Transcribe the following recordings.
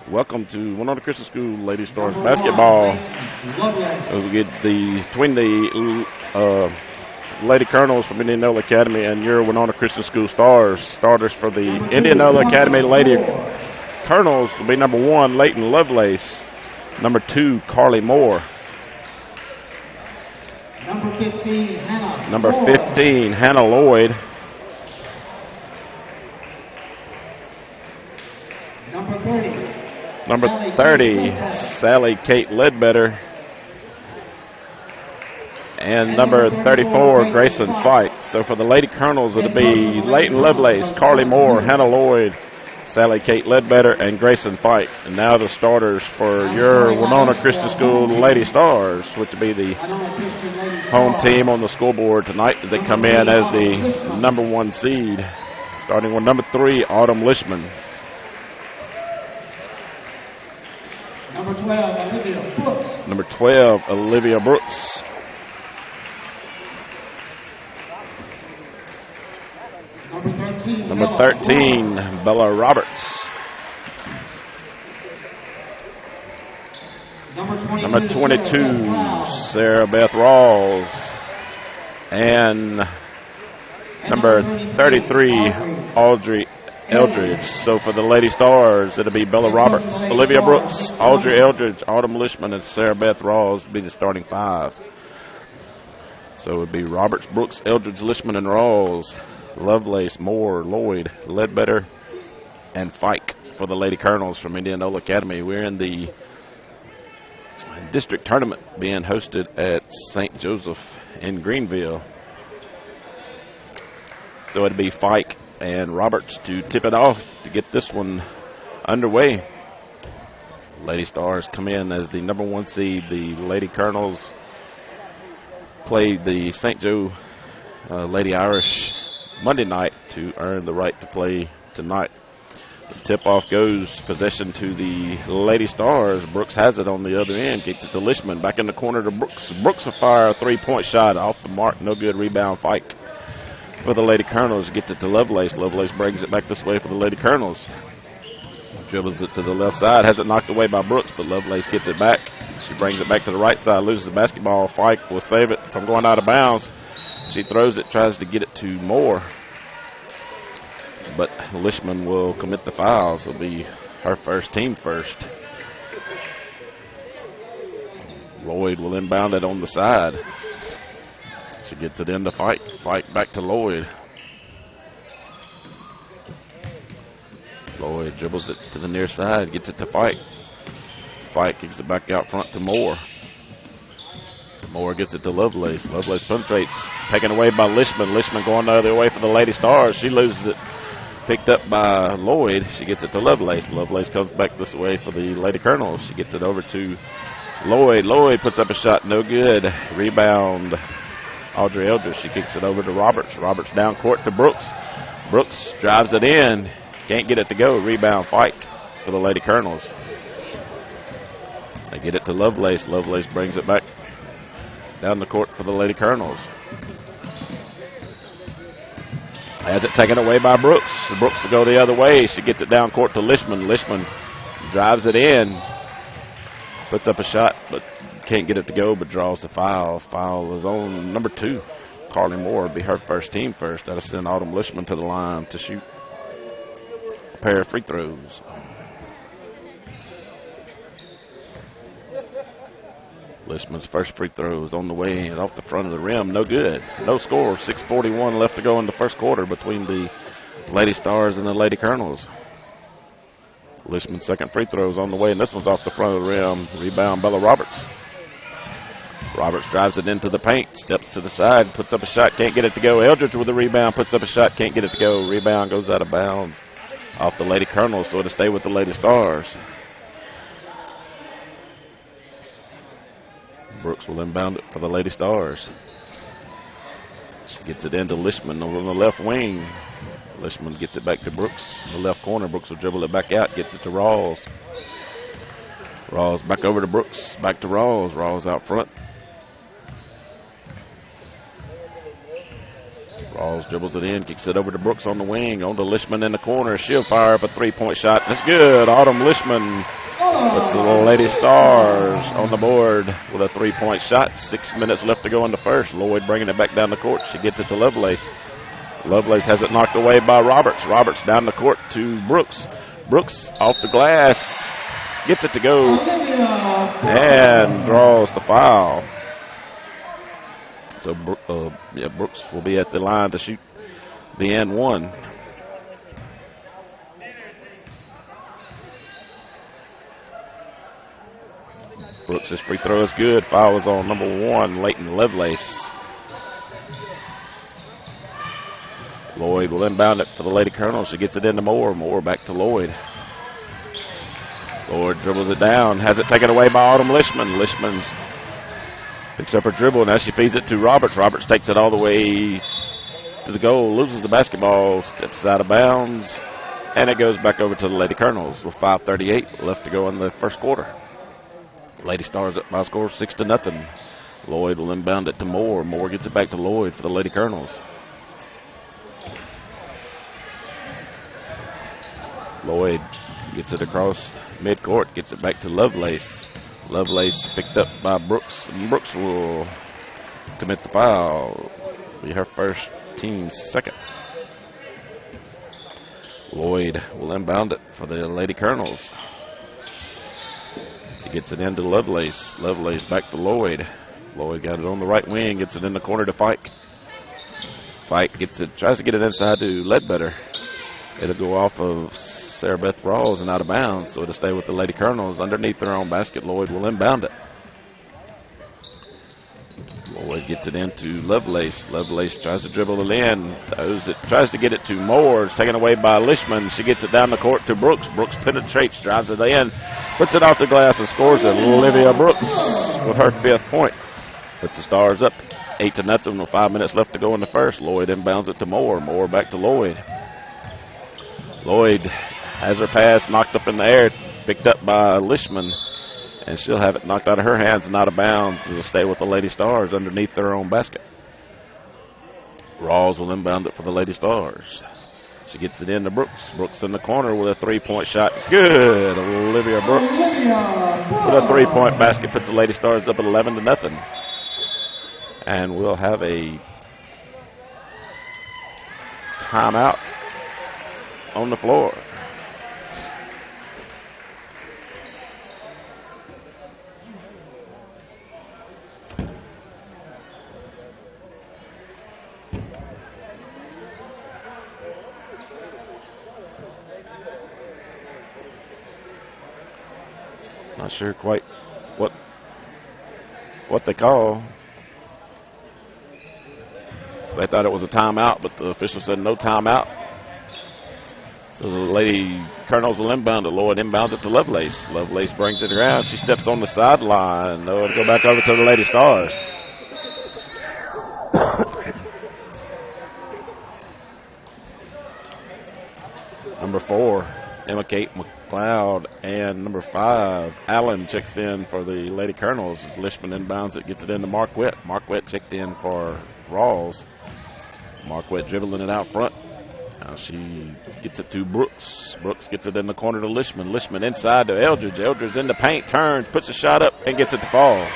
Welcome to Winona Christian School Lady Stars basketball. We get between the Lady Colonels from Indianola Academy and your Winona Christian School Stars. Starters for the Indianola Academy Lady Colonels will be number 1, Leighton Lovelace. Number 2, Carly Moore. Number 15, Hannah Lloyd. Number 30, Sally Kate Ledbetter. And number 34, Grayson Fike. So for the Lady Colonels, it'll be Leighton Lovelace, Carly Moore, Hannah Lloyd, Sally Kate Ledbetter, and Grayson Fike. And now the starters for your Winona Christian School Lady Stars, which will be the home team on the scoreboard tonight as they come in as the number 1 seed. Starting with number 3, Autumn Lishman. Number 12, Olivia Brooks. Number 12, Olivia Brooks. Number 13, Bella Roberts. Number 22, Sarah Beth Rawls. And number 33, Audrey Eldridge. So for the Lady Stars, it'll be Bella Roberts, Olivia Brooks, Audrey Eldridge, Autumn Lishman, and Sarah Beth Rawls will be the starting 5. So it would be Roberts, Brooks, Eldridge, Lishman, and Rawls, Lovelace, Moore, Lloyd, Ledbetter, and Fike for the Lady Colonels from Indianola Academy. We're in the district tournament being hosted at St. Joseph in Greenville. So it'd be Fike and Roberts to tip it off to get this one underway. Lady Stars come in as the number 1 seed. The Lady Colonels played the St. Joe Lady Irish Monday night to earn the right to play tonight. The tip-off goes possession to the Lady Stars. Brooks has it on the other end. Gets it to Lishman. Back in the corner to Brooks. Brooks will fire a 3-point shot off the mark. No good. Rebound Fike for the Lady Colonels. Gets it to Lovelace. Lovelace brings it back this way for the Lady Colonels. Dribbles it to the left side. Has it knocked away by Brooks, but Lovelace gets it back. She brings it back to the right side. Loses the basketball. Fike will save it from going out of bounds. She throws it, tries to get it to Moore. But Lishman will commit the fouls. It'll be her first, team first. Lloyd will inbound it on the side. She gets it into Fike. Fike back to Lloyd. Lloyd dribbles it to the near side, gets it to Fike. Fike kicks it back out front to Moore. Moore gets it to Lovelace. Lovelace penetrates, taken away by Lishman. Lishman going the other way for the Lady Stars. She loses it. Picked up by Lloyd. She gets it to Lovelace. Lovelace comes back this way for the Lady Colonels. She gets it over to Lloyd. Lloyd puts up a shot. No good. Rebound, Audrey Eldridge. She kicks it over to Roberts. Roberts down court to Brooks. Brooks drives it in. Can't get it to go. Rebound Fike for the Lady Colonels. They get it to Lovelace. Lovelace brings it back down the court for the Lady Colonels. Has it taken away by Brooks. Brooks will go the other way. She gets it down court to Lishman. Lishman drives it in. Puts up a shot, but can't get it to go, but draws the foul. Foul is on number 2. Carly Moore will be her first, team first. That'll send Autumn Lishman to the line to shoot a pair of free throws. Lishman's first free throw is on the way and off the front of the rim. No good. No score. 6:41 left to go in the first quarter between the Lady Stars and the Lady Colonels. Lishman's second free throw is on the way, and this one's off the front of the rim. Rebound, Bella Roberts. Roberts drives it into the paint, steps to the side, puts up a shot, can't get it to go. Eldridge with the rebound, puts up a shot, can't get it to go. Rebound goes out of bounds off the Lady Colonels, so it'll stay with the Lady Stars. Brooks will inbound it for the Lady Stars. She gets it into Lishman over on the left wing. Lishman gets it back to Brooks in the left corner. Brooks will dribble it back out, gets it to Rawls. Rawls back over to Brooks, back to Rawls. Rawls out front. Rawls dribbles it in, kicks it over to Brooks on the wing, on to Lishman in the corner. She'll fire up a three-point shot. That's good. Autumn Lishman puts the Lady Stars on the board with a three-point shot. 6 minutes left to go in the first. Lloyd bringing it back down the court. She gets it to Lovelace. Lovelace has it knocked away by Roberts. Roberts down the court to Brooks. Brooks off the glass. Gets it to go and draws the foul. So Brooks will be at the line to shoot the and one. Brooks' free throw is good. Foul is on number one, Leighton Lovelace. Lloyd will inbound it for the Lady Colonel. She gets it into Moore. Moore back to Lloyd. Lloyd dribbles it down. Has it taken away by Autumn Lishman. Lishman picks up her dribble. Now she feeds it to Roberts. Roberts takes it all the way to the goal. Loses the basketball. Steps out of bounds. And it goes back over to the Lady Colonels with 5:38 left to go in the first quarter. Lady Stars up by a score of 6-0. Lloyd will inbound it to Moore. Moore gets it back to Lloyd for the Lady Colonels. Lloyd gets it across midcourt, gets it back to Lovelace. Lovelace picked up by Brooks, and Brooks will commit the foul. Be her first, team's second. Lloyd will inbound it for the Lady Colonels. She gets it into Lovelace. Lovelace back to Lloyd. Lloyd got it on the right wing, gets it in the corner to Fike. Fike gets it, tries to get it inside to Ledbetter. It'll go off of Sarah Beth Rawls and out of bounds, so it'll stay with the Lady Colonels underneath their own basket. Lloyd will inbound it. Lloyd gets it into Lovelace. Lovelace tries to dribble it in. Tries to get it to Moore. It's taken away by Lishman. She gets it down the court to Brooks. Brooks penetrates, drives it in, puts it off the glass and scores it. Olivia Brooks with her 5th point. Puts the Stars up 8-0 with 5 minutes left to go in the first. Lloyd inbounds it to Moore. Moore back to Lloyd. Lloyd has her pass knocked up in the air, picked up by Lishman, and she'll have it knocked out of her hands and out of bounds to stay with the Lady Stars underneath their own basket. Rawls will inbound it for the Lady Stars. She gets it into Brooks. Brooks in the corner with a three-point shot. It's good. Olivia Brooks with a three-point basket puts the Lady Stars up at 11-0. And we'll have a timeout on the floor. Not sure quite what they call. They thought it was a timeout, but the official said no timeout. So the Lady Colonels will inbound it. Lloyd inbounds it to Lovelace. Lovelace brings it around. She steps on the sideline. They'll go back over to the Lady Stars. Number 4, Emma Kate McLeod, and number 5, Allen checks in for the Lady Colonels as Lishman inbounds it, gets it into Marquette. Marquette checked in for Rawls. Marquette dribbling it out front. Now she gets it to Brooks. Brooks gets it in the corner to Lishman. Lishman inside to Eldridge. Eldridge in the paint, turns, puts a shot up, and gets it to fall.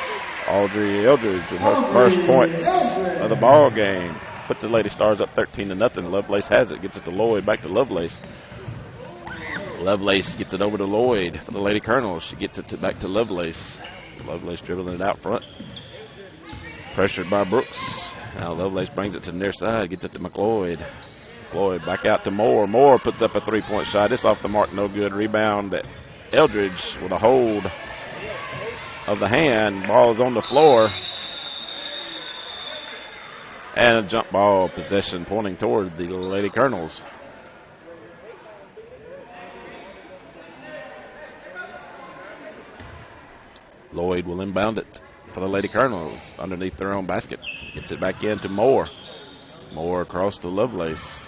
Audrey Eldridge with her first points of the ball game. Puts the Lady Stars up 13-0. Lovelace has it, gets it to Lloyd, back to Lovelace. Lovelace gets it over to Lloyd for the Lady Colonels. She gets it back to Lovelace. Lovelace dribbling it out front. Pressured by Brooks. Now Lovelace brings it to the near side, gets it to McLeod. McLeod back out to Moore. Moore puts up a three-point shot. It's off the mark, no good. Rebound at Eldridge with a hold of the hand. Ball is on the floor. And a jump ball possession pointing toward the Lady Colonels. Lloyd will inbound it for the Lady Colonels underneath their own basket. Gets it back into Moore. Moore across to Lovelace.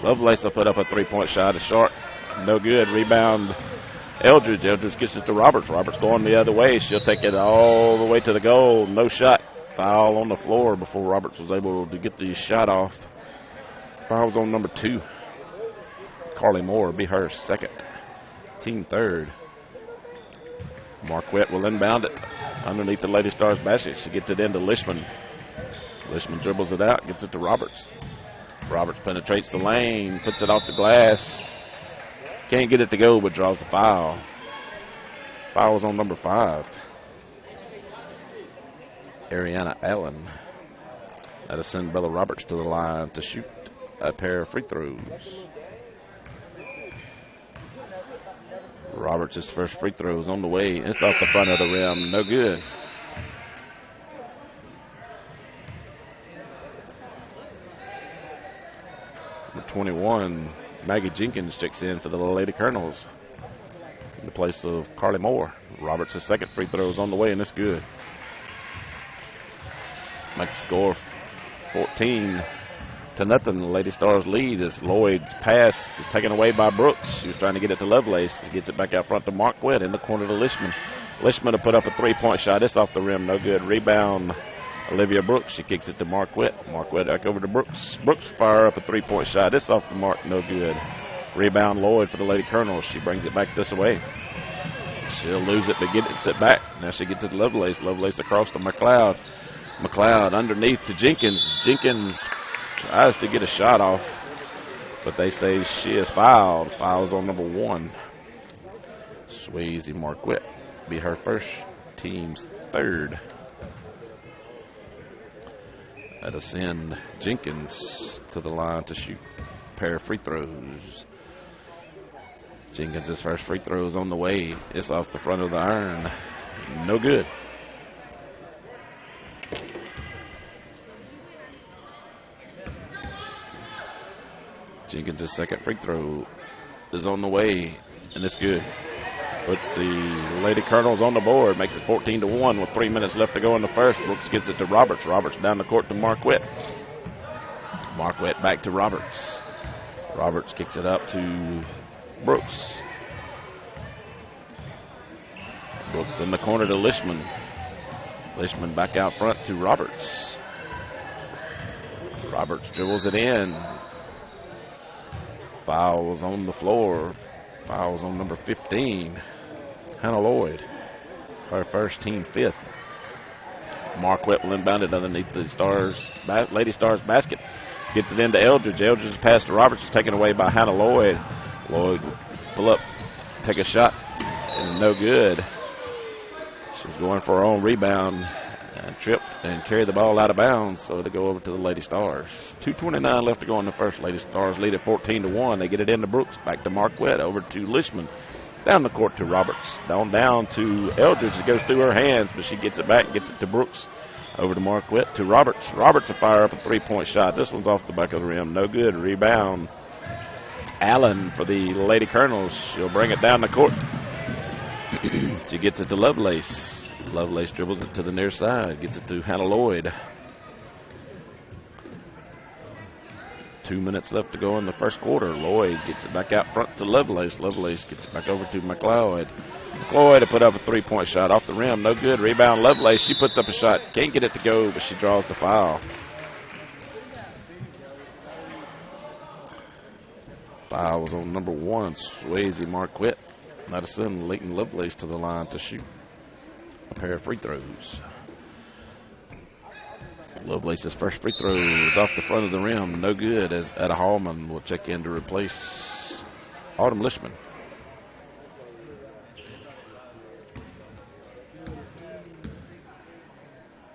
Lovelace will put up a three-point shot. It's short. No good. Rebound Eldridge. Eldridge gets it to Roberts. Roberts going the other way. She'll take it all the way to the goal. No shot Foul on the floor before Roberts was able to get the shot off. Foul's on number 2. Carly Moore be her second. Team third. Marquette will inbound it underneath the Lady Stars basket. She gets it into Lishman. Lishman dribbles it out, gets it to Roberts. Roberts penetrates the lane, puts it off the glass. Can't get it to go, but draws the foul. Foul is on number 5. Ariana Allen. That'll send Bella Roberts to the line to shoot a pair of free throws. Roberts' first free throw is on the way. It's off the front of the rim. No good. Number 21, Maggie Jenkins checks in for the Lady Colonels in the place of Carly Moore. Roberts' second free throw is on the way, and it's good. Makes the score 14-0. The Lady Stars lead as Lloyd's pass is taken away by Brooks. She was trying to get it to Lovelace. He gets it back out front to Marquette in the corner to Lishman. Lishman to put up a three-point shot. It's off the rim. No good. Rebound, Olivia Brooks. She kicks it to Marquette. Marquette back over to Brooks. Brooks fire up a three-point shot. It's off the mark. No good. Rebound Lloyd for the Lady Colonels. She brings it back this way. She'll lose it, but get it set back. Now she gets it to Lovelace. Lovelace across to McLeod. McLeod underneath to Jenkins. Jenkins tries to get a shot off, but they say she is fouled. Fouls on number 1. Swayze Marquette be her first, team's third. That'll send Jenkins to the line to shoot a pair of free throws. Jenkins' first free throw is on the way. It's off the front of the iron. No good. Jenkins' second free throw is on the way, and it's good. Puts the Lady Colonels on the board, makes it 14-1 with 3 minutes left to go in the first. Brooks gets it to Roberts. Roberts down the court to Marquette. Marquette back to Roberts. Roberts kicks it up to Brooks. Brooks in the corner to Lishman. Lishman back out front to Roberts. Roberts dribbles it in. Fouls on the floor. Fouls on number 15, Hannah Lloyd. Her first, team 5th. Marquette will inbound it underneath the Lady Stars basket. Gets it into Eldridge. Eldridge's pass to Roberts is taken away by Hannah Lloyd. Lloyd will pull up, take a shot, and no good. She was going for her own rebound. Tripped and carried the ball out of bounds, so it'll go over to the Lady Stars. 2:29 left to go in the first. Lady Stars lead at 14-1. They get it into Brooks, back to Marquette, over to Lishman, down the court to Roberts, down to Eldridge. It goes through her hands, but she gets it back, gets it to Brooks, over to Marquette to Roberts. Roberts will fire up a three-point shot. This one's off the back of the rim. No good. Rebound Allen for the Lady Colonels. She'll bring it down the court. She gets it to Lovelace. Lovelace dribbles it to the near side, gets it to Hannah Lloyd. 2 minutes left to go in the first quarter. Lloyd gets it back out front to Lovelace. Lovelace gets it back over to McLeod. McLeod to put up a three-point shot off the rim. No good. Rebound Lovelace. She puts up a shot. Can't get it to go, but she draws the foul. Foul was on number 1, Swayze Marquette. That'll send Leighton Lovelace to the line to shoot a pair of free throws. Lovelace's first free throw is off the front of the rim. No good, as Etta Hallman will check in to replace Autumn Lishman.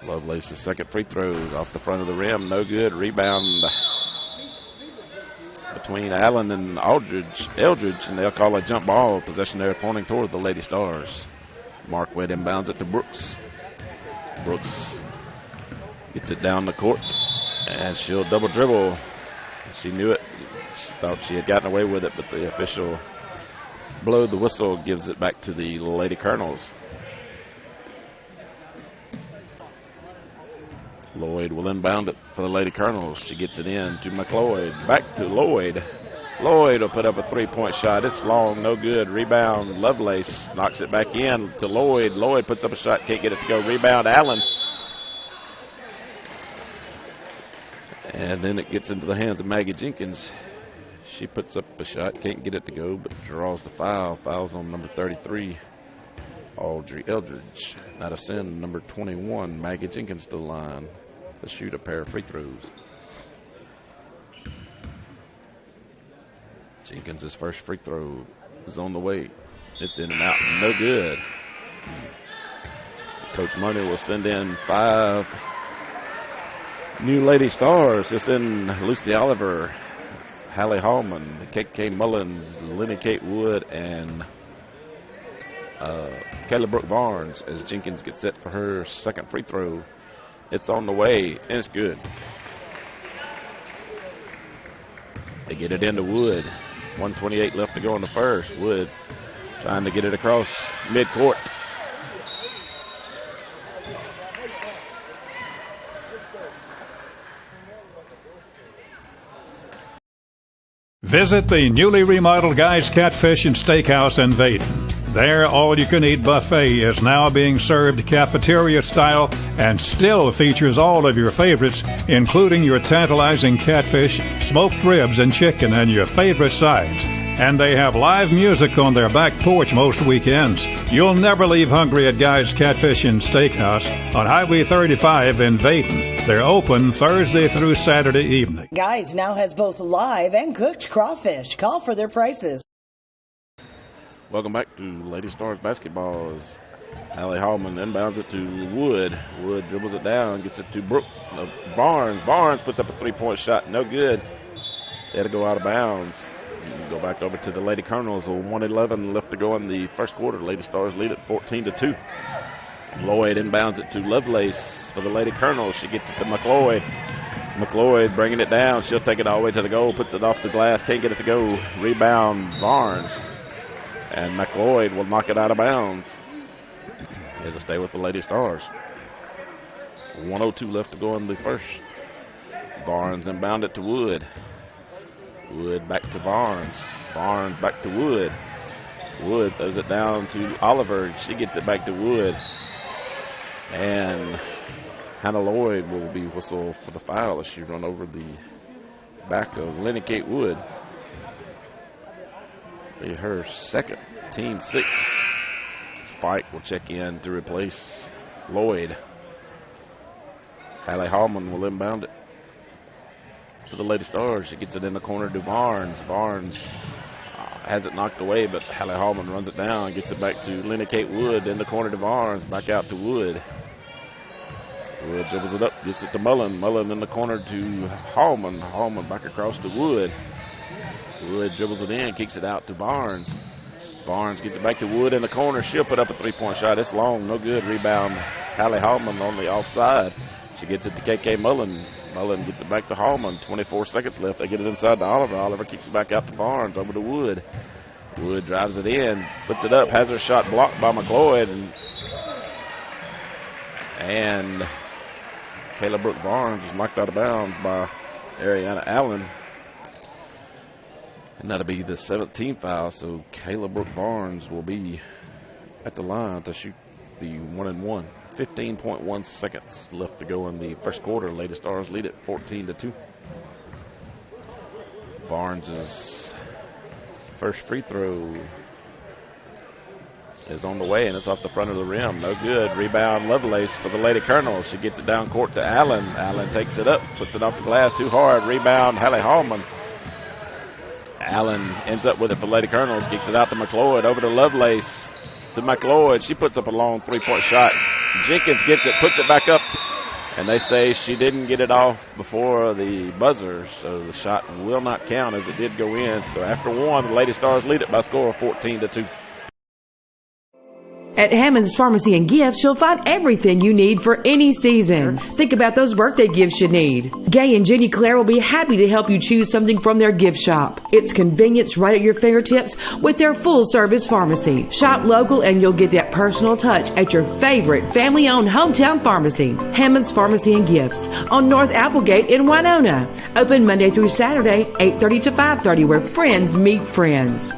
Lovelace's second free throw is off the front of the rim. No good. Rebound between Allen and Eldridge, and they'll call a jump ball. Possession there pointing toward the Lady Stars. Marquette inbounds it to Brooks. Brooks gets it down the court, and she'll double dribble. She knew it. She thought she had gotten away with it, but the official blowed the whistle, gives it back to the Lady Colonels. Lloyd will inbound it for the Lady Colonels. She gets it in to McLeod. Back to Lloyd. Lloyd will put up a three-point shot. It's long, no good. Rebound, Lovelace knocks it back in to Lloyd. Lloyd puts up a shot, can't get it to go. Rebound, Allen. And then it gets into the hands of Maggie Jenkins. She puts up a shot, can't get it to go, but draws the foul. Fouls on number 33, Audrey Eldridge. That'll send number 21, Maggie Jenkins, to the line to shoot a pair of free throws. Jenkins' first free throw is on the way. It's in and out, no good. Coach Money will send in 5 new Lady Stars. It's in Lucy Oliver, Hallie Hallman, KK Mullins, Lenny Kate Wood, and Kayla Brooke Barnes as Jenkins gets set for her second free throw. It's on the way, and it's good. They get it into Wood. 1:28 left to go in the first. Wood trying to get it across midcourt. Visit the newly remodeled Guy's Catfish and Steakhouse in Vaden. Their all-you-can-eat buffet is now being served cafeteria style and still features all of your favorites, including your tantalizing catfish, smoked ribs, and chicken, and your favorite sides. And they have live music on their back porch most weekends. You'll never leave hungry at Guy's Catfish and Steakhouse on Highway 35 in Vaden. They're open Thursday through Saturday evening. Guy's now has both live and cooked crawfish. Call for their prices. Welcome back to Lady Stars basketball. As Hallie Hallman inbounds it to Wood. Wood dribbles it down, gets it to Barnes. Barnes puts up a three-point shot, no good. They had to go out of bounds. Go back over to the Lady Colonels. 1:11 left to go in the first quarter. Lady Stars lead at 14-2. Lloyd inbounds it to Lovelace for the Lady Colonels. She gets it to McLeod. McLeod bringing it down. She'll take it all the way to the goal. Puts it off the glass. Can't get it to go. Rebound Barnes. And McLeod will knock it out of bounds. It'll stay with the Lady Stars. 1:02 left to go in the first. Barnes inbound it to Wood. Wood back to Barnes. Barnes back to Wood. Wood throws it down to Oliver. She gets it back to Wood. And Hannah Lloyd will be whistled for the foul as she run over the back of Lenny Kate Wood. Be her second, team 6. Fike will check in to replace Lloyd. Hallie Hallman will inbound it to the Lady Stars. She gets it in the corner to Barnes. Barnes has it knocked away, but Hallie Hallman runs it down, gets it back to Lenny Kate Wood in the corner to Barnes, back out to Wood. Wood dribbles it up, gets it to Mullen. Mullen in the corner to Hallman. Hallman back across to Wood. Wood dribbles it in, kicks it out to Barnes. Barnes gets it back to Wood in the corner. She'll put up a three-point shot. It's long, no good. Rebound, Hallie Hallman on the offside. She gets it to KK Mullen. Mullen gets it back to Hallman. 24 seconds left. They get it inside to Oliver. Oliver kicks it back out to Barnes, over to Wood. Wood drives it in, puts it up, has her shot blocked by McLeod. And Kayla Brooke Barnes was knocked out of bounds by Ariana Allen. And that'll be the 17th foul, so Kayla Brooke Barnes will be at the line to shoot the 1-and-1. 15.1 seconds left to go in the first quarter. Lady Stars lead at 14-2. Barnes' first free throw is on the way, and it's off the front of the rim. No good. Rebound Lovelace for the Lady Colonels. She gets it down court to Allen. Allen takes it up, puts it off the glass too hard. Rebound Hallie Hallman. Allen ends up with it for Lady Colonels. Kicks it out to McLeod. Over to Lovelace. To McLeod. She puts up a long three-point shot. Jenkins gets it, puts it back up. And they say she didn't get it off before the buzzer, so the shot will not count as it did go in. So after one, the Lady Stars lead it by a score of 14-2. At Hammond's Pharmacy and Gifts, you'll find everything you need for any season. Think about those birthday gifts you need. Gay and Jenny Claire will be happy to help you choose something from their gift shop. It's convenience right at your fingertips with their full-service pharmacy. Shop local and you'll get that personal touch at your favorite family-owned hometown pharmacy. Hammond's Pharmacy and Gifts on North Applegate in Winona. Open Monday through Saturday, 8:30 to 5:30, where friends meet friends.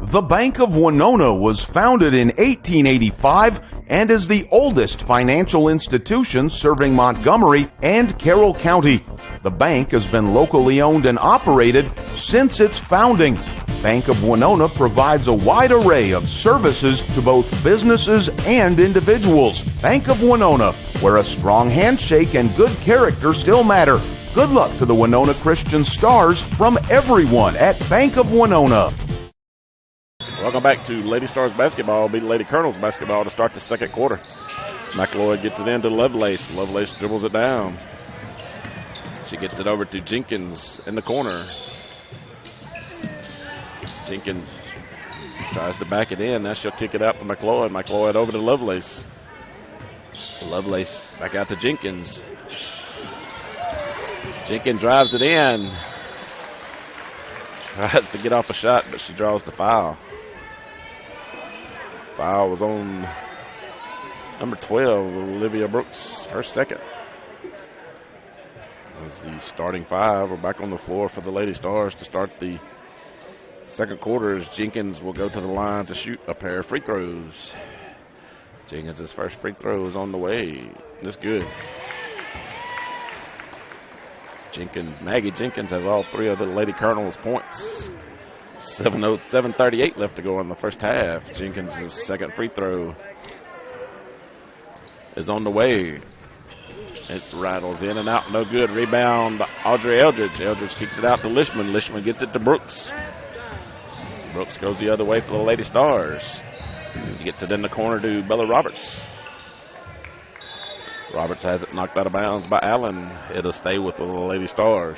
The Bank of Winona was founded in 1885 and is the oldest financial institution serving Montgomery and Carroll County. The bank has been locally owned and operated since its founding. Bank of Winona provides a wide array of services to both businesses and individuals. Bank of Winona, where a strong handshake and good character still matter. Good luck to the Winona Christian Stars from everyone at Bank of Winona. Welcome back to Lady Stars basketball. Beat Lady Colonels basketball to start the second quarter. McLeod gets it into Lovelace. Lovelace dribbles it down. She gets it over to Jenkins in the corner. Jenkins tries to back it in. Now she'll kick it out to McLeod. McLeod over to Lovelace. Lovelace back out to Jenkins. Jenkins drives it in. Tries to get off a shot, but she draws the foul. Foul was on number 12, Olivia Brooks, her second. As the starting five are back on the floor for the Lady Stars to start the second quarter, as Jenkins will go to the line to shoot a pair of free throws. Jenkins' first free throw is on the way. That's good. Maggie Jenkins has all three of the Lady Colonels' points. 7:38 left to go in the first half. Jenkins' second free throw is on the way. It rattles in and out, no good. Rebound, Audrey Eldridge. Eldridge kicks it out to Lishman. Lishman gets it to Brooks. Brooks goes the other way for the Lady Stars. He gets it in the corner to Bella Roberts. Roberts has it knocked out of bounds by Allen. It'll stay with the Lady Stars.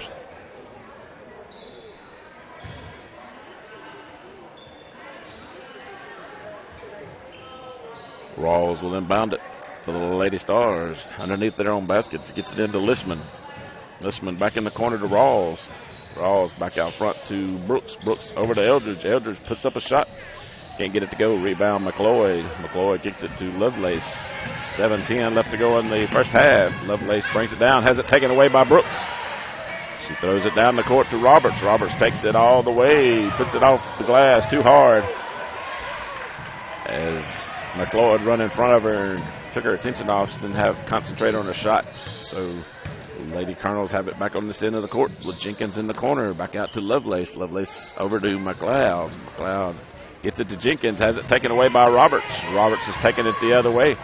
Rawls will inbound it for the Lady Stars. Underneath their own baskets, gets it into Lishman. Lishman back in the corner to Rawls. Rawls back out front to Brooks. Brooks over to Eldridge. Eldridge puts up a shot. Can't get it to go. Rebound McLeod. McLeod kicks it to Lovelace. 7:10 left to go in the first half. Lovelace brings it down. Has it taken away by Brooks. She throws it down the court to Roberts. Roberts takes it all the way. Puts it off the glass too hard. As McLeod run in front of her and took her attention off. She didn't have concentrate on her shot. So Lady Colonels have it back on this end of the court with Jenkins in the corner. Back out to Lovelace. Lovelace over to McLeod. McLeod gets it to Jenkins, has it taken away by Roberts. Roberts has taken it the other way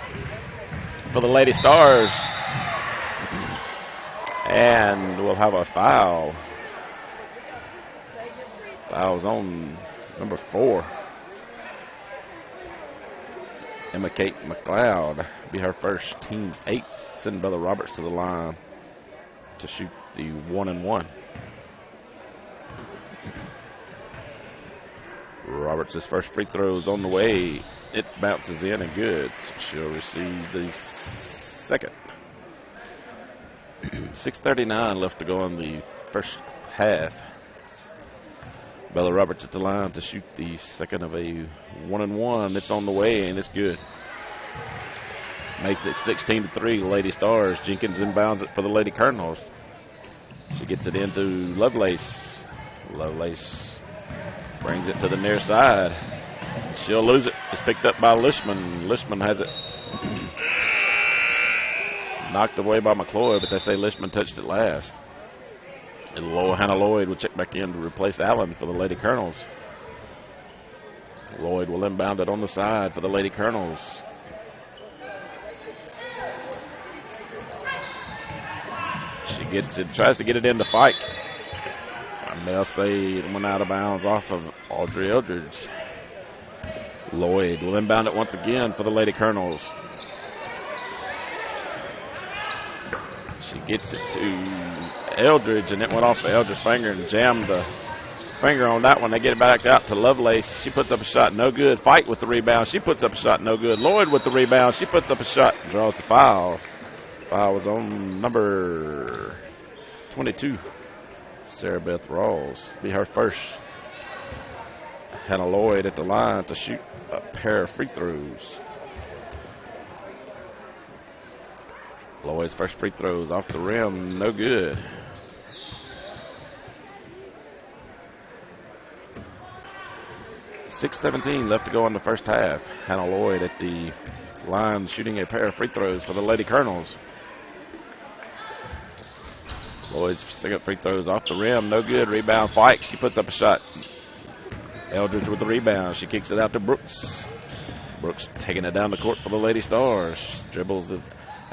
for the Lady Stars. And we'll have a foul. Foul's on number 4. Emma Kate McLeod, be her first, team's 8th. Send Bella Roberts to the line to shoot the 1-and-1. Roberts' first free throw is on the way. It bounces in and good. So she'll receive the second. 6:39 left to go in the first half. Bella Roberts at the line to shoot the second of a 1-and-1. It's on the way and it's good. Makes it 16-3. Lady Stars. Jenkins inbounds it for the Lady Colonels. She gets it into Lovelace. Lovelace brings it to the near side. She'll lose it. It's picked up by Lishman. Lishman has it knocked away by McLeod, but they say Lishman touched it last. And Hannah Lloyd will check back in to replace Allen for the Lady Colonels. Lloyd will inbound it on the side for the Lady Colonels. She gets it, tries to get it into Fike. And they'll say it went out of bounds off of Audrey Eldridge. Lloyd will inbound it once again for the Lady Colonels. She gets it to Eldridge, and it went off the Eldridge's finger and jammed the finger on that one. They get it back out to Lovelace. She puts up a shot, no good. Fight with the rebound. She puts up a shot, no good. Lloyd with the rebound. She puts up a shot and draws the foul. Foul was on number 22, Sarah Beth Rawls. Be her first. Hannah Lloyd at the line to shoot a pair of free throws. Lloyd's first free throws off the rim, no good. 6:17 left to go in the first half. Hannah Lloyd at the line shooting a pair of free throws for the Lady Colonels. Lloyd's second free throws off the rim. No good. Rebound Fike. She puts up a shot. Eldridge with the rebound. She kicks it out to Brooks. Brooks taking it down the court for the Lady Stars. Dribbles it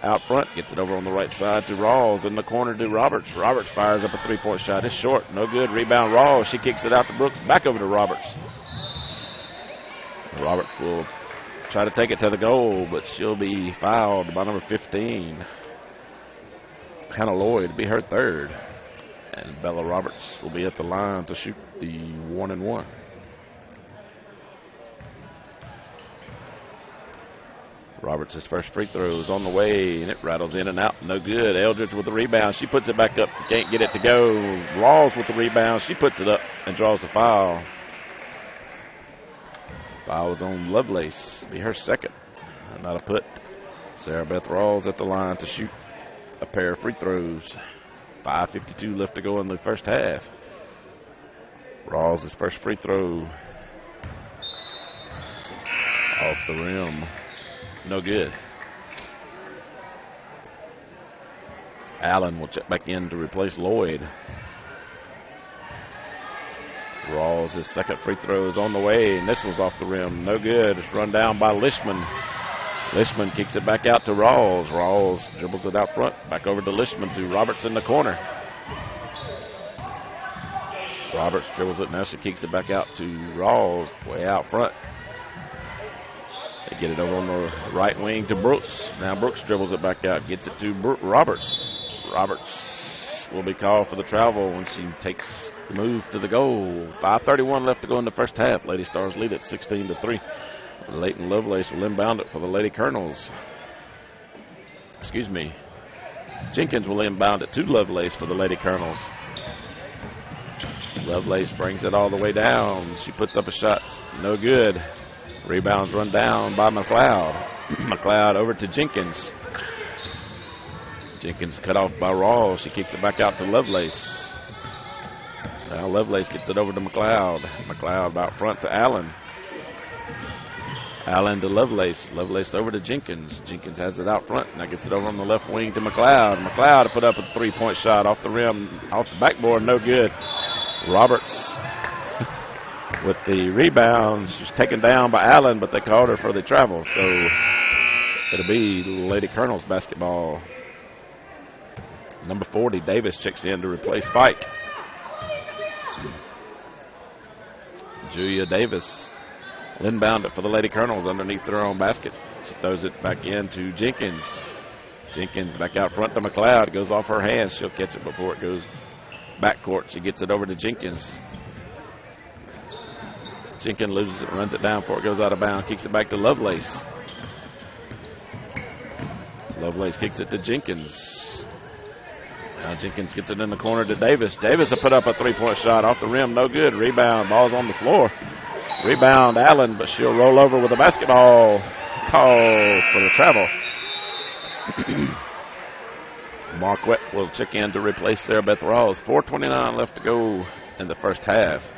out front. Gets it over on the right side to Rawls. In the corner to Roberts. Roberts fires up a three-point shot. It's short. No good. Rebound Rawls. She kicks it out to Brooks. Back over to Roberts. Roberts will try to take it to the goal, but she'll be fouled by number 15. Hannah Lloyd will be her third. And Bella Roberts will be at the line to shoot the 1-and-1. Roberts' first free throw is on the way, and it rattles in and out. No good. Eldridge with the rebound. She puts it back up. Can't get it to go. Rawls with the rebound. She puts it up and draws a foul. Foul was on Lovelace. Be her second. And that'll put Sarah Beth Rawls at the line to shoot a pair of free throws. 5:52 left to go in the first half. Rawls' first free throw off the rim. No good. Allen will check back in to replace Lloyd. Rawls' second free throw is on the way, and this one's off the rim. No good. It's run down by Lishman. Lishman kicks it back out to Rawls. Rawls dribbles it out front. Back over to Lishman to Roberts in the corner. Roberts dribbles it. Now she kicks it back out to Rawls way out front. They get it over on the right wing to Brooks. Now Brooks dribbles it back out. Gets it to Roberts. Roberts will be called for the travel when she takes the move to the goal. 5:31 left to go in the first half. Lady Stars lead at 16-3. Leighton Lovelace will inbound it for the Lady Colonels. Excuse me. Jenkins will inbound it to Lovelace for the Lady Colonels. Lovelace brings it all the way down. She puts up a shot. No good. Rebounds run down by McLeod. McLeod over to Jenkins. Jenkins cut off by Rawls. She kicks it back out to Lovelace. Now Lovelace gets it over to McLeod. McLeod about front to Allen. Allen to Lovelace. Lovelace over to Jenkins. Jenkins has it out front. Now gets it over on the left wing to McLeod. McLeod put up a three-point shot off the rim, off the backboard. No good. Roberts with the rebound. She's taken down by Allen, but they called her for the travel. So it'll be Lady Colonels basketball. Number 40, Davis, checks in to replace Fike. Julia Davis will inbound it for the Lady Colonels underneath their own basket. She throws it back into Jenkins. Jenkins back out front to McLeod. It goes off her hands. She'll catch it before it goes backcourt. She gets it over to Jenkins. Jenkins loses it, runs it down before it goes out of bounds. Kicks it back to Lovelace. Lovelace kicks it to Jenkins. Now Jenkins gets it in the corner to Davis. Davis will put up a three-point shot off the rim. No good. Rebound. Ball's on the floor. Rebound Allen, but she'll roll over with a basketball. Call for the travel. Marquette will check in to replace Sarah Beth Rawls. 4:29 left to go in the first half.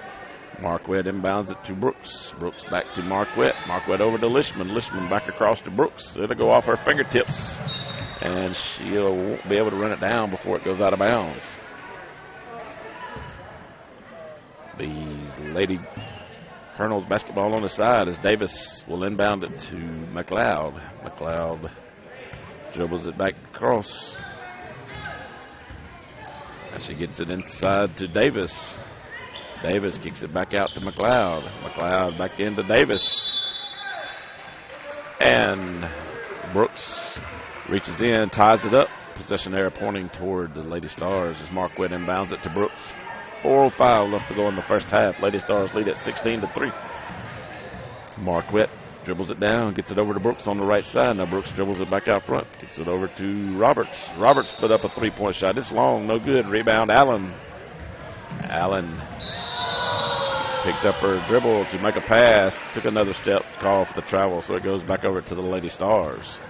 Marquette inbounds it to Brooks. Brooks back to Marquette. Marquette over to Lishman. Lishman back across to Brooks. It'll go off her fingertips, and she won't be able to run it down before it goes out of bounds. The Lady Colonels basketball on the side as Davis will inbound it to McLeod. McLeod dribbles it back across. And she gets it inside to Davis. Davis kicks it back out to McLeod. McLeod back into Davis. And Brooks reaches in, ties it up. Possession there pointing toward the Lady Stars as Marquette inbounds it to Brooks. 4:05 left to go in the first half. Lady Stars lead at 16-3. Marquette dribbles it down, gets it over to Brooks on the right side. Now Brooks dribbles it back out front, gets it over to Roberts. Roberts put up a three-point shot. It's long, no good. Rebound Allen. Allen picked up her dribble to make a pass, took another step, call for the travel, so it goes back over to the Lady Stars.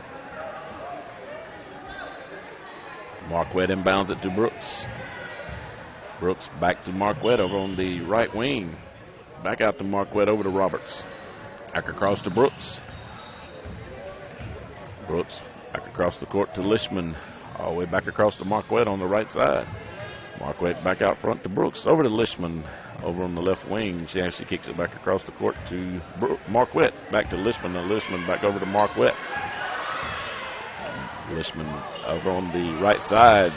Marquette inbounds it to Brooks. Brooks back to Marquette over on the right wing. Back out to Marquette, over to Roberts. Back across to Brooks. Brooks back across the court to Lishman. All the way back across to Marquette on the right side. Marquette back out front to Brooks. Over to Lishman. Over on the left wing. She actually kicks it back across the court to Marquette. Back to Lishman. And Lishman back over to Marquette. Lishman over on the right side.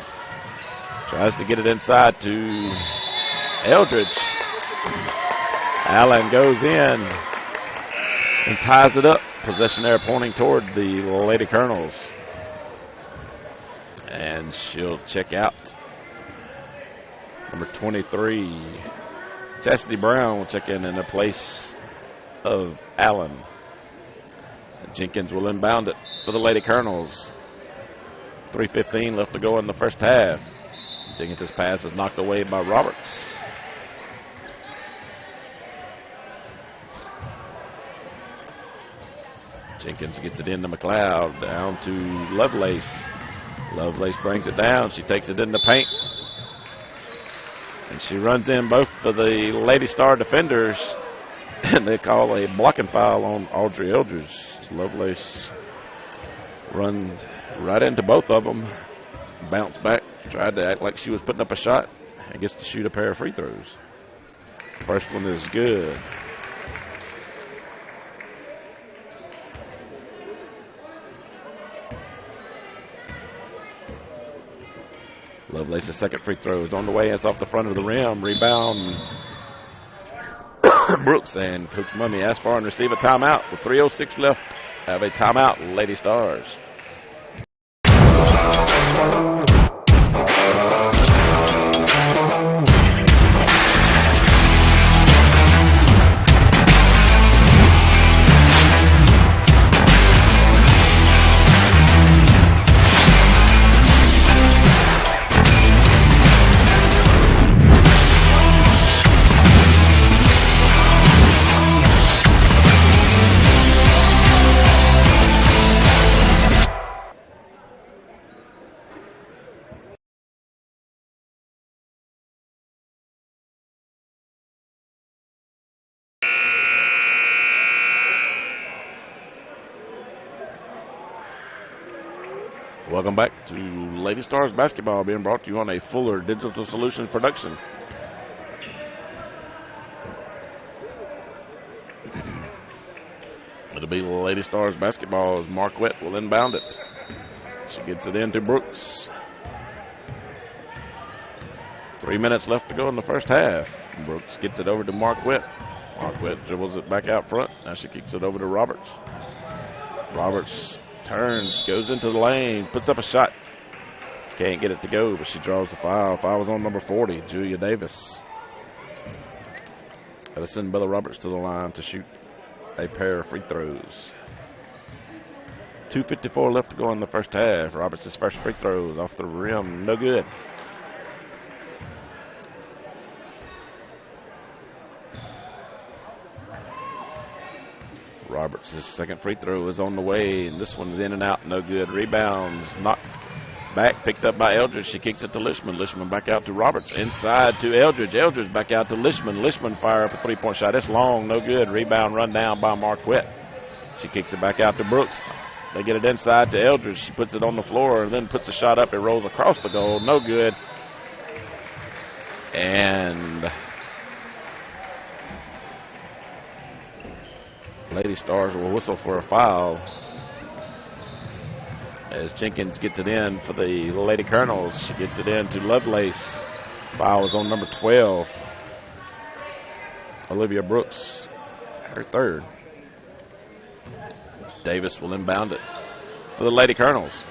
Tries to get it inside to Eldridge. Allen goes in and ties it up. Possession there pointing toward the Lady Colonels. And she'll check out. Number 23, Chastity Brown will check in the place of Allen. Jenkins will inbound it for the Lady Colonels. 3:15 left to go in the first half. Jenkins' pass is knocked away by Roberts. Jenkins gets it into McLeod, down to Lovelace. Lovelace brings it down. She takes it in the paint. And she runs in both of the Lady Star defenders. And they call a blocking foul on Audrey Eldridge. Lovelace runs right into both of them. Bounced back. Tried to act like she was putting up a shot. And gets to shoot a pair of free throws. First one is good. Lovelace's second free throw is on the way. It's off the front of the rim. Rebound. Brooks, and Coach Mummy asks for and receive a timeout with 3:06 left. Have a timeout, Lady Stars. Welcome back to Lady Stars basketball, being brought to you on a Fuller Digital Solutions production. It'll be Lady Stars basketball as Marquette will inbound it. She gets it into Brooks. 3 minutes left to go in the first half. Brooks gets it over to Marquette. Marquette dribbles it back out front. Now she kicks it over to Roberts. Roberts turns, goes into the lane, puts up a shot. Can't get it to go, but she draws the foul. Foul was on number 40, Julia Davis. Got to send Bella Roberts to the line to shoot a pair of free throws. 2:54 left to go in the first half. Roberts' first free throws off the rim, no good. Roberts' second free throw is on the way, and this one's in and out, no good. Rebounds, knocked back, picked up by Eldridge. She kicks it to Lishman. Lishman back out to Roberts. Inside to Eldridge. Eldridge back out to Lishman. Lishman fire up a three-point shot. It's long, no good. Rebound run down by Marquette. She kicks it back out to Brooks. They get it inside to Eldridge. She puts it on the floor and then puts a shot up. It rolls across the goal, no good. And Lady Stars will whistle for a foul as Jenkins gets it in for the Lady Colonels. She gets it in to Lovelace. Foul is on number 12, Olivia Brooks, her third. Davis will inbound it for the Lady Colonels.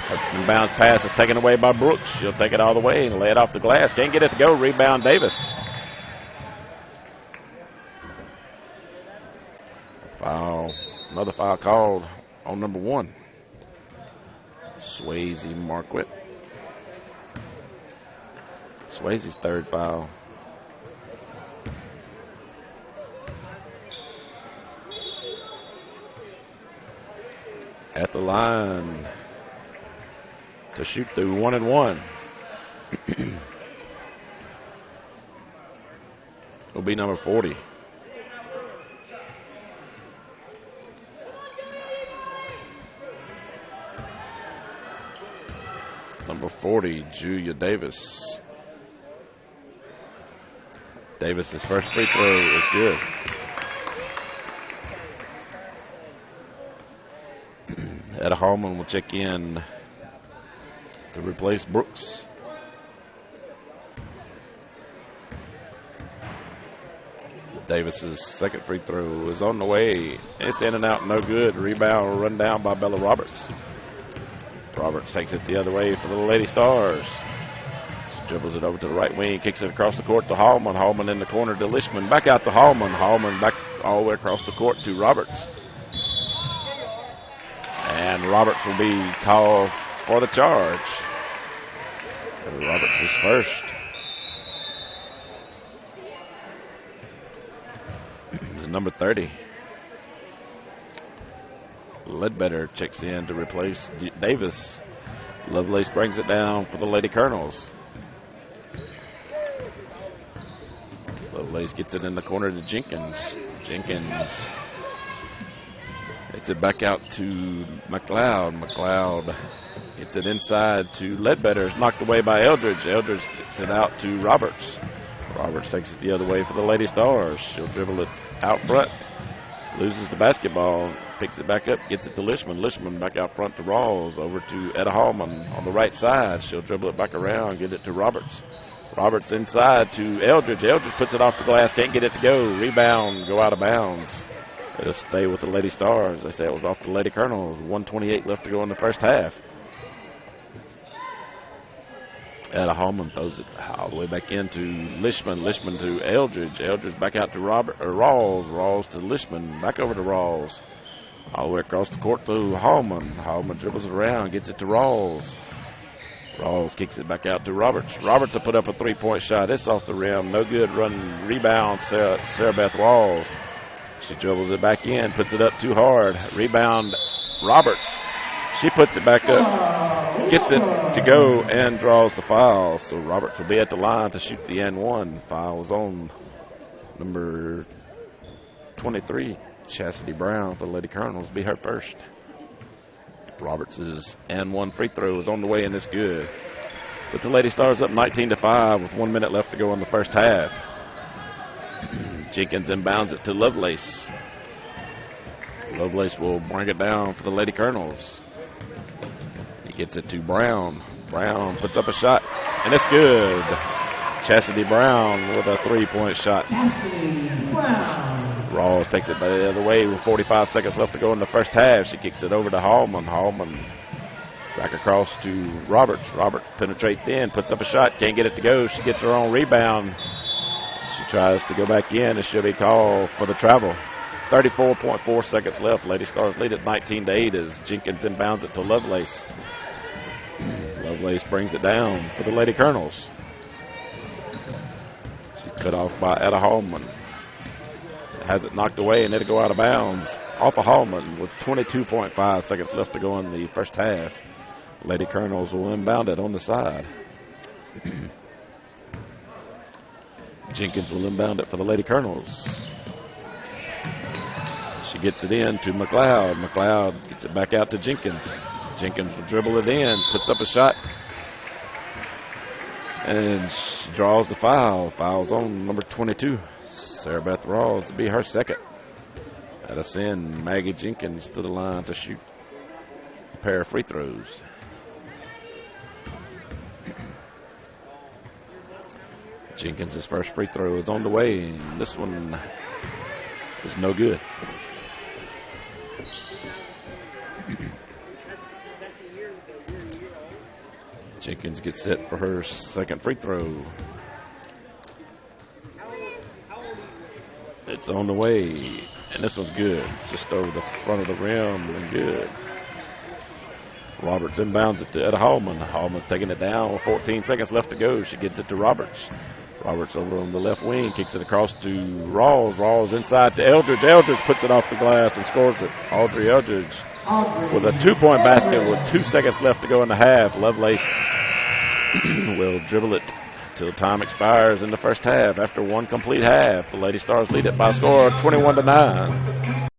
Her inbounds pass is taken away by Brooks. She'll take it all the way and lay it off the glass. Can't get it to go. Rebound Davis. Foul. Another foul called on number 1. Swayze Marquette. Swayze's third foul. At the line to shoot through 1-1. will be number 40. Number 40, Julia Davis. Davis's first free throw is good. Etta Hallman will check in to replace Brooks. Davis's second free throw is on the way. It's in and out, no good. Rebound run down by Bella Roberts. Roberts takes it the other way for the Lady Stars. She dribbles it over to the right wing, kicks it across the court to Hallman. Hallman in the corner to Lishman. Back out to Hallman. Hallman back all the way across the court to Roberts. And Roberts will be called for the charge. Roberts is first. Number 30. Ledbetter checks in to replace Davis. Lovelace brings it down for the Lady Colonels. Lovelace gets it in the corner to Jenkins. Jenkins gets it back out to McLeod. McLeod gets it inside to Ledbetter. It's knocked away by Eldridge. Eldridge gets it out to Roberts. Roberts takes it the other way for the Lady Stars. She'll dribble it out front. Loses the basketball. Picks it back up. Gets it to Lishman. Lishman back out front to Rawls. Over to Etta Hallman on the right side. She'll dribble it back around. Get it to Roberts. Roberts inside to Eldridge. Eldridge puts it off the glass. Can't get it to go. Rebound. Go out of bounds. It'll stay with the Lady Stars. They say it was off the Lady Colonels. 1:28 left to go in the first half. Etta Hallman throws it all the way back into Lishman. Lishman to Eldridge. Eldridge back out to Rawls. Rawls to Lishman. Back over to Rawls. All the way across the court to Hallman. Hallman dribbles it around. Gets it to Rawls. Rawls kicks it back out to Roberts. Roberts will put up a three-point shot. It's off the rim. No good. Run rebound. Sarah Beth Rawls. She dribbles it back in. Puts it up too hard. Rebound Roberts. She puts it back up, gets it to go, and draws the foul. So Roberts will be at the line to shoot the N1. Foul was on number 23, Chastity Brown for the Lady Colonels. Be her first. Roberts' N1 free throw is on the way, and it's good. Puts the Lady Stars up 19-5 with 1 minute left to go in the first half. Jenkins inbounds it to Lovelace. Lovelace will bring it down for the Lady Colonels. Gets it to Brown. Brown puts up a shot, and it's good. Chastity Brown with a three-point shot. Rawls takes it the other way with 45 seconds left to go in the first half. She kicks it over to Hallman. Hallman back across to Roberts. Roberts penetrates in, puts up a shot, can't get it to go. She gets her own rebound. She tries to go back in, and she'll be called for the travel. 34.4 seconds left. Lady Stars lead at 19-8 as Jenkins inbounds it to Lovelace. Lovelace brings it down for the Lady Colonels. She's cut off by Etta Hallman. Has it knocked away, and it'll go out of bounds off of Hallman with 22.5 seconds left to go in the first half. Lady Colonels will inbound it on the side. Jenkins will inbound it for the Lady Colonels. She gets it in to McLeod. McLeod gets it back out to Jenkins. Jenkins will dribble it in, puts up a shot, and she draws the foul. Foul's on number 22. Sarah Beth Rawls will be her second. That'll send Maggie Jenkins to the line to shoot a pair of free throws. Jenkins' first free throw is on the way, and this one is no good. Jenkins gets set for her second free throw. It's on the way, and this one's good. Just over the front of the rim and good. Roberts inbounds it to Etta Hallman. Hallman's taking it down with 14 seconds left to go. She gets it to Roberts. Roberts over on the left wing, kicks it across to Rawls. Rawls inside to Eldridge. Eldridge puts it off the glass and scores it. Audrey Eldridge with a two-point basket with 2 seconds left to go in the half. Lovelace will dribble it till time expires in the first half. After one complete half, the Lady Stars lead it by a score of 21-9.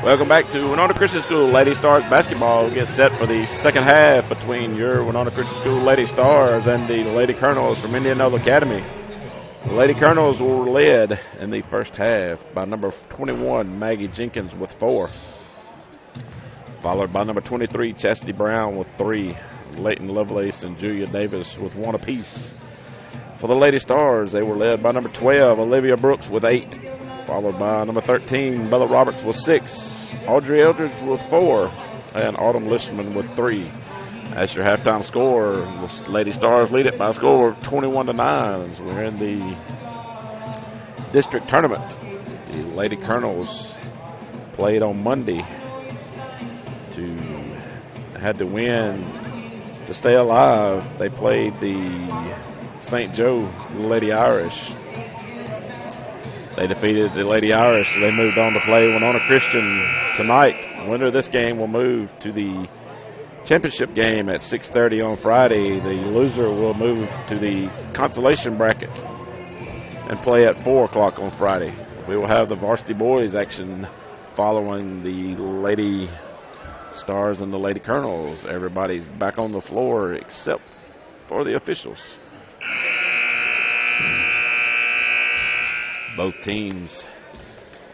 Welcome back to Winona Christian School Lady Stars basketball. Gets set for the second half between your Winona Christian School Lady Stars and the Lady Colonels from Indianola Academy. The Lady Colonels were led in the first half by number 21, Maggie Jenkins, with 4. Followed by number 23, Chastity Brown, with 3. Leighton Lovelace and Julia Davis with 1 apiece. For the Lady Stars, they were led by number 12, Olivia Brooks, with 8. Followed by number 13, Bella Roberts with 6. Audrey Eldridge with 4. And Autumn Lishman with 3. That's your halftime score. The Lady Stars lead it by a score of 21-9 as we're in the district tournament. The Lady Colonels played on Monday had to win to stay alive. They played the St. Joe Lady Irish. They defeated the Lady Irish, so they moved on to play Winona Christian tonight. The winner of this game will move to the championship game at 6:30 on Friday. The loser will move to the consolation bracket and play at 4 o'clock on Friday. We will have the varsity boys action following the Lady Stars and the Lady Colonels. Everybody's back on the floor except for the officials. Both teams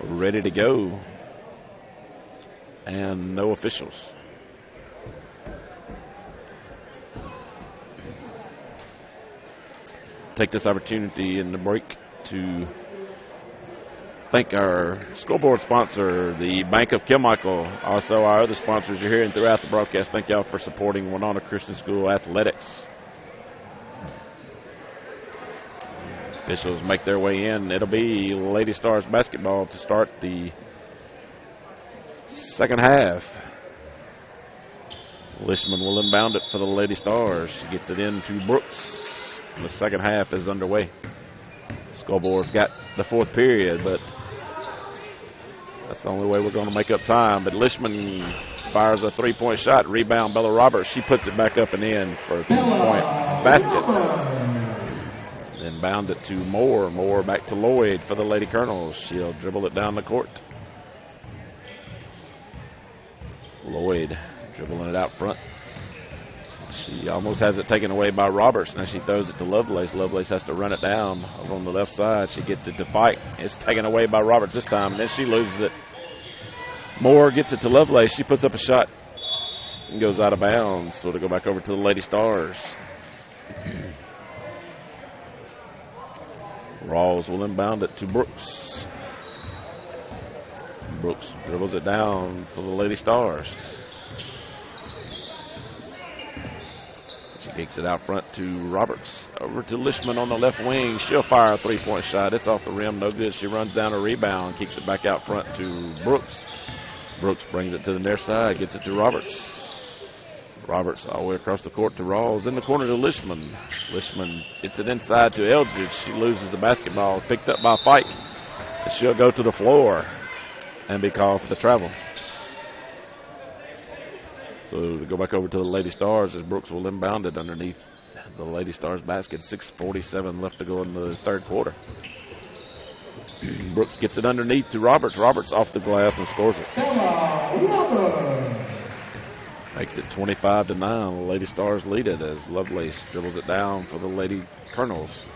are ready to go and no officials. Take this opportunity in the break to thank our scoreboard sponsor, the Bank of Kilmichael. Also, our other sponsors you're hearing throughout the broadcast. Thank y'all for supporting Winona Christian School athletics. Officials make their way in. It'll be Lady Stars basketball to start the second half. Lishman will inbound it for the Lady Stars. She gets it into Brooks. The second half is underway. Scoreboard's got the fourth period, but that's the only way we're going to make up time. But Lishman fires a three-point shot. Rebound, Bella Roberts. She puts it back up and in for a two-point basket. Then bound it to Moore. Moore back to Lloyd for the Lady Colonels. She'll dribble it down the court. Lloyd dribbling it out front. She almost has it taken away by Roberts. Now she throws it to Lovelace. Lovelace has to run it down over on the left side. She gets it to Fight. It's taken away by Roberts this time, and then she loses it. Moore gets it to Lovelace. She puts up a shot and goes out of bounds. So to go back over to the Lady Stars. Rawls will inbound it to Brooks. Brooks dribbles it down for the Lady Stars. She kicks it out front to Roberts. Over to Lishman on the left wing. She'll fire a three-point shot. It's off the rim. No good. She runs down a rebound. Kicks it back out front to Brooks. Brooks brings it to the near side. Gets it to Roberts. Roberts all the way across the court to Rawls. In the corner to Lishman. Lishman gets it inside to Eldridge. She loses the basketball. Picked up by Fike. And she'll go to the floor and be called for the travel. So to go back over to the Lady Stars as Brooks will inbound it underneath the Lady Stars basket. 6:47 left to go in the third quarter. Brooks gets it underneath to Roberts. Roberts off the glass and scores it. Makes it 25-9. The Lady Stars lead it as Lovelace dribbles it down for the Lady Colonels.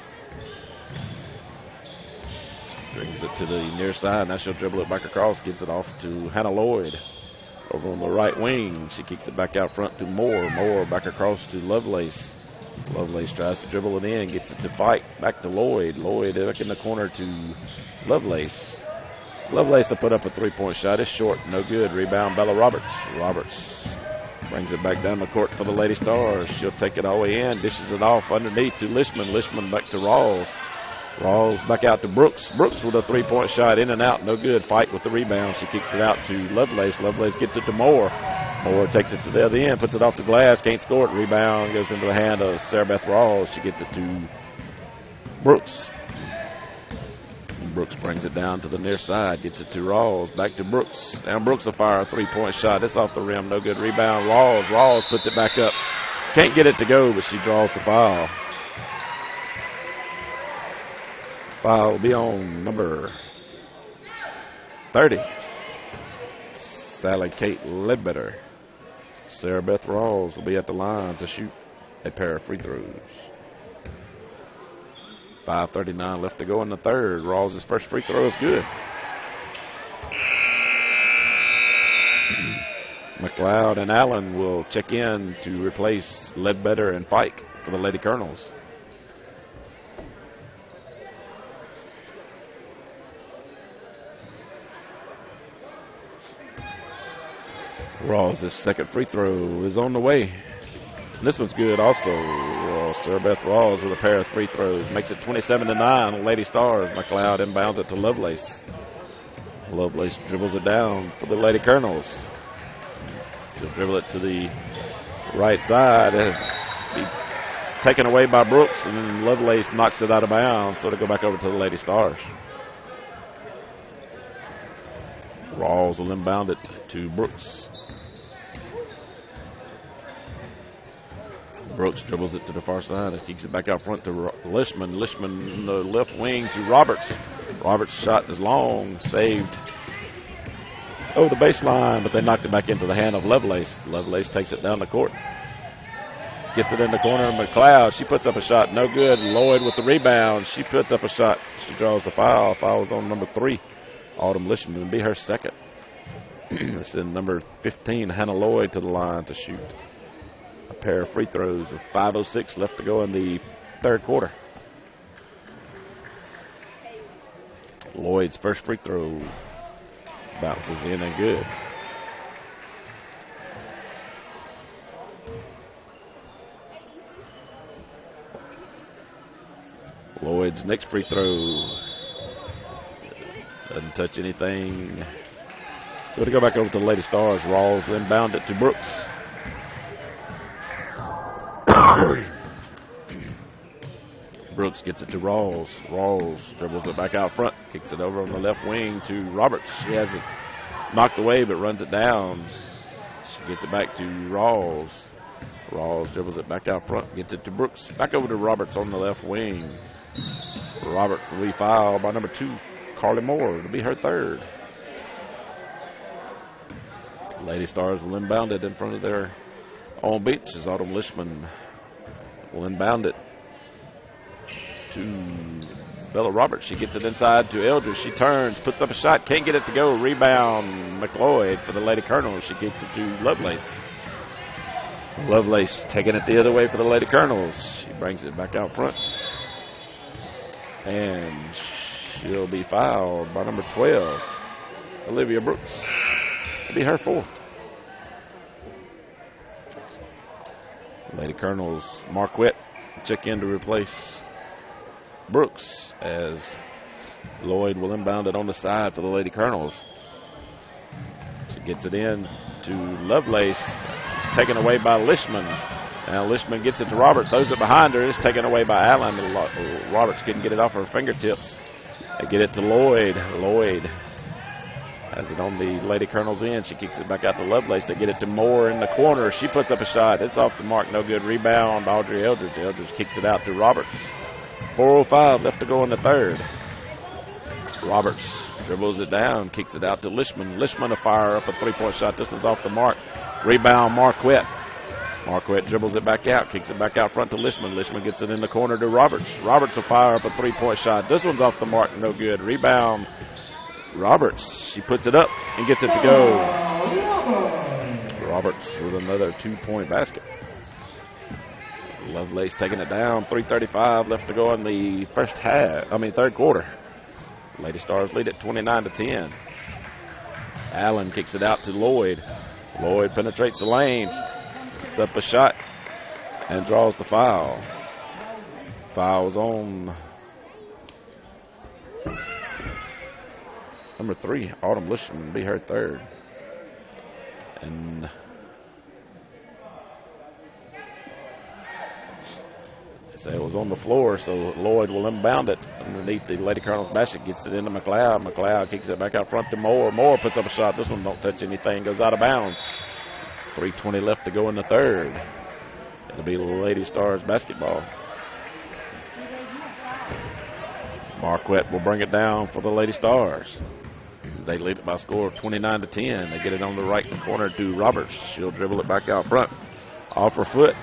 Brings it to the near side. Now she'll dribble it back across. Gets it off to Hannah Lloyd. Over on the right wing, she kicks it back out front to Moore. Moore back across to Lovelace. Lovelace tries to dribble it in, gets it to Fight. Back to Lloyd. Lloyd back in the corner to Lovelace. Lovelace will put up a three-point shot. It's short, no good. Rebound, Bella Roberts. Roberts brings it back down the court for the Lady Stars. She'll take it all the way in, dishes it off underneath to Lishman. Lishman back to Rawls. Rawls back out to Brooks. Brooks with a three-point shot, in and out, no good. Fight with the rebound. She kicks it out to Lovelace. Lovelace gets it to Moore. Moore takes it to the other end, puts it off the glass, can't score it. Rebound goes into the hand of Sarah Beth Rawls. She gets it to Brooks. Brooks brings it down to the near side, gets it to Rawls, back to Brooks. Now Brooks will fire a three-point shot. It's off the rim, no good. Rebound, Rawls. Rawls puts it back up. Can't get it to go, but she draws the foul. Foul will be on number 30. Sally Kate Ledbetter. Sarah Beth Rawls will be at the line to shoot a pair of free throws. 5:39 left to go in the third. Rawls' first free throw is good. McLeod and Allen will check in to replace Ledbetter and Fike for the Lady Colonels. Rawls' second free throw is on the way. This one's good also. Sarah Beth Rawls with a pair of free throws. Makes it 27-9. Lady Stars. McLeod inbounds it to Lovelace. Lovelace dribbles it down for the Lady Colonels. She'll dribble it to the right side. Be taken away by Brooks, and then Lovelace knocks it out of bounds, so it'll go back over to the Lady Stars. Rawls will inbound it to Brooks. Brooks dribbles it to the far side and kicks it back out front to Lishman. Lishman in the left wing to Roberts. Roberts' shot is long, saved over the baseline, but they knocked it back into the hand of Lovelace. Lovelace takes it down the court. Gets it in the corner. McLeod, she puts up a shot. No good. Lloyd with the rebound. She puts up a shot. She draws the foul. Foul is on number 3. Autumn Lishman will be her second. This is number 15, Hannah Lloyd, to the line to shoot a pair of free throws with 5:06 left to go in the third quarter. Lloyd's first free throw bounces in and good. Lloyd's next free throw doesn't touch anything. So to go back over to the Lady Stars, Rawls inbound it to Brooks. Brooks gets it to Rawls. Rawls dribbles it back out front, kicks it over on the left wing to Roberts. She has it knocked away but runs it down. She gets it back to Rawls. Rawls dribbles it back out front, gets it to Brooks. Back over to Roberts on the left wing. Roberts will be fouled by number 2, Carly Moore. It'll be her third. Lady Stars will inbound it in front of their own bench as Autumn Lishman will inbound it to Bella Roberts. She gets it inside to Eldridge. She turns, puts up a shot, can't get it to go. Rebound McLeod for the Lady Colonels. She gets it to Lovelace. Lovelace taking it the other way for the Lady Colonels. She brings it back out front. And she'll be fouled by number 12, Olivia Brooks. It'll be her fourth. Lady Colonels Marquette check in to replace Brooks as Lloyd will inbound it on the side for the Lady Colonels. She gets it in to Lovelace. It's taken away by Lishman. Now Lishman gets it to Roberts, throws it behind her. It's taken away by Allen. Roberts couldn't get it off her fingertips. They get it to Lloyd. Lloyd has it on the Lady Colonel's end. She kicks it back out to Lovelace. They get it to Moore in the corner. She puts up a shot. It's off the mark. No good. Rebound, Audrey Eldridge. Eldridge kicks it out to Roberts. 4:05 left to go in the third. Roberts dribbles it down, kicks it out to Lishman. Lishman to fire up a three-point shot. This one's off the mark. Rebound, Marquette. Marquette dribbles it back out, kicks it back out front to Lishman. Lishman gets it in the corner to Roberts. Roberts will fire up a three-point shot. This one's off the mark, no good. Rebound, Roberts. She puts it up and gets it to go. Roberts with another two-point basket. Lovelace taking it down. 3:35 left to go in the third quarter. Lady Stars lead at 29-10. Allen kicks it out to Lloyd. Lloyd penetrates the lane. Puts up a shot and draws the foul. Foul's on number 3, Autumn Lishman, will be her third. And it was on the floor, so Lloyd will inbound it underneath the Lady Colonel's basket. Gets it into McLeod. McLeod kicks it back out front to Moore. Moore puts up a shot. This one don't touch anything. Goes out of bounds. 3:20 left to go in the third. It'll be Lady Stars basketball. Marquette will bring it down for the Lady Stars. They lead it by a score of 29-10. They get it on the right corner to Roberts. She'll dribble it back out front. Off her foot.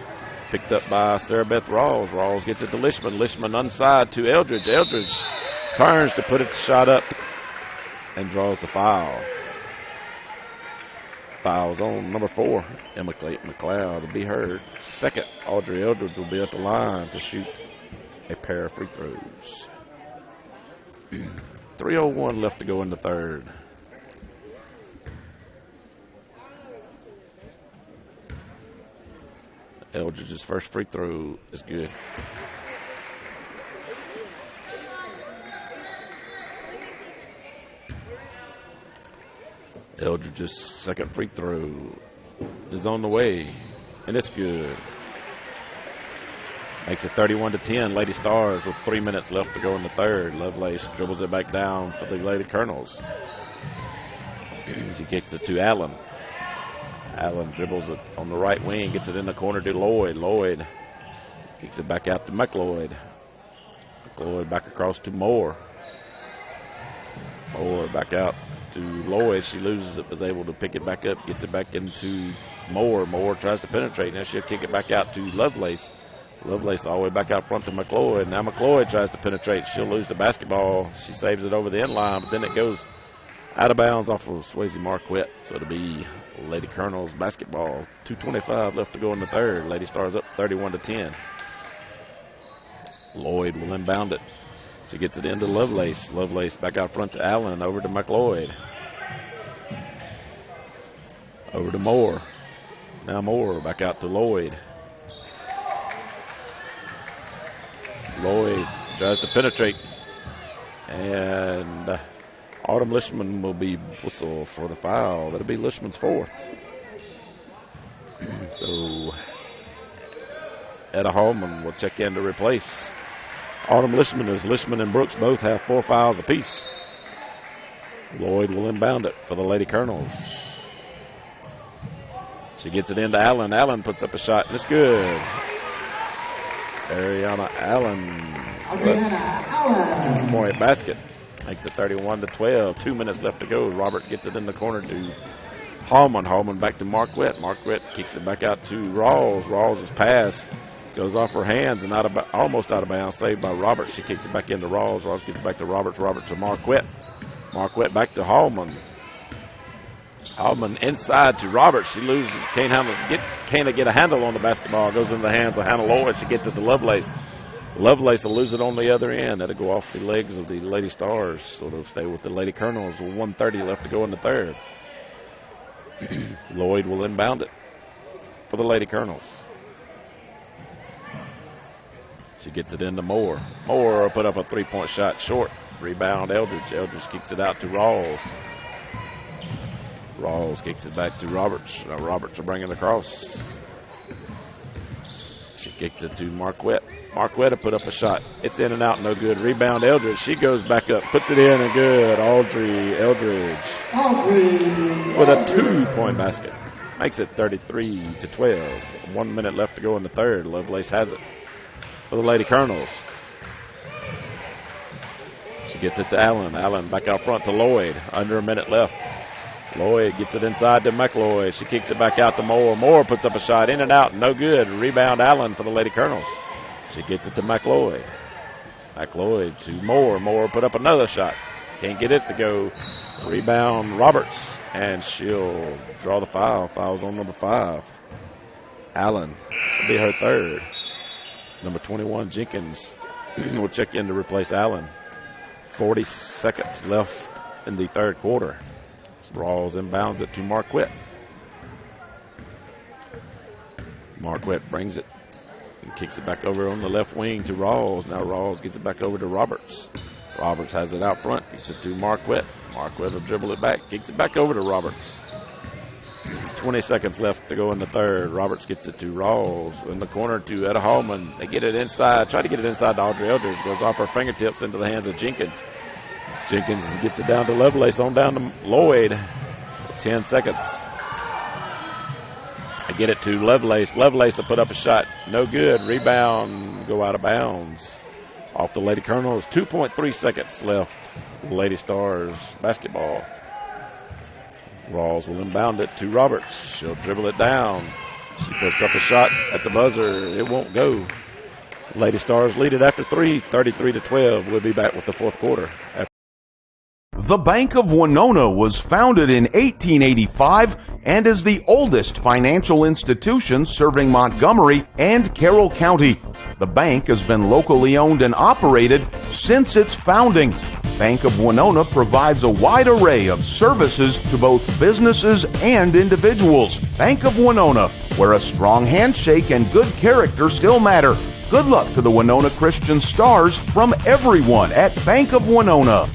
Picked up by Sarah Beth Rawls. Rawls gets it to Lishman. Lishman unside to Eldridge. Eldridge turns to put it shot up and draws the foul. Fouls on number 4, Emma Clayton McLeod will be her second. Audrey Eldridge will be at the line to shoot a pair of free throws. 3:01 left to go in the third. Eldridge's first free throw is good. Eldridge's second free throw is on the way, and it's good. Makes it 31-10. Lady Stars with 3 minutes left to go in the third. Lovelace dribbles it back down for the Lady Colonels. She kicks it to Allen. Allen dribbles it on the right wing, gets it in the corner to Lloyd. Lloyd kicks it back out to McLeod. McLeod back across to Moore. Moore back out to Lloyd. She loses it, was able to pick it back up, gets it back into Moore. Moore tries to penetrate. Now she'll kick it back out to Lovelace. Lovelace all the way back out front to McLeod. Now McLeod tries to penetrate. She'll lose the basketball. She saves it over the end line, but then it goes out of bounds off of Swayze Marquette. So it'll be Lady Colonels basketball. 2:25 left to go in the third. Lady Stars up 31-10. Lloyd will inbound it. She gets it into Lovelace. Lovelace back out front to Allen. Over to McLeod. Over to Moore. Now Moore back out to Lloyd. Lloyd tries to penetrate. And Autumn Lishman will be whistled for the foul. That'll be Lishman's fourth. So Etta Hallman will check in to replace Autumn Lishman, as Lishman and Brooks both have 4 fouls apiece. Lloyd will inbound it for the Lady Colonels. She gets it into Allen. Allen puts up a shot, and it's good. Ariana Allen. 2-point basket. Makes it 31-12. 2 minutes left to go. Robert gets it in the corner to Hallman. Hallman back to Marquette. Marquette kicks it back out to Rawls. Rawls' pass goes off her hands and almost out of bounds. Saved by Roberts. She kicks it back into Rawls. Rawls gets it back to Roberts. Roberts to Marquette. Marquette back to Hallman. Hallman inside to Roberts. She loses. Can't get a handle on the basketball. Goes into the hands of Hannah Lloyd. She gets it to Lovelace. Lovelace will lose it on the other end. That'll go off the legs of the Lady Stars. So they'll stay with the Lady Colonels. 1:30 left to go in the third. Lloyd will inbound it for the Lady Colonels. She gets it into Moore. Moore will put up a 3-point shot short. Rebound Eldridge. Eldridge kicks it out to Rawls. Rawls kicks it back to Roberts. Now Roberts will bring it across. She kicks it to Marquette. Marquette will put up a shot. It's in and out, no good. Rebound Eldridge. She goes back up, puts it in, and good. Audrey Eldridge with a 2-point basket. Makes it 33-12. 1 minute left to go in the third. Lovelace has it for the Lady Colonels. She gets it to Allen. Allen back out front to Lloyd. Under a minute left. Lloyd gets it inside to McLeod. She kicks it back out to Moore. Moore puts up a shot, in and out, no good. Rebound Allen for the Lady Colonels. She gets it to McLeod. McLeod to Moore. Moore put up another shot. Can't get it to go. Rebound Roberts, and she'll draw the foul. Foul's on number 5. Allen will be her third. Number 21, Jenkins, will check in to replace Allen. 40 seconds left in the third quarter. Rawls inbounds it to Marquette. Marquette brings it and kicks it back over on the left wing to Rawls. Now Rawls gets it back over to Roberts. Roberts has it out front, kicks it to Marquette. Marquette will dribble it back, kicks it back over to Roberts. 20 seconds left to go in the third. Roberts gets it to Rawls in the corner to Etta Hallman. They get it inside, try to get it inside to Audrey Eldridge. Goes off her fingertips into the hands of Jenkins. Jenkins gets it down to Lovelace, on down to Lloyd. 10 seconds. I get it to Lovelace. Lovelace will put up a shot. No good. Rebound, go out of bounds. Off the Lady Colonels. 2.3 seconds left. Lady Stars basketball. Rawls will inbound it to Roberts. She'll dribble it down. She puts up a shot at the buzzer. It won't go. Lady Stars lead it after 3, 33-12. We'll be back with the fourth quarter. The Bank of Winona was founded in 1885 and is the oldest financial institution serving Montgomery and Carroll County. The bank has been locally owned and operated since its founding. Bank of Winona provides a wide array of services to both businesses and individuals. Bank of Winona, where a strong handshake and good character still matter. Good luck to the Winona Christian Stars from everyone at Bank of Winona.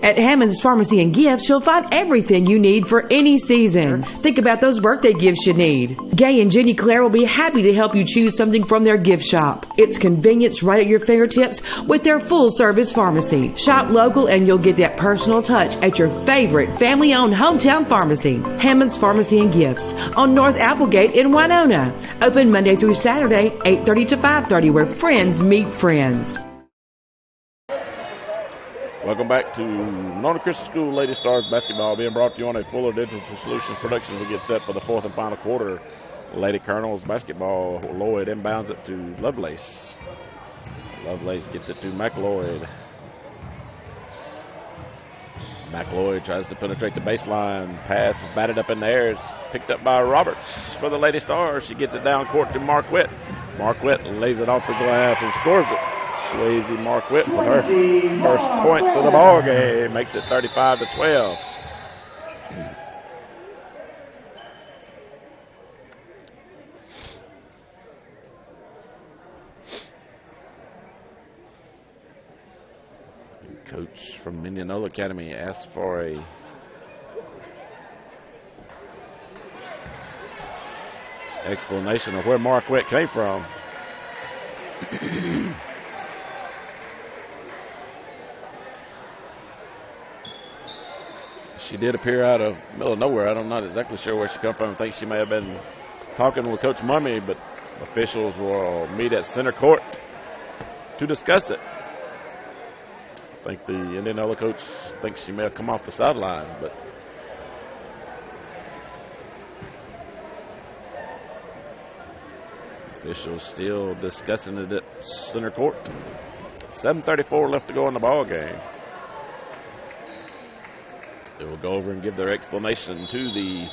At Hammond's Pharmacy and Gifts, you'll find everything you need for any season. Think about those birthday gifts you need. Gay and Jenny Claire will be happy to help you choose something from their gift shop. It's convenience right at your fingertips with their full-service pharmacy. Shop local and you'll get that personal touch at your favorite family-owned hometown pharmacy. Hammond's Pharmacy and Gifts on North Applegate in Winona. Open Monday through Saturday, 8:30 to 5:30, where friends meet friends. Welcome back to Winona Christian School Lady Stars basketball, being brought to you on a Fuller Digital Solutions production. We get set for the fourth and final quarter. Lady Colonels basketball. Lloyd inbounds it to Lovelace. Lovelace gets it to McLeod. McLeod tries to penetrate the baseline. Pass is batted up in the air. It's picked up by Roberts for the Lady Stars. She gets it down court to Marquette. Marquette lays it off the glass and scores it. Swayze Marquette with her first points of the ball game, makes it 35-12. Coach from Mignonella Academy asked for a explanation of where Marquette came from. She did appear out of middle of nowhere. I'm not exactly sure where she come from. I think she may have been talking with Coach Mummy, but officials will meet at center court to discuss it. I think the Indianola coach thinks she may have come off the sideline, but officials still discussing it at center court. 7:34 left to go in the ball game. They will go over and give their explanation to the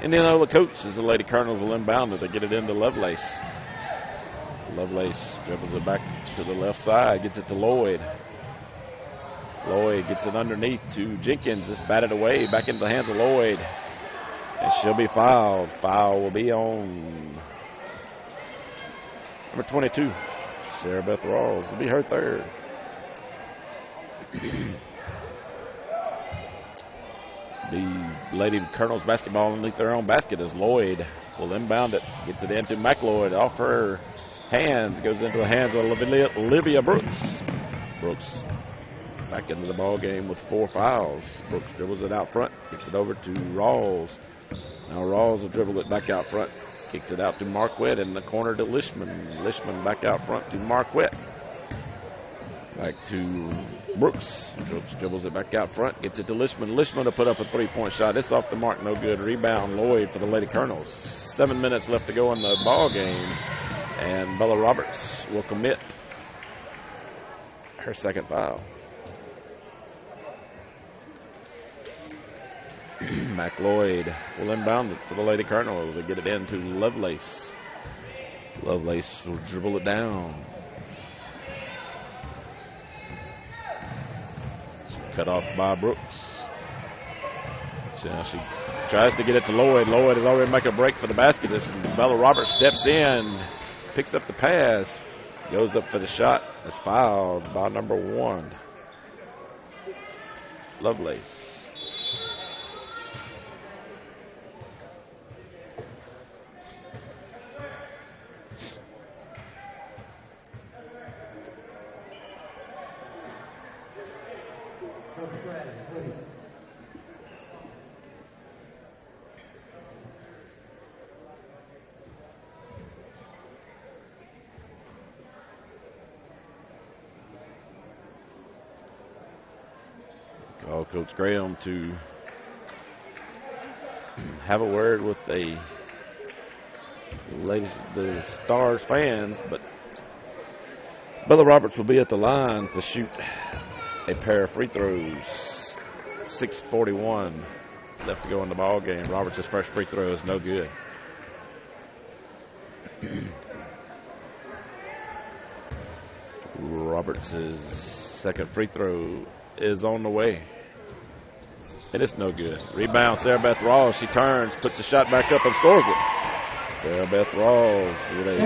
Indianola coach as the Lady Colonels will inbound it to get it into Lovelace. Lovelace dribbles it back to the left side, gets it to Lloyd. Lloyd gets it underneath to Jenkins. It's batted away, back into the hands of Lloyd. And she'll be fouled. Foul will be on number 22, Sarah Beth Rawls. It'll be her third. The Lady Colonels basketball underneath their own basket as Lloyd will inbound it. Gets it into McLeod off her hands. Goes into the hands of Olivia Brooks. Brooks back into the ball game with 4 fouls. Brooks dribbles it out front. Gets it over to Rawls. Now Rawls will dribble it back out front. Kicks it out to Marquette in the corner to Lishman. Lishman back out front to Marquette. Back to Brooks. Brooks dribbles it back out front. Gets it to Lishman. Lishman to put up a 3-point shot. It's off the mark. No good. Rebound Lloyd for the Lady Colonels. 7 minutes left to go in the ball game. And Bella Roberts will commit her second foul. McLeod will inbound it for the Lady Colonels. They get it into Lovelace. Lovelace will dribble it down. Cut off by Brooks. So she tries to get it to Lloyd. Lloyd is already making a break for the basket. And Bella Roberts steps in, picks up the pass, goes up for the shot. Is fouled by number 1, Lovelace. Call Coach Graham to have a word with the Stars fans, but Bella Roberts will be at the line to shoot a pair of free throws. 6:41 left to go in the ball game. Roberts' first free throw is no good. Roberts' second free throw is on the way. And it's no good. Rebound, Sarah Beth Rawls. She turns, puts the shot back up, and scores it. Sarah Beth Rawls with a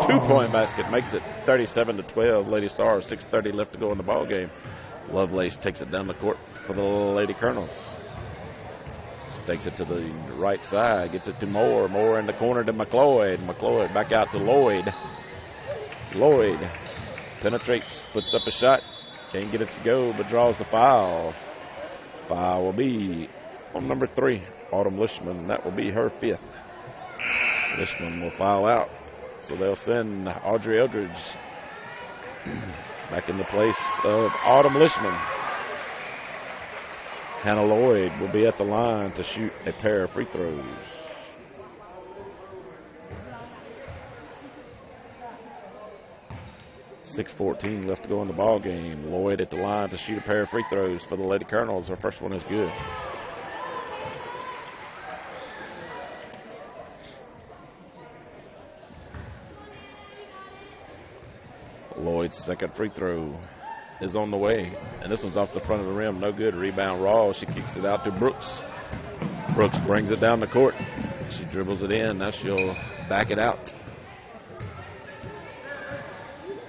2-point basket. Makes it 37-12. Lady Stars, 6:30 left to go in the ball game. Lovelace takes it down the court for the Lady Colonels. She takes it to the right side, gets it to Moore. Moore in the corner to McLeod. McLeod back out to Lloyd. Lloyd penetrates, puts up a shot. Can't get it to go, but draws the foul. Foul will be on number 3, Autumn Lishman. That will be her 5th. Lishman will foul out. So they'll send Audrey Eldridge back in the place of Autumn Lishman. Hannah Lloyd will be at the line to shoot a pair of free throws. .6:14 left to go in the ball game. Lloyd at the line to shoot a pair of free throws for the Lady Colonels. Her first one is good. Lloyd's second free throw is on the way, and this one's off the front of the rim. No good. Rebound Rawls. She kicks it out to Brooks. Brooks brings it down the court. She dribbles it in. Now she'll back it out.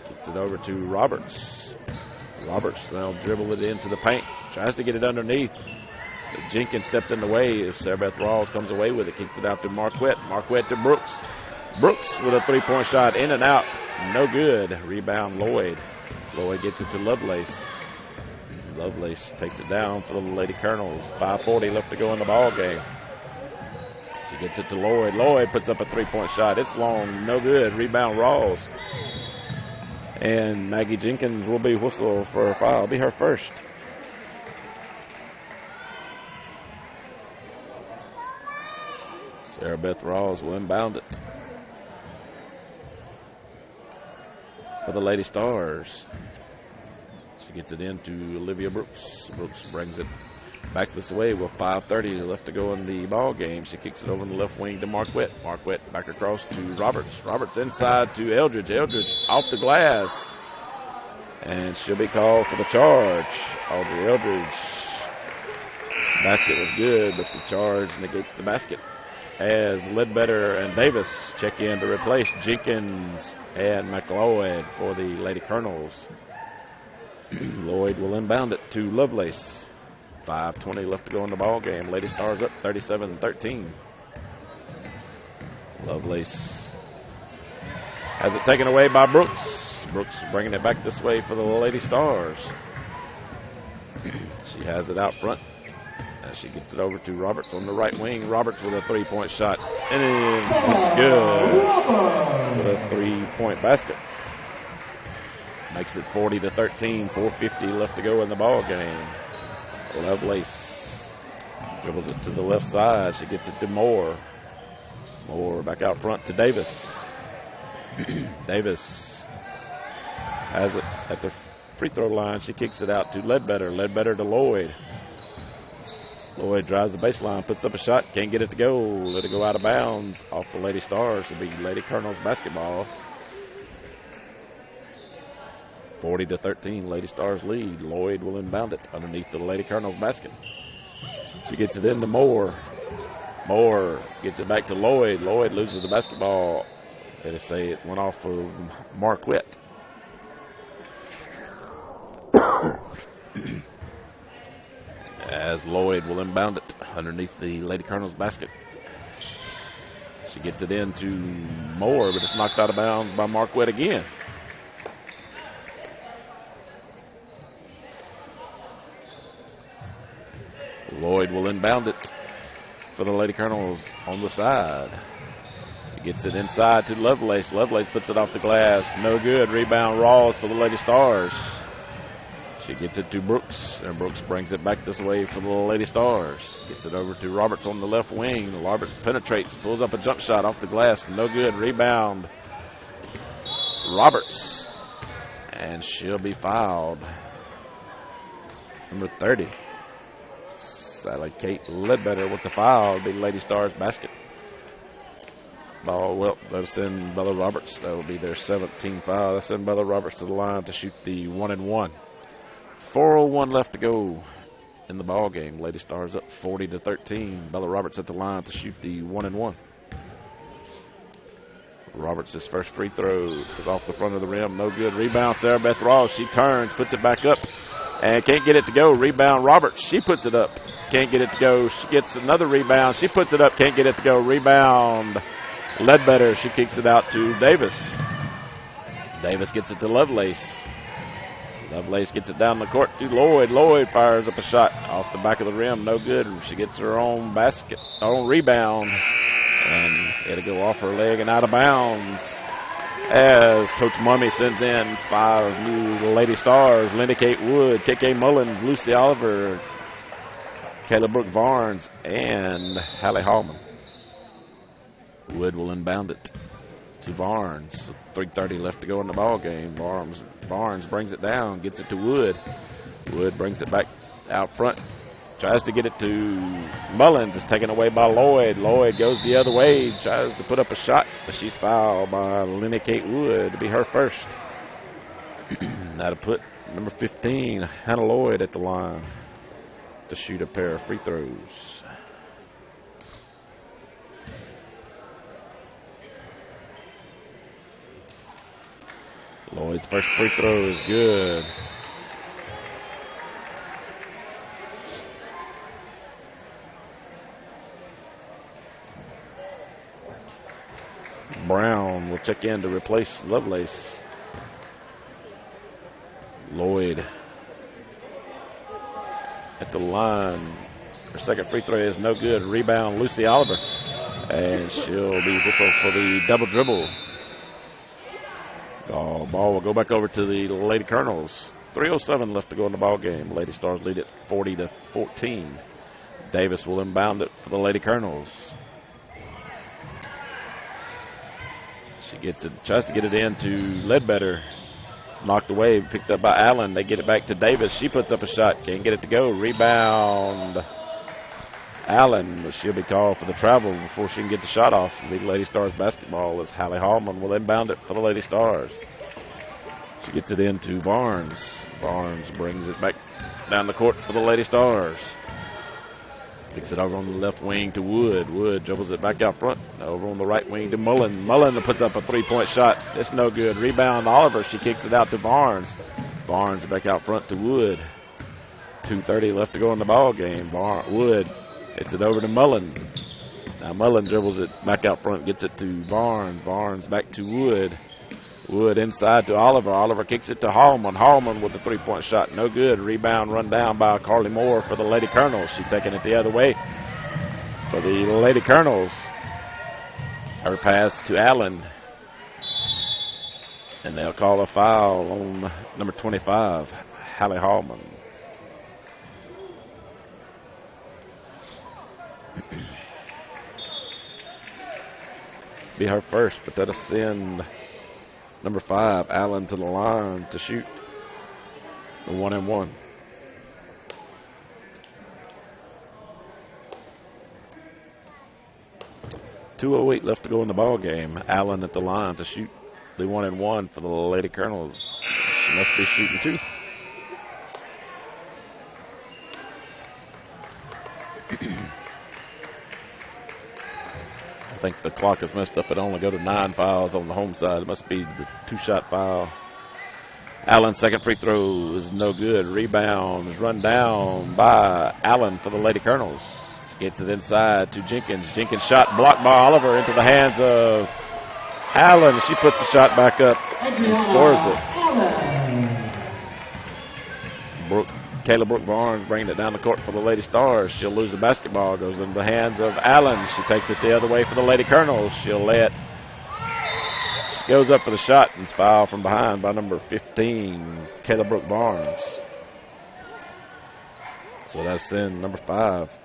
Gets it over to Roberts. Roberts now dribble it into the paint. Tries to get it underneath. But Jenkins stepped in the way. If Sarah Beth Rawls comes away with it, kicks it out to Marquette. Marquette to Brooks. Brooks with a three-point shot, in and out. No good. Rebound Lloyd. Lloyd gets it to Lovelace. Lovelace takes it down for the Lady Colonels. 5:40 left to go in the ball game. She gets it to Lloyd. Lloyd puts up a three-point shot. It's long, no good. Rebound Rawls. And Maggie Jenkins will be whistled for a foul. It'll be her first. Sarah Beth Rawls will inbound it for the Lady Stars. She gets it into Olivia Brooks. Brooks brings it back this way with 5:30 left to go in the ball game. She kicks it over in the left wing to Marquette. Marquette back across to Roberts. Roberts inside to Eldridge. Eldridge off the glass. And she'll be called for the charge. Audrey Eldridge. Basket was good, but the charge negates the basket. As Ledbetter and Davis check in to replace Jenkins and McLeod for the Lady Colonels. Lloyd will inbound it to Lovelace. 5:20 left to go in the ball game. Lady Stars up 37-13. Lovelace has it taken away by Brooks. Brooks bringing it back this way for the Lady Stars. She has it out front. She gets it over to Roberts on the right wing. Roberts with a three-point shot. And it's good with a three-point basket. Makes it 40-13. 4:50 left to go in the ball game. Lovelace dribbles it to the left side. She gets it to Moore. Moore back out front to Davis. Davis has it at the free throw line. She kicks it out to Ledbetter. Ledbetter to Lloyd. Lloyd drives the baseline, puts up a shot, can't get it to go. Let it go out of bounds off the Lady Stars. It'll be Lady Colonels basketball. 40-13, Lady Stars lead. Lloyd will inbound it underneath the Lady Colonels basket. She gets it into Moore. Moore gets it back to Lloyd. Lloyd loses the basketball. They say it went off of Marquette. As Lloyd will inbound it underneath the Lady Colonels basket. She gets it into Moore, but it's knocked out of bounds by Marquette again. Lloyd will inbound it for the Lady Colonels on the side. He gets it inside to Lovelace. Lovelace puts it off the glass. No good. Rebound Rawls for the Lady Stars. She gets it to Brooks, and Brooks brings it back this way for the Lady Stars. Gets it over to Roberts on the left wing. Roberts penetrates, pulls up a jump shot off the glass. No good. Rebound. Roberts. And she'll be fouled. Number 30. Sally Kate Ledbetter with the foul. Be Lady Stars basket. Ball, well, they'll send Bella Roberts. That will be their 17th foul. They'll send Bella Roberts to the line to shoot the 1-and-1. 4:01 left to go in the ball game. Lady Stars up 40-13. Bella Roberts at the line to shoot the 1-and-1. Roberts' first free throw is off the front of the rim. No good. Rebound, Sarah Beth Ross. She turns, puts it back up, and can't get it to go. Rebound, Roberts. She puts it up. Can't get it to go. She gets another rebound. She puts it up. Can't get it to go. Rebound, Ledbetter. She kicks it out to Davis. Davis gets it to Lovelace. Lovelace gets it down the court to Lloyd. Lloyd fires up a shot off the back of the rim. No good. She gets her own basket, her own rebound. And it'll go off her leg and out of bounds as Coach Mummy sends in 5 new Lady Stars. Linda Kate Wood, KK Mullins, Lucy Oliver, Kayla Brooke Barnes, and Hallie Hallman. Wood will inbound it to Barnes. 3:30 left to go in the ball game. Barnes brings it down, gets it to Wood. Wood brings it back out front. Tries to get it to Mullins. It's taken away by Lloyd. Lloyd goes the other way. Tries to put up a shot, but she's fouled by Linda Kate Wood. To be her first. That'll put number 15, Hannah Lloyd, at the line to shoot a pair of free throws. Lloyd's first free throw is good. Brown will check in to replace Lovelace. Lloyd at the line. Her second free throw is no good. Rebound, Lucy Oliver. And she'll be whistled for the double dribble. Ball will go back over to the Lady Colonels. 3:07 left to go in the ball game. Lady Stars lead it 40-14. Davis will inbound it for the Lady Colonels. She gets it, tries to get it into Ledbetter. Knocked away, picked up by Allen. They get it back to Davis. She puts up a shot. Can't get it to go. Rebound, Allen. But she'll be called for the travel before she can get the shot off. The Lady Stars basketball as Hallie Hallman will inbound it for the Lady Stars. She gets it into Barnes. Barnes brings it back down the court for the Lady Stars. Kicks it over on the left wing to Wood. Wood dribbles it back out front. Over on the right wing to Mullen. Mullen puts up a three-point shot. It's no good. Rebound, Oliver. She kicks it out to Barnes. Barnes back out front to Wood. 2:30 left to go in the ball game. Wood hits it over to Mullen. Now Mullen dribbles it back out front, gets it to Barnes. Barnes back to Wood. Wood inside to Oliver. Oliver kicks it to Hallman. Hallman with the three-point shot. No good. Rebound run down by Carly Moore for the Lady Colonels. She's taking it the other way for the Lady Colonels. Her pass to Allen. And they'll call a foul on number 25, Hallie Hallman. Be her first, but that'll send number 5, Allen, to the line to shoot the 1-and-1. .208 left to go in the ball game. Allen at the line to shoot the 1-and-1 for the Lady Colonels. She must be shooting 2. I think the clock is messed up. It only go to 9 fouls on the home side. It must be the 2-shot foul. Allen's second free throw is no good. Rebound is run down by Allen for the Lady Colonels. Gets it inside to Jenkins. Jenkins shot blocked by Oliver into the hands of Allen. She puts the shot back up and scores it. Kayla Brooke Barnes bringing it down the court for the Lady Stars. She'll lose the basketball. Goes into the hands of Allen. She takes it the other way for the Lady Colonels. She'll let. She goes up for the shot and is fouled from behind by number 15, Kayla Brooke Barnes. So that's in number 5.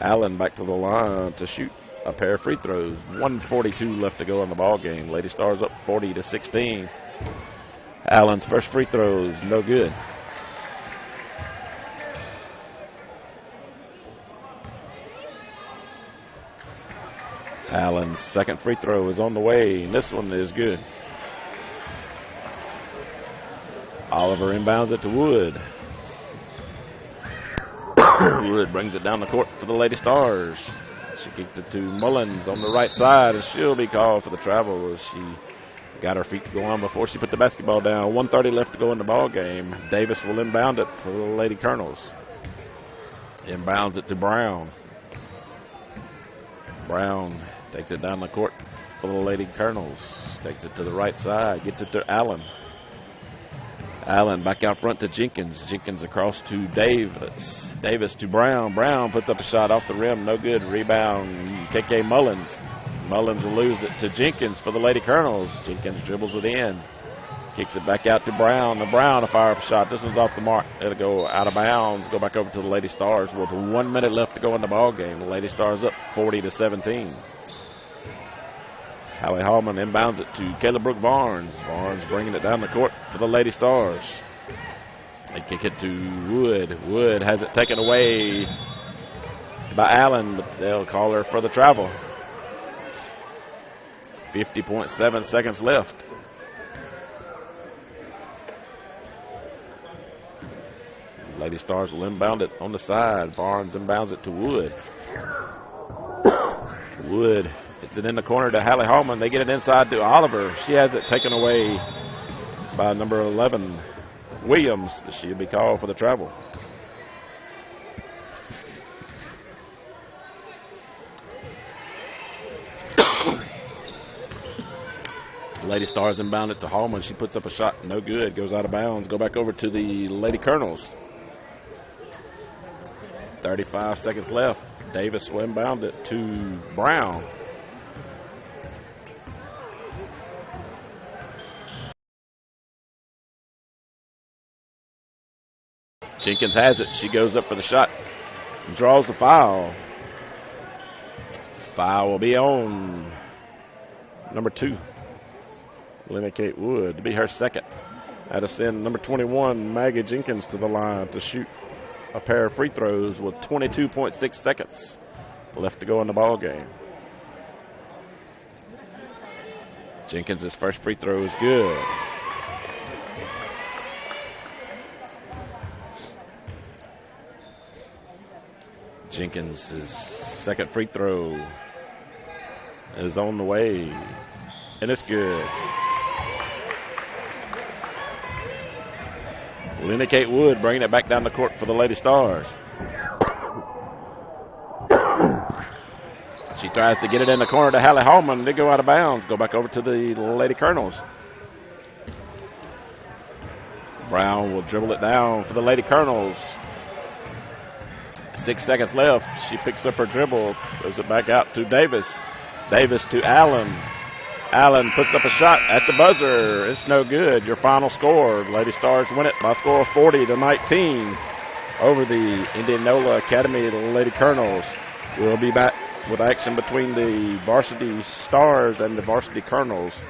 Allen back to the line to shoot a pair of free throws. 1:42 left to go in the ball game. Lady Stars up 40-16. Allen's first free throws, no good. Allen's second free throw is on the way, and this one is good. Oliver inbounds it to Wood. Wood brings it down the court for the Lady Stars. She kicks it to Mullins on the right side, and she'll be called for the travel as she got her feet to go on before she put the basketball down. 1:30 left to go in the ball game. Davis will inbound it for the Lady Colonels. Inbounds it to Brown. Brown takes it down the court for the Lady Colonels. Takes it to the right side, gets it to Allen. Allen back out front to Jenkins. Jenkins across to Davis. Davis to Brown. Brown puts up a shot off the rim. No good. Rebound. KK Mullins. Mullins will lose it to Jenkins for the Lady Colonels. Jenkins dribbles it in. Kicks it back out to Brown. The Brown to fire up a shot. This one's off the mark. It'll go out of bounds. Go back over to the Lady Stars with 1 minute left to go in the ball game. The Lady Stars up 40-17. Hallie Hallman inbounds it to Kayla Brooke Barnes. Barnes bringing it down the court for the Lady Stars. They kick it to Wood. Wood has it taken away by Allen, but they'll call her for the travel. 50.7 seconds left. Lady Stars will inbound it on the side. Barnes inbounds it to Wood. Wood. It's it in the corner to Hallie Hallman. They get it inside to Oliver. She has it taken away by number 11, Williams. She'll be called for the travel. Lady Stars inbound it to Hallman. She puts up a shot. No good. Goes out of bounds. Go back over to the Lady Colonels. 35 seconds left. Davis will inbound it to Brown. Jenkins has it. She goes up for the shot and draws the foul. Foul will be on number 2, Lena Kate Wood, to be her second. That'll send number 21, Maggie Jenkins, to the line to shoot a pair of free throws with 22.6 seconds left to go in the ball game. Jenkins' first free throw is good. Jenkins' second free throw is on the way, and it's good. Lena Kate Wood bringing it back down the court for the Lady Stars. She tries to get it in the corner to Hallie Hallman. They go out of bounds. Go back over to the Lady Colonels. Brown will dribble it down for the Lady Colonels. 6 seconds left. She picks up her dribble, throws it back out to Davis. Davis to Allen. Allen puts up a shot at the buzzer. It's no good. Your final score. Lady Stars win it by a score of 40-19 over the Indianola Academy Lady Colonels. We'll be back with action between the Varsity Stars and the Varsity Colonels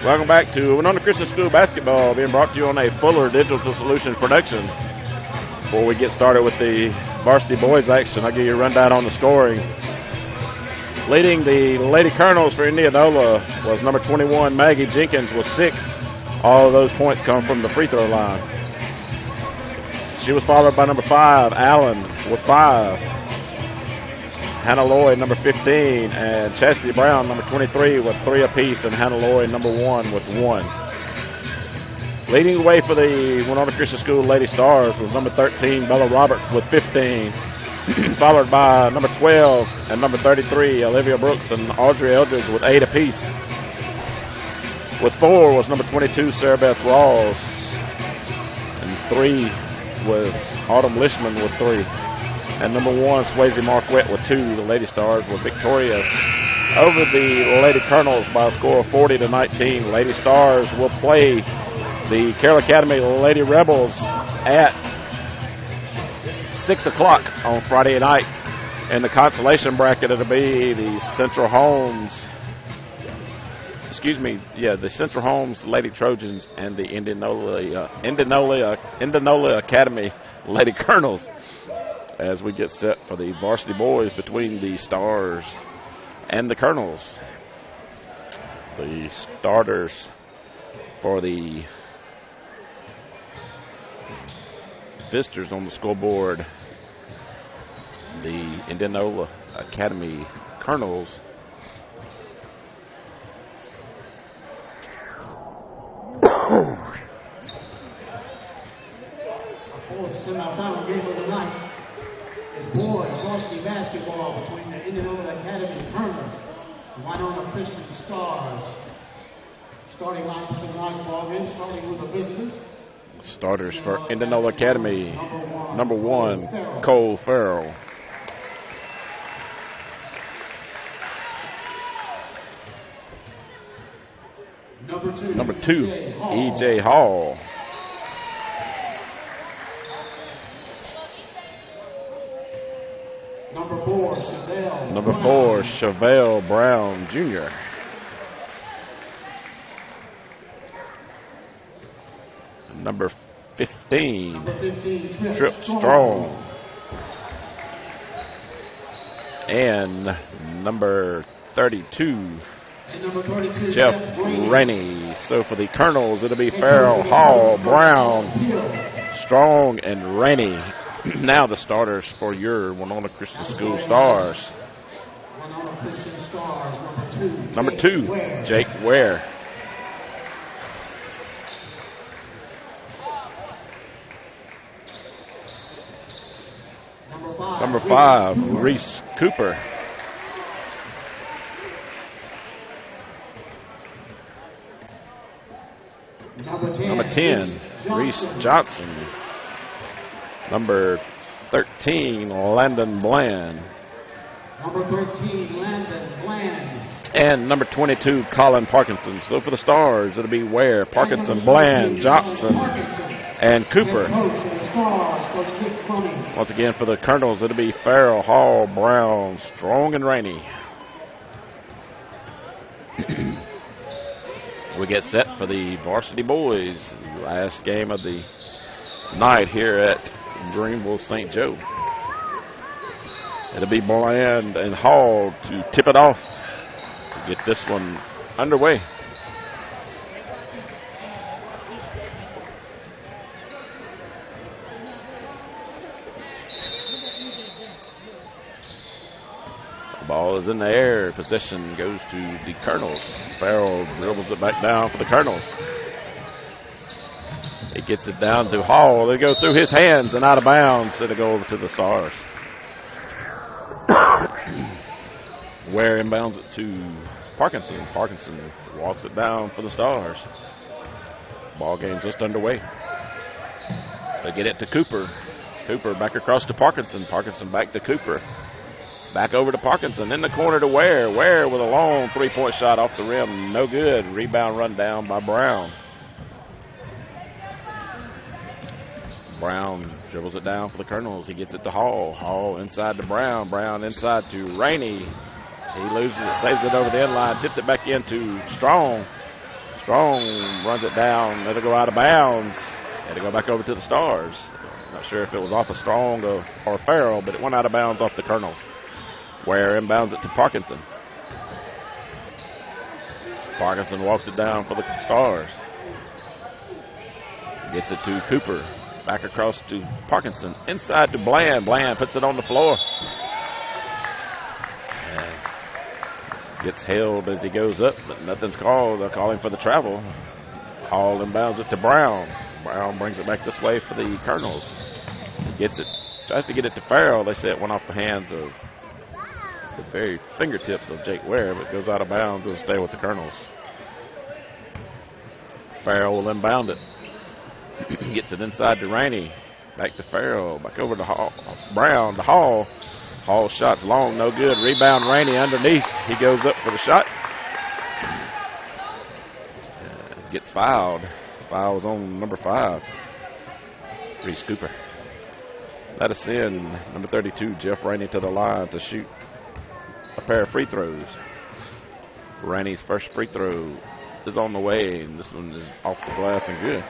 Welcome back to Winona Christian School basketball, being brought to you on a Fuller Digital Solutions production. Before we get started with the varsity boys action, I'll give you a rundown on the scoring. Leading the Lady Colonels for Indianola was number 21, Maggie Jenkins, with 6. All of those points come from the free throw line. She was followed by number 5, Allen, with 5. Hannah Lloyd, number 15, and Chastity Brown, number 23, with 3 apiece, and Hannah Lloyd, number 1, with 1. Leading the way for the Winona Christian School Lady Stars was number 13, Bella Roberts, with 15, followed by number 12 and number 33, Olivia Brooks and Audrey Eldridge, with 8 apiece. With 4 was number 22, Sarah Beth Ross, and 3 was Autumn Lishman with 3. And number 1, Swayze Marquette with 2. The Lady Stars were victorious over the Lady Colonels by a score of 40-19. Lady Stars will play the Carroll Academy Lady Rebels at 6 o'clock on Friday night. In the consolation bracket, it'll be the Central Homes, the Central Homes Lady Trojans and the Indianola Academy Lady Colonels, as we get set for the varsity boys between the Stars and the Colonels. The starters for the visitors on the scoreboard, the Indianola Academy Colonels. Fourth semifinal game of the night is boys varsity basketball between the Indianola Academy Colonels and Winona Christian Stars. Starting lineups for tonight's ball game, starting with the visitors. Starters for Indianola Academy: number 1, Cole Farrell. Number 2, E.J. Hall. Number 4, Chevelle Brown Jr. Number 15, Trip Strong. And number 32, Jeff Rennie. So for the Colonels, it'll be Farrell, Hall, Brown, Strong, and Rennie. Now the starters for your Winona Christian School Stars. Winona Christian Stars, number 2, Jake Ware. Number 5, Reese Cooper. Number 10, Reese Johnson. Number 13, Landon Bland. Number 13, Landon Bland. And number 22, Colin Parkinson. So for the Stars, it'll be Ware, Parkinson, Bland, Johnson, and Cooper. Once again, for the Colonels, it'll be Farrell, Hall, Brown, Strong, and Rainey. We get set for the varsity boys. Last game of the night here at Greenville St. Joe. It'll be Bland and Hall to tip it off to get this one underway. The ball is in the air. Possession goes to the Colonels. Farrell dribbles it back down for the Colonels. He gets it down to Hall. They go through his hands and out of bounds. It'll go over to the Stars. Ware inbounds it to Parkinson. Parkinson walks it down for the Stars. Ball game just underway. So they get it to Cooper. Cooper back across to Parkinson. Parkinson back to Cooper. Back over to Parkinson. In the corner to Ware. Ware with a long three-point shot off the rim. No good. Rebound run down by Brown. Brown dribbles it down for the Colonels. He gets it to Hall. Hall inside to Brown. Brown inside to Rainey. He loses it, saves it over the end line, tips it back into Strong. Strong runs it down. It'll go out of bounds. It'll go back over to the Stars. Not sure if it was off of Strong or Farrell, but it went out of bounds off the Colonels. Ware inbounds it to Parkinson. Parkinson walks it down for the Stars. Gets it to Cooper. Back across to Parkinson. Inside to Bland. Bland puts it on the floor. And gets held as he goes up, but nothing's called. They're calling for the travel. Hall inbounds it to Brown. Brown brings it back this way for the Colonels. He gets it. Tries to get it to Farrell. They say it went off the hands of the very fingertips of Jake Ware, but goes out of bounds. It'll stay with the Colonels. Farrell will inbound it. Gets it inside to Rainey. Back to Farrell. Back over to Hall. Brown to Hall. Hall shot's long, no good. Rebound Rainey underneath. He goes up for the shot. Gets fouled. Fouls on number 5. Reese Cooper. Let us in. Number 32, Jeff Rainey to the line to shoot a pair of free throws. Rainey's first free throw is on the way, and this one is off the glass and good.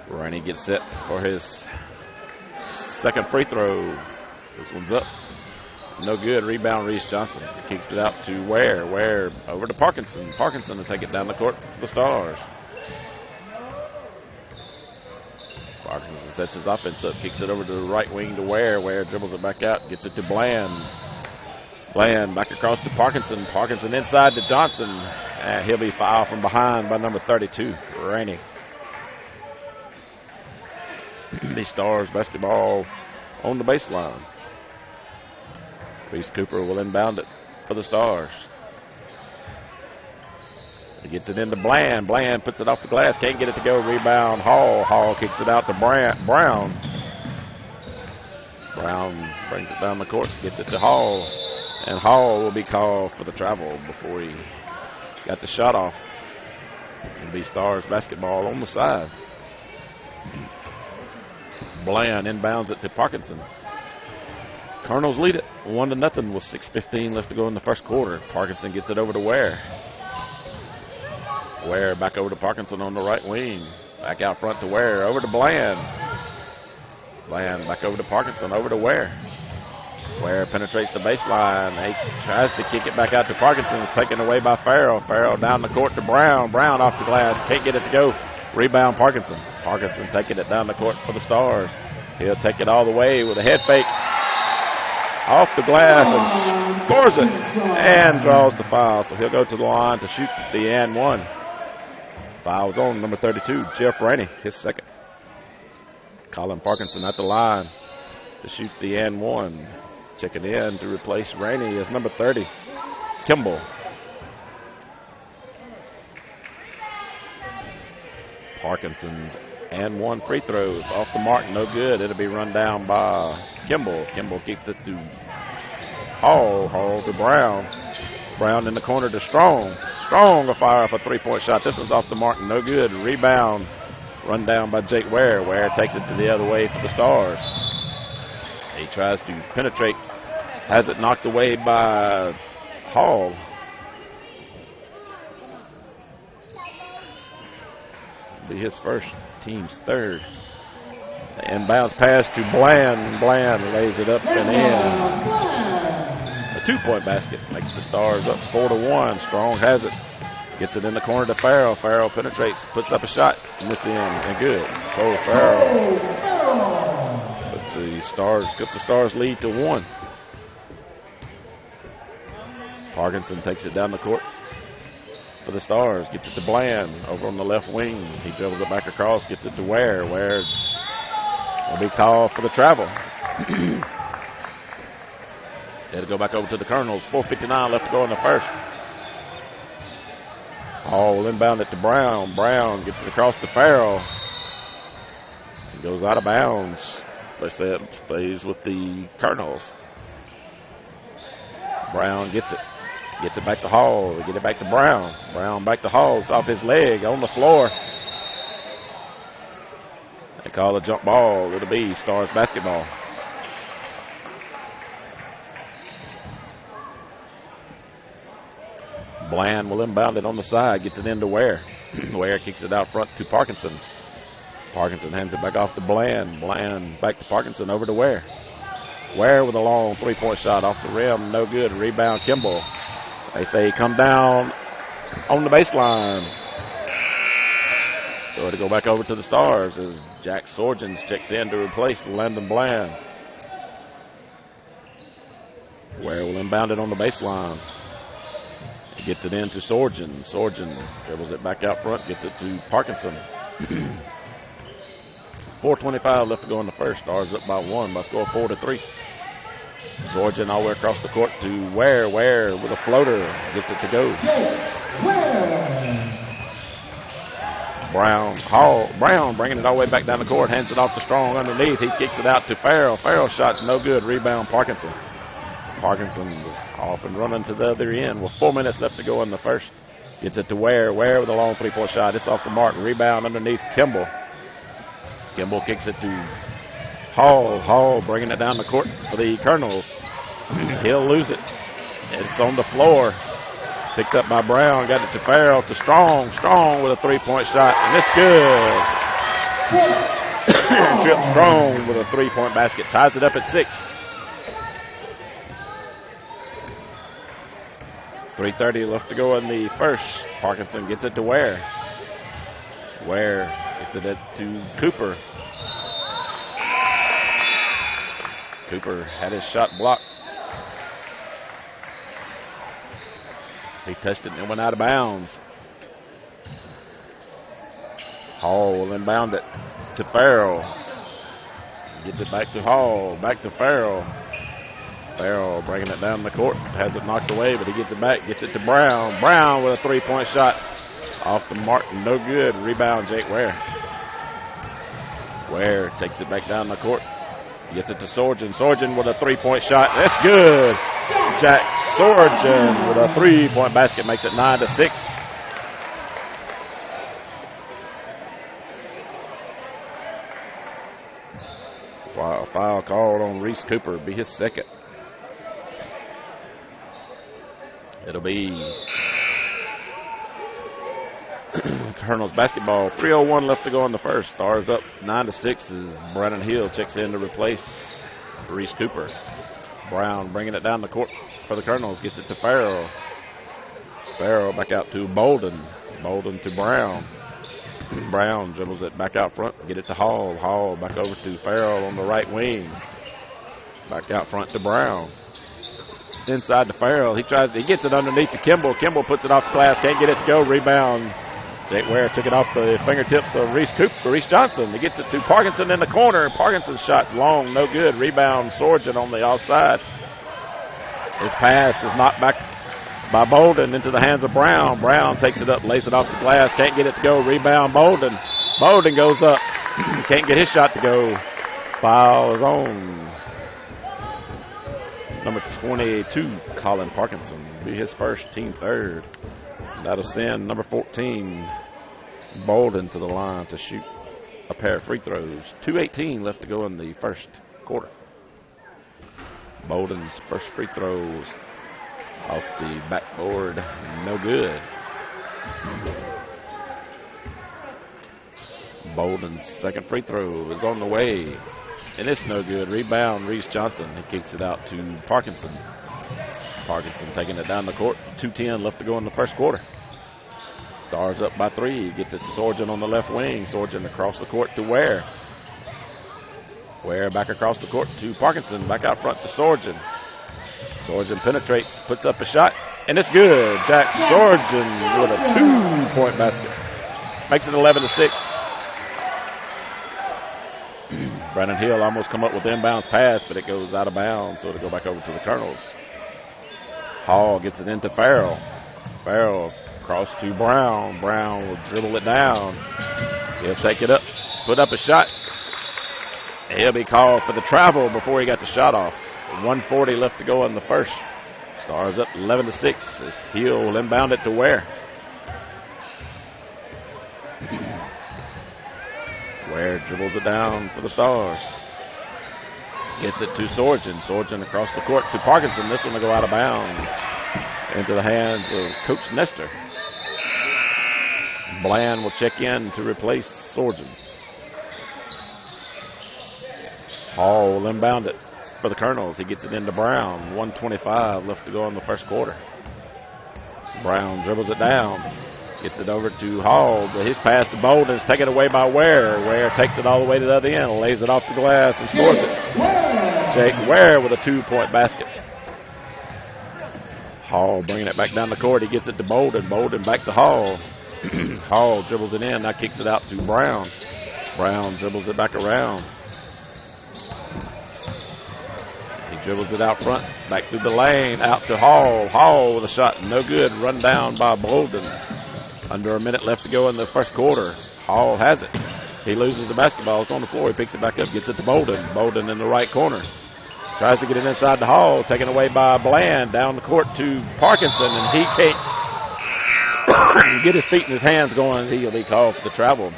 Rainey gets set for his second free throw. This one's up. No good. Rebound, Reese Johnson. Kicks it out to Ware. Ware over to Parkinson. Parkinson to take it down the court for the Stars. Parkinson sets his offense up. Kicks it over to the right wing to Ware. Ware dribbles it back out. Gets it to Bland. Bland back across to Parkinson. Parkinson inside to Johnson. And he'll be fouled from behind by number 32, Rainey. The Stars basketball on the baseline. Reese Cooper will inbound it for the Stars. He gets it into Bland. Bland puts it off the glass. Can't get it to go. Rebound Hall. Hall kicks it out to Brown. Brown brings it down the court. Gets it to Hall. And Hall will be called for the travel before he got the shot off. It'll be Stars basketball on the side. Bland inbounds it to Parkinson. Colonels lead it 1-0 with 6:15 left to go in the first quarter. Parkinson gets it over to Ware. Ware back over to Parkinson on the right wing. Back out front to Ware. Over to Bland. Bland back over to Parkinson. Over to Ware. Ware penetrates the baseline. He tries to kick it back out to Parkinson. It's taken away by Farrell. Farrell down the court to Brown. Brown off the glass. Can't get it to go. Rebound Parkinson. Parkinson taking it down the court for the Stars. He'll take it all the way with a head fake. Off the glass and scores it. And draws the foul. So he'll go to the line to shoot the and one. Foul's on number 32, Jeff Rainey, his second. Colin Parkinson at the line to shoot the and one. Checking in to replace Rainey is number 30, Kimball. Parkinson's and one free throws off the mark, no good. It'll be run down by Kimball. Kimball keeps it to Hall. Hall to Brown. Brown in the corner to Strong. Strong will fire up a three-point shot. This one's off the mark, no good. Rebound run down by Jake Ware. Ware takes it to the other way for the Stars. He tries to penetrate. Has it knocked away by Hall. Be his first, team's third. The inbounds pass to Bland. Bland lays it up and in. A 2-point basket makes the Stars up 4-1. Strong has it. Gets it in the corner to Farrell. Farrell penetrates, puts up a shot, and this in and good. Cole Farrell. Puts the Stars lead to 1. Parkinson takes it down the court for the Stars. Gets it to Bland over on the left wing. He dribbles it back across, gets it to Ware. Ware will be called for the travel. It'll go back over to the Colonels. 4:59 left to go in the first. Hall will inbound it to Brown. Brown gets it across to Farrell. He goes out of bounds. They say it stays with the Colonels. Brown gets it. Gets it back to Hall. They get it back to Brown. Brown back to Hall. It's off his leg on the floor. call a jump ball. It'll be Stars basketball. Bland will inbound it on the side, gets it into Ware. Ware kicks it out front to Parkinson. Parkinson hands it back off to Bland. Bland back to Parkinson, over to Ware. Ware with a long three-point shot off the rim, no good. Rebound Kimball. They say come down on the baseline. So it'll go back over to the Stars as Jack Sorgens checks in to replace Landon Bland. Ware will inbound it on the baseline. He gets it into Sorgen. Sorgen dribbles it back out front, gets it to Parkinson. 4:25 left to go in the first. Stars up by 1 by score 4-3. Sorgen all the way across the court to Ware. Ware with a floater gets it to go. Brown bringing it all the way back down the court, hands it off to Strong underneath. He kicks it out to Farrell. Farrell shot's no good. Rebound Parkinson. Parkinson off and running to the other end with 4 minutes left to go in the first. Gets it to Ware. Ware with a long three-point shot. It's off the mark. Rebound underneath Kimball. Kimball kicks it to Hall. Hall bringing it down the court for the Colonels. He'll lose it. It's on the floor. Picked up by Brown. Got it to Farrell, to Strong. Strong with a three-point shot, and it's good. Trip Strong with a three-point basket. Ties it up at 6. 3:30 left to go in the first. Parkinson gets it to Ware. Ware gets it to Cooper. Cooper had his shot blocked. He touched it and it went out of bounds. Hall will inbound it to Farrell. Gets it back to Hall. Back to Farrell. Farrell bringing it down the court. Has it knocked away, but he gets it back. Gets it to Brown. Brown with a three-point shot. Off the mark. No good. Rebound Jake Ware. Ware takes it back down the court. Gets it to Sorgen. Sorgen with a three-point shot. That's good. Jack Sorgen with a three-point basket makes it 9-6. Wow, foul called on Reese Cooper. Be his second. It'll be Colonels basketball. 3:01 left to go in the first. Stars up 9-6 as Brandon Hill checks in to replace Reese Cooper. Brown bringing it down the court for the Colonels. Gets it to Farrell. Farrell back out to Bolden. Bolden to Brown. Brown dribbles it back out front. Get it to Hall. Hall back over to Farrell on the right wing. Back out front to Brown. Inside to Farrell. He gets it underneath to Kimball. Kimball puts it off the glass. Can't get it to go. Rebound. Jake Ware took it off the fingertips of Reese Johnson. He gets it to Parkinson in the corner. Parkinson's shot long, no good. Rebound Sorgen on the offside. His pass is knocked back by Bolden into the hands of Brown. Brown takes it up, lays it off the glass. Can't get it to go. Rebound Bolden. Bolden goes up. Can't get his shot to go. Foul is on number 22, Colin Parkinson. Be his first, team third. That'll send number 14, Bolden, to the line to shoot a pair of free throws. 2:18 left to go in the first quarter. Bolden's first free throws off the backboard, no good. Bolden's second free throw is on the way, and it's no good. Rebound Reese Johnson. He kicks it out to Parkinson. Parkinson taking it down the court. 2:10 left to go in the first quarter. Stars up by 3. Gets it to Sorgen on the left wing. Sorgen across the court to Ware. Ware back across the court to Parkinson. Back out front to Sorgen. Sorgen penetrates, puts up a shot, and it's good. Jack Sorgen with a 2-point basket. Makes it 11-6. Brandon Hill almost come up with the inbounds pass, but it goes out of bounds, so it'll go back over to the Colonels. Hall gets it into Farrell. Farrell across to Brown. Brown will dribble it down. He'll take it up, put up a shot. He'll be called for the travel before he got the shot off. 1:40 left to go in the first. Stars up 11-6 as Hill will inbound it to Ware. Ware dribbles it down for the Stars. Gets it to Sorgen. Sorgen across the court to Parkinson. This one will go out of bounds into the hands of Coach Nestor. Bland will check in to replace Sorgen. Hall will inbound it for the Colonels. He gets it into Brown. 1:25 left to go in the first quarter. Brown dribbles it down. Gets it over to Hall. His pass to Bolden is taken away by Ware. Ware takes it all the way to the other end, lays it off the glass, and scores it. Jake Ware with a 2-point basket. Hall bringing it back down the court. He gets it to Bolden. Bolden back to Hall. Hall dribbles it in. Now kicks it out to Brown. Brown dribbles it back around. He dribbles it out front. Back through the lane. Out to Hall. Hall with a shot. No good. Run down by Bolden. Under a minute left to go in the first quarter. Hall has it. He loses the basketball. It's on the floor. He picks it back up. Gets it to Bolden. Bolden in the right corner. Tries to get it inside the Hall. Taken away by Bland. Down the court to Parkinson. And he can't get his feet and his hands going. He'll be called for the travel.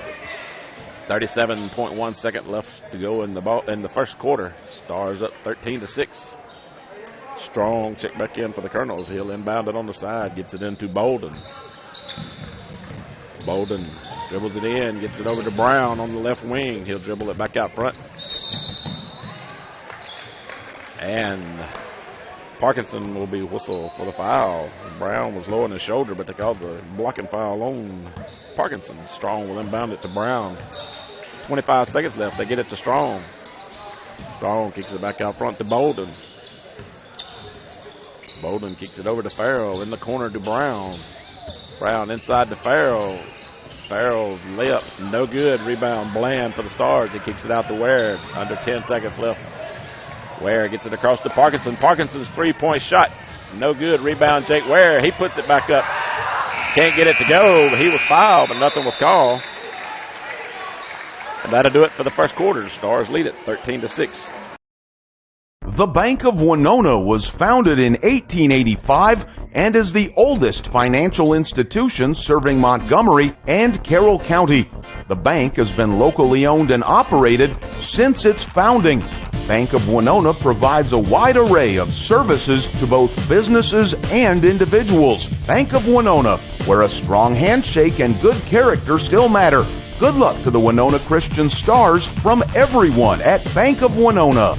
37.1 second left to go in the first quarter. Stars up 13-6. Strong check back in for the Colonels. He'll inbound it on the side. Gets it into Bolden. Bolden dribbles it in. Gets it over to Brown on the left wing. He'll dribble it back out front. And Parkinson will be whistled for the foul. Brown was low on his shoulder, but they called the blocking foul on Parkinson. Strong will inbound it to Brown. 25 seconds left. They get it to Strong. Strong kicks it back out front to Bolden. Bolden kicks it over to Farrell. In the corner to Brown. Brown inside to Farrell. Farrell's layup, no good. Rebound Bland for the Stars. He kicks it out to Ware. Under 10 seconds left. Ware gets it across to Parkinson. Parkinson's three-point shot, no good. Rebound Jake Ware. He puts it back up. Can't get it to go. He was fouled, but nothing was called. And that'll do it for the first quarter. The Stars lead it 13-6. The Bank of Winona was founded in 1885 and is the oldest financial institution serving Montgomery and Carroll County. The bank has been locally owned and operated since its founding. Bank of Winona provides a wide array of services to both businesses and individuals. Bank of Winona, where a strong handshake and good character still matter. Good luck to the Winona Christian Stars from everyone at Bank of Winona.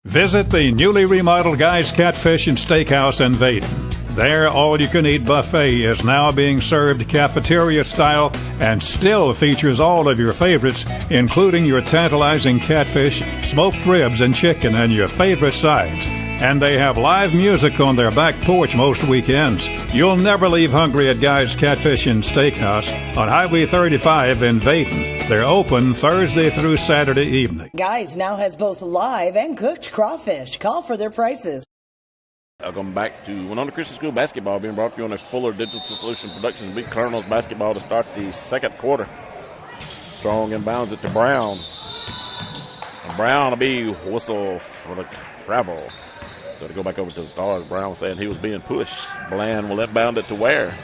Visit the newly remodeled Guy's Catfish and Steakhouse in Vaden. Their all-you-can-eat buffet is now being served cafeteria style and still features all of your favorites, including your tantalizing catfish, smoked ribs, and chicken, and your favorite sides. And they have live music on their back porch most weekends. You'll never leave hungry at Guy's Catfish and Steakhouse on Highway 35 in Vaden. They're open Thursday through Saturday evening. Guys now has both live and cooked crawfish. Call for their prices. Welcome back to Winona Christian School basketball, being brought to you on a Fuller Digital Solution Productions. Big Colonels basketball to start the second quarter. Strong inbounds it to Brown. Brown will be whistle for the travel. So to go back over to the Stars, Brown was saying he was being pushed. Bland will inbound it to Ware.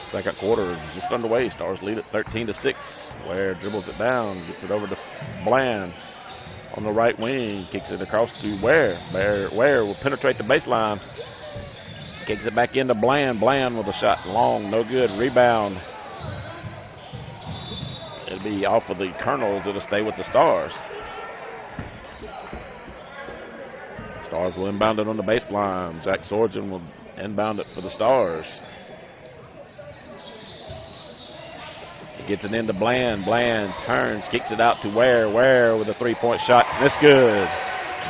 Second quarter is just underway. Stars lead at 13-6. Ware dribbles it down, gets it over to Bland on the right wing, kicks it across to Ware. Ware will penetrate the baseline, kicks it back into Bland. Bland with a shot long, no good. Rebound. It'll be off of the Colonels. It'll stay with the Stars. Stars will inbound it on the baseline. Jack Sorgen will inbound it for the Stars. He gets it into Bland. Bland turns, kicks it out to Ware. Ware with a three-point shot. That's good.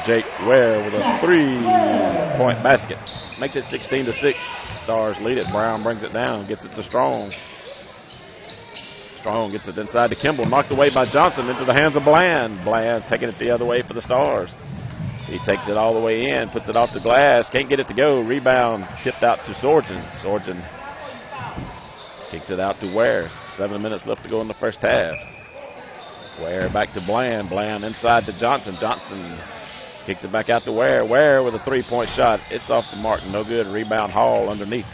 Jake Ware with a three-point basket. Makes it 16-6. Stars lead it. Brown brings it down, gets it to Strong. Strong gets it inside to Kimball. Knocked away by Johnson into the hands of Bland. Bland taking it the other way for the Stars. He takes it all the way in, puts it off the glass, can't get it to go. Rebound tipped out to Sorgen. Sorgen kicks it out to Ware. 7 minutes left to go in the first half. Ware back to Bland. Bland inside to Johnson. Johnson kicks it back out to Ware. Ware with a three-point shot. It's off the mark. No good. Rebound Hall underneath.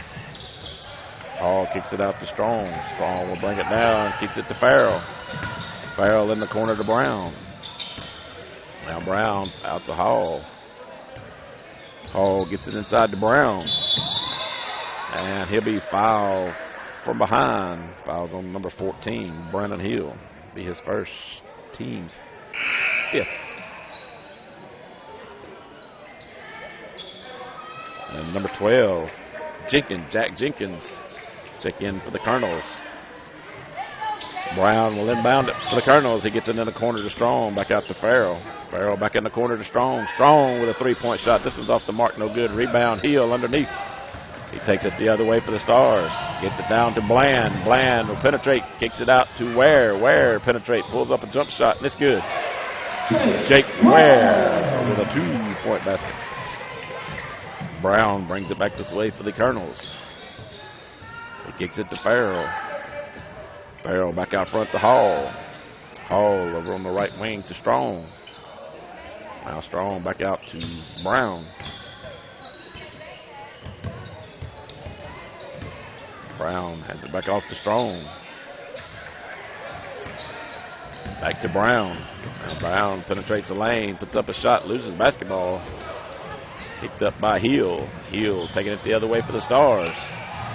Hall kicks it out to Strong. Strong will bring it down, kicks it to Farrell. Farrell in the corner to Brown. Now Brown out to Hall. Hall gets it inside to Brown. And he'll be fouled from behind. Fouls on number 14, Brandon Hill. Be his first, team's 5th. And number 12, Jack Jenkins, check in for the Colonels. Brown will inbound it for the Colonels. He gets it in the corner to Strong, back out to Farrell. Farrell back in the corner to Strong. Strong with a three-point shot. This one's off the mark, no good. Rebound, Hill underneath. He takes it the other way for the Stars. Gets it down to Bland. Bland will penetrate, kicks it out to Ware. Ware penetrate, pulls up a jump shot, and it's good. Jake Ware with a 2-point basket. Brown brings it back this way for the Colonels. He kicks it to Farrell. Farrell back out front to Hall. Hall over on the right wing to Strong. Now Strong back out to Brown. Brown hands it back off to Strong. Back to Brown. Now Brown penetrates the lane, puts up a shot, loses basketball. Picked up by Hill. Hill taking it the other way for the Stars.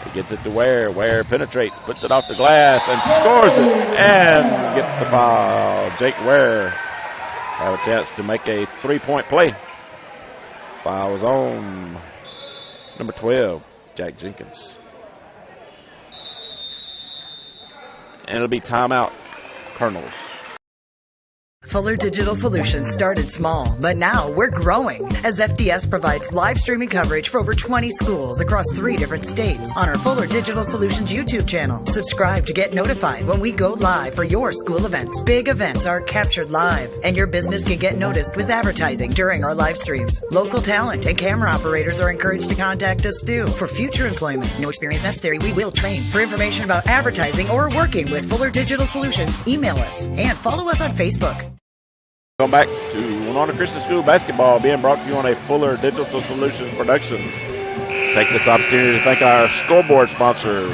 He gets it to Ware. Ware penetrates, puts it off the glass, and scores it, and gets the foul. Jake Ware have a chance to make a 3-point play. Foul is on number 12, Jack Jenkins. And it'll be timeout, Colonels. Fuller Digital Solutions started small, but now we're growing as FDS provides live streaming coverage for over 20 schools across 3 different states on our Fuller Digital Solutions YouTube channel. Subscribe to get notified when we go live for your school events. Big events are captured live, and your business can get noticed with advertising during our live streams. Local talent and camera operators are encouraged to contact us too. For future employment, no experience necessary, we will train. For information about advertising or working with Fuller Digital Solutions, email us and follow us on Facebook. Welcome back to Winona Christian School basketball, being brought to you on a Fuller Digital Solutions production. Take this opportunity to thank our scoreboard sponsor,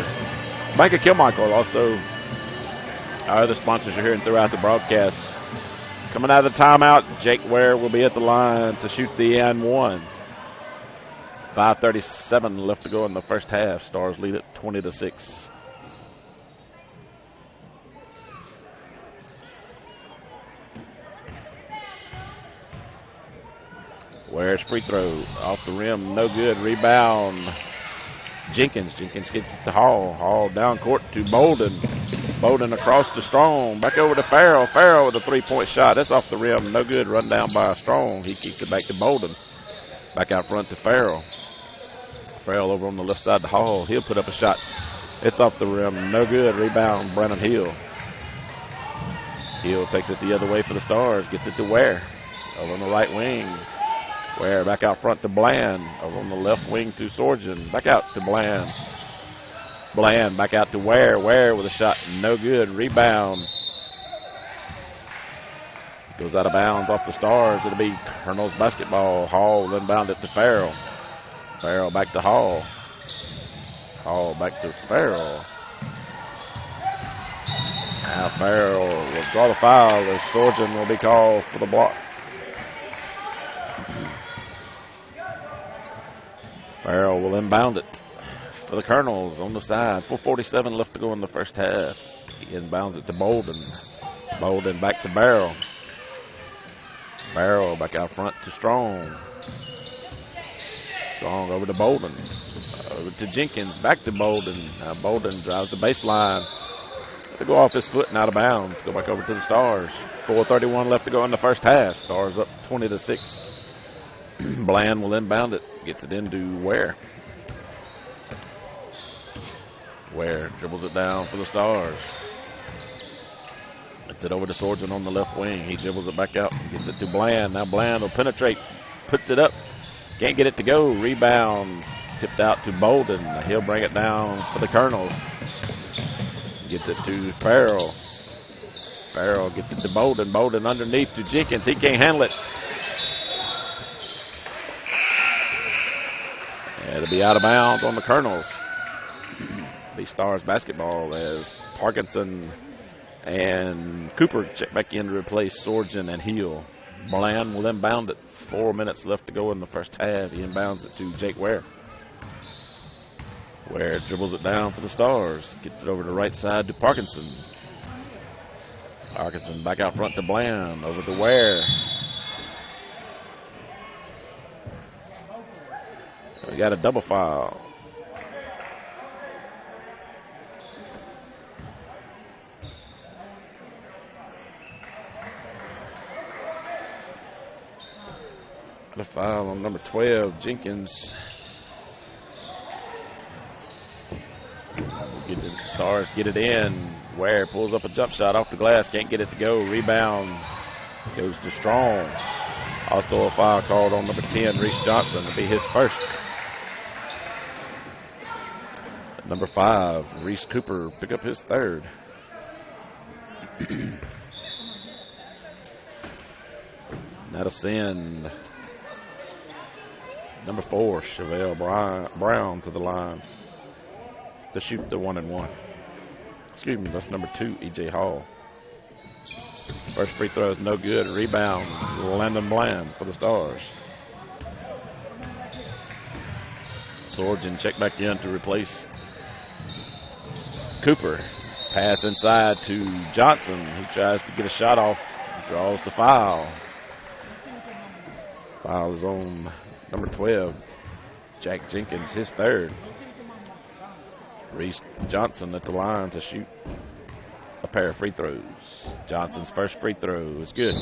Bank of Kilmichael. Also, our other sponsors you're hearing throughout the broadcast. Coming out of the timeout, Jake Ware will be at the line to shoot the and one. 5:37 left to go in the first half. Stars lead it 20-6. Ware's free throw off the rim, no good. Rebound, Jenkins. Jenkins gets it to Hall. Hall down court to Bolden. Bolden across to Strong. Back over to Farrell. Farrell with a 3-point shot. That's off the rim, no good. Run down by Strong. He kicks it back to Bolden. Back out front to Farrell. Farrell over on the left side to Hall. He'll put up a shot. It's off the rim, no good. Rebound, Brandon Hill. Hill takes it the other way for the Stars. Gets it to Ware. Over on the right wing. Ware back out front to Bland. Over on the left wing to Sorgen. Back out to Bland. Bland back out to Ware. Ware with a shot. No good. Rebound. Goes out of bounds off the Stars. It'll be Colonel's basketball. Hall inbound it to Farrell. Farrell back to Hall. Hall back to Farrell. Now Farrell will draw the foul as Sorgen will be called for the block. Farrell will inbound it for the Colonels on the side. 4:47 left to go in the first half. He inbounds it to Bolden. Bolden back to Barrow. Barrow back out front to Strong. Strong over to Bolden. Over to Jenkins. Back to Bolden. Now Bolden drives the baseline. To go off his foot and out of bounds. Go back over to the Stars. 4:31 left to go in the first half. Stars up 20-6. Bland will inbound it. Gets it into Ware. Ware dribbles it down for the Stars. Gets it over to Sorgen on the left wing. He dribbles it back out. Gets it to Bland. Now Bland will penetrate. Puts it up. Can't get it to go. Rebound. Tipped out to Bolden. He'll bring it down for the Colonels. Gets it to Farrell. Farrell gets it to Bolden. Bolden underneath to Jenkins. He can't handle it. It'll be out of bounds on the Colonels. Be Stars basketball as Parkinson and Cooper check back in to replace Sorgen and Heel. Bland will inbound it. 4 minutes left to go in the first half. He inbounds it to Jake Ware. Ware dribbles it down for the Stars. Gets it over to the right side to Parkinson. Parkinson back out front to Bland. Over to Ware. We got a double foul. The foul on number 12, Jenkins. Stars get it in. Ware pulls up a jump shot off the glass. Can't get it to go. Rebound goes to Strong. Also a foul called on number 10, Reese Johnson, to be his first. Number 5, Reese Cooper, pick up his third. That'll send number 4, Chevelle Brown to the line to shoot the 1-and-1. Excuse me, that's number 2, E.J. Hall. First free throw is no good. Rebound, Landon Bland for the Stars. Sorgen check back in to replace Cooper. Pass inside to Johnson, who tries to get a shot off, draws the foul. Foul is on number 12, Jack Jenkins, his third. Reese Johnson at the line to shoot a pair of free throws. Johnson's first free throw is good.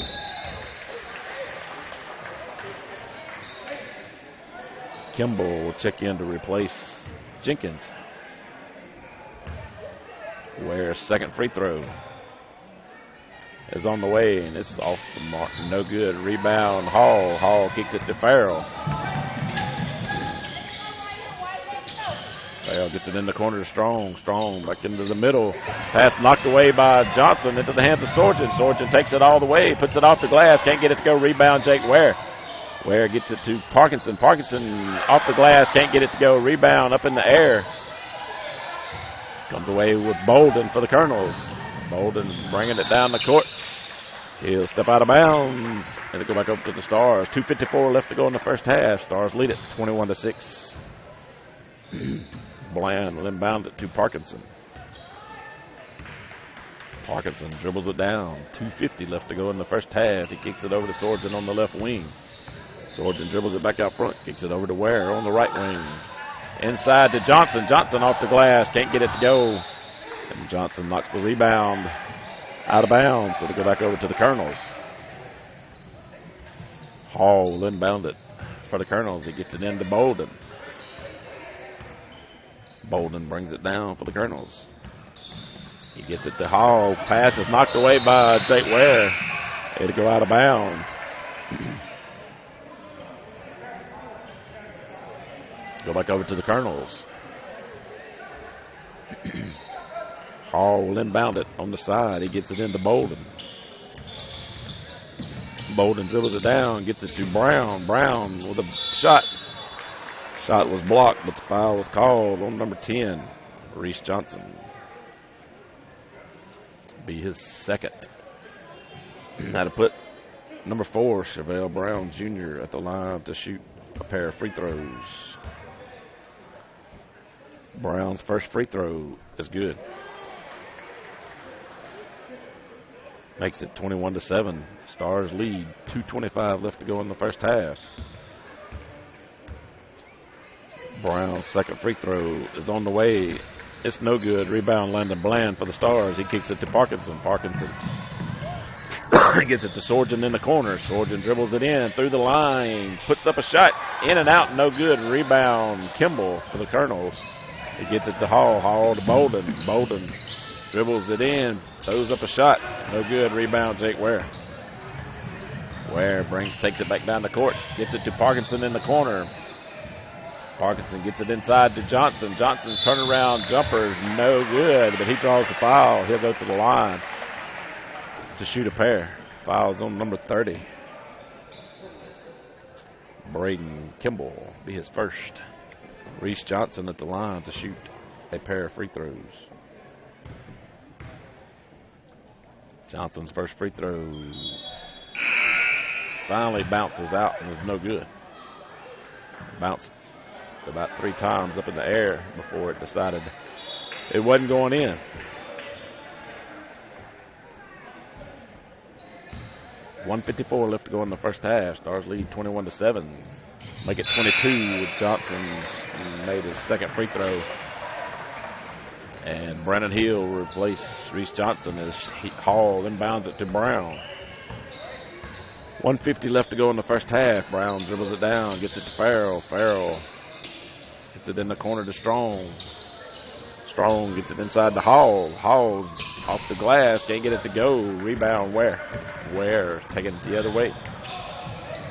Kimball will check in to replace Jenkins. Ware's second free throw is on the way, and it's off the mark. No good. Rebound, Hall. Hall kicks it to Farrell. Farrell gets it in the corner to Strong. Strong back into the middle. Pass knocked away by Johnson into the hands of Sorgen. Sorgen takes it all the way, puts it off the glass. Can't get it to go. Rebound, Jake Ware. Ware gets it to Parkinson. Parkinson off the glass. Can't get it to go. Rebound up in the air. Comes away with Bolden for the Colonels. Bolden bringing it down the court. He'll step out of bounds, and it'll go back up to the Stars. 2:54 left to go in the first half. Stars lead it 21-6. Bland will inbound it to Parkinson. Parkinson dribbles it down. 2:50 left to go in the first half. He kicks it over to Sorgen on the left wing. Sorgen dribbles it back out front. Kicks it over to Ware on the right wing. Inside to Johnson. Johnson off the glass. Can't get it to go. And Johnson knocks the rebound out of bounds. So it'll go back over to the Colonels. Hall will inbound it for the Colonels. He gets it into Bolden. Bolden brings it down for the Colonels. He gets it to Hall. Pass is knocked away by Jake Ware. It'll go out of bounds. Go back over to the Colonels. Hall will inbound it on the side. He gets it into Bolden. Bolden dribbles it down, gets it to Brown. Brown with a shot. Shot was blocked, but the foul was called on number 10, Reese Johnson. Be his second. Now to put number 4, Chevelle Brown Jr. at the line to shoot a pair of free throws. Brown's first free throw is good. Makes it 21-7. Stars lead. 2:25 left to go in the first half. Brown's second free throw is on the way. It's no good. Rebound Landon Bland for the Stars. He kicks it to Parkinson. Parkinson gets it to Sorgen in the corner. Sorgen dribbles it in through the line. Puts up a shot. In and out. No good. Rebound Kimball for the Colonels. He gets it to Hall. Hall to Bolden. Bolden dribbles it in. Throws up a shot. No good. Rebound Jake Ware. Ware takes it back down the court. Gets it to Parkinson in the corner. Parkinson gets it inside to Johnson. Johnson's turnaround jumper, no good, but he draws the foul. He'll go to the line to shoot a pair. Foul's on number 30. Braden Kimball be his first. Reese Johnson at the line to shoot a pair of free throws. Johnson's first free throw finally bounces out and is no good. Bounced about 3 times up in the air before it decided it wasn't going in. .154 left to go in the first half. Stars lead 21-7. Make it 22 with Johnson's made his second free throw. And Brandon Hill replaced Reese Johnson as Hall inbounds it to Brown. 1:50 left to go in the first half. Brown dribbles it down, gets it to Farrell. Farrell gets it in the corner to Strong. Strong gets it inside to Hall. Hall off the glass, can't get it to go. Rebound Ware. Ware taking it the other way.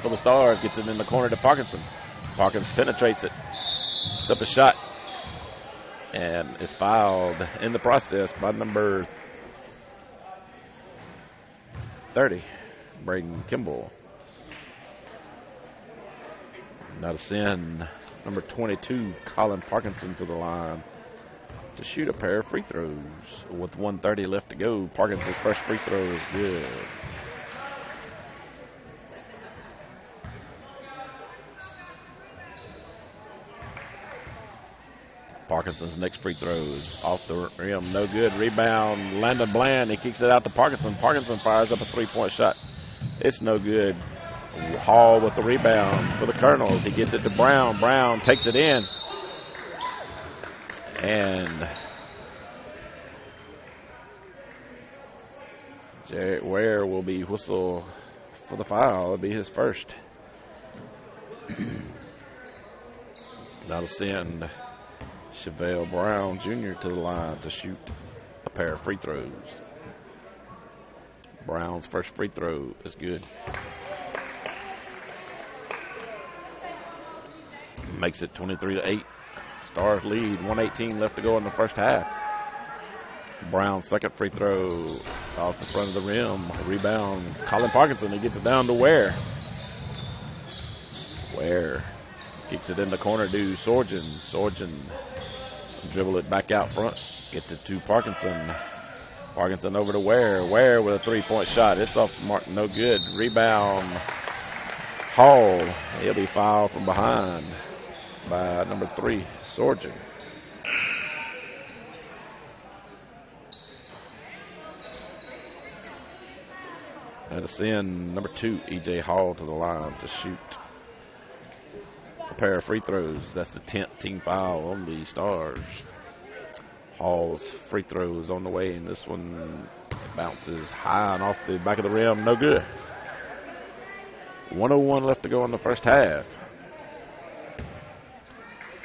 For the Stars, gets it in the corner to Parkinson. Parkinson penetrates it. It's up a shot. And is fouled in the process by number 30, Braden Kimball. Now to send number 22, Colin Parkinson, to the line to shoot a pair of free throws. With 1:30 left to go, Parkinson's first free throw is good. Parkinson's next free throw is off the rim, no good. Rebound, Landon Bland, he kicks it out to Parkinson. Parkinson fires up a 3-point shot. It's no good. Hall with the rebound for the Colonels. He gets it to Brown. Brown takes it in. And Jarrett Ware will be whistled for the foul. It'll be his first. That'll send Chevelle Brown Jr. to the line to shoot a pair of free throws. Brown's first free throw is good. Makes it 23-8. Stars lead, 1:18 left to go in the first half. Brown's second free throw off the front of the rim. Rebound, Colin Parkinson. He gets it down to Ware. Ware kicks it in the corner to Sorgen. Sorgen dribble it back out front. Gets it to Parkinson. Parkinson over to Ware. Ware with a 3-point shot. It's off the mark, no good. Rebound, Hall. He'll be fouled from behind by number 3, Sorgen. And to send number 2, E.J. Hall, to the line to shoot a pair of free throws. That's the 10th team foul on the Stars. Hall's free throw is on the way, and this one bounces high and off the back of the rim. No good. 1:01 left to go in the first half.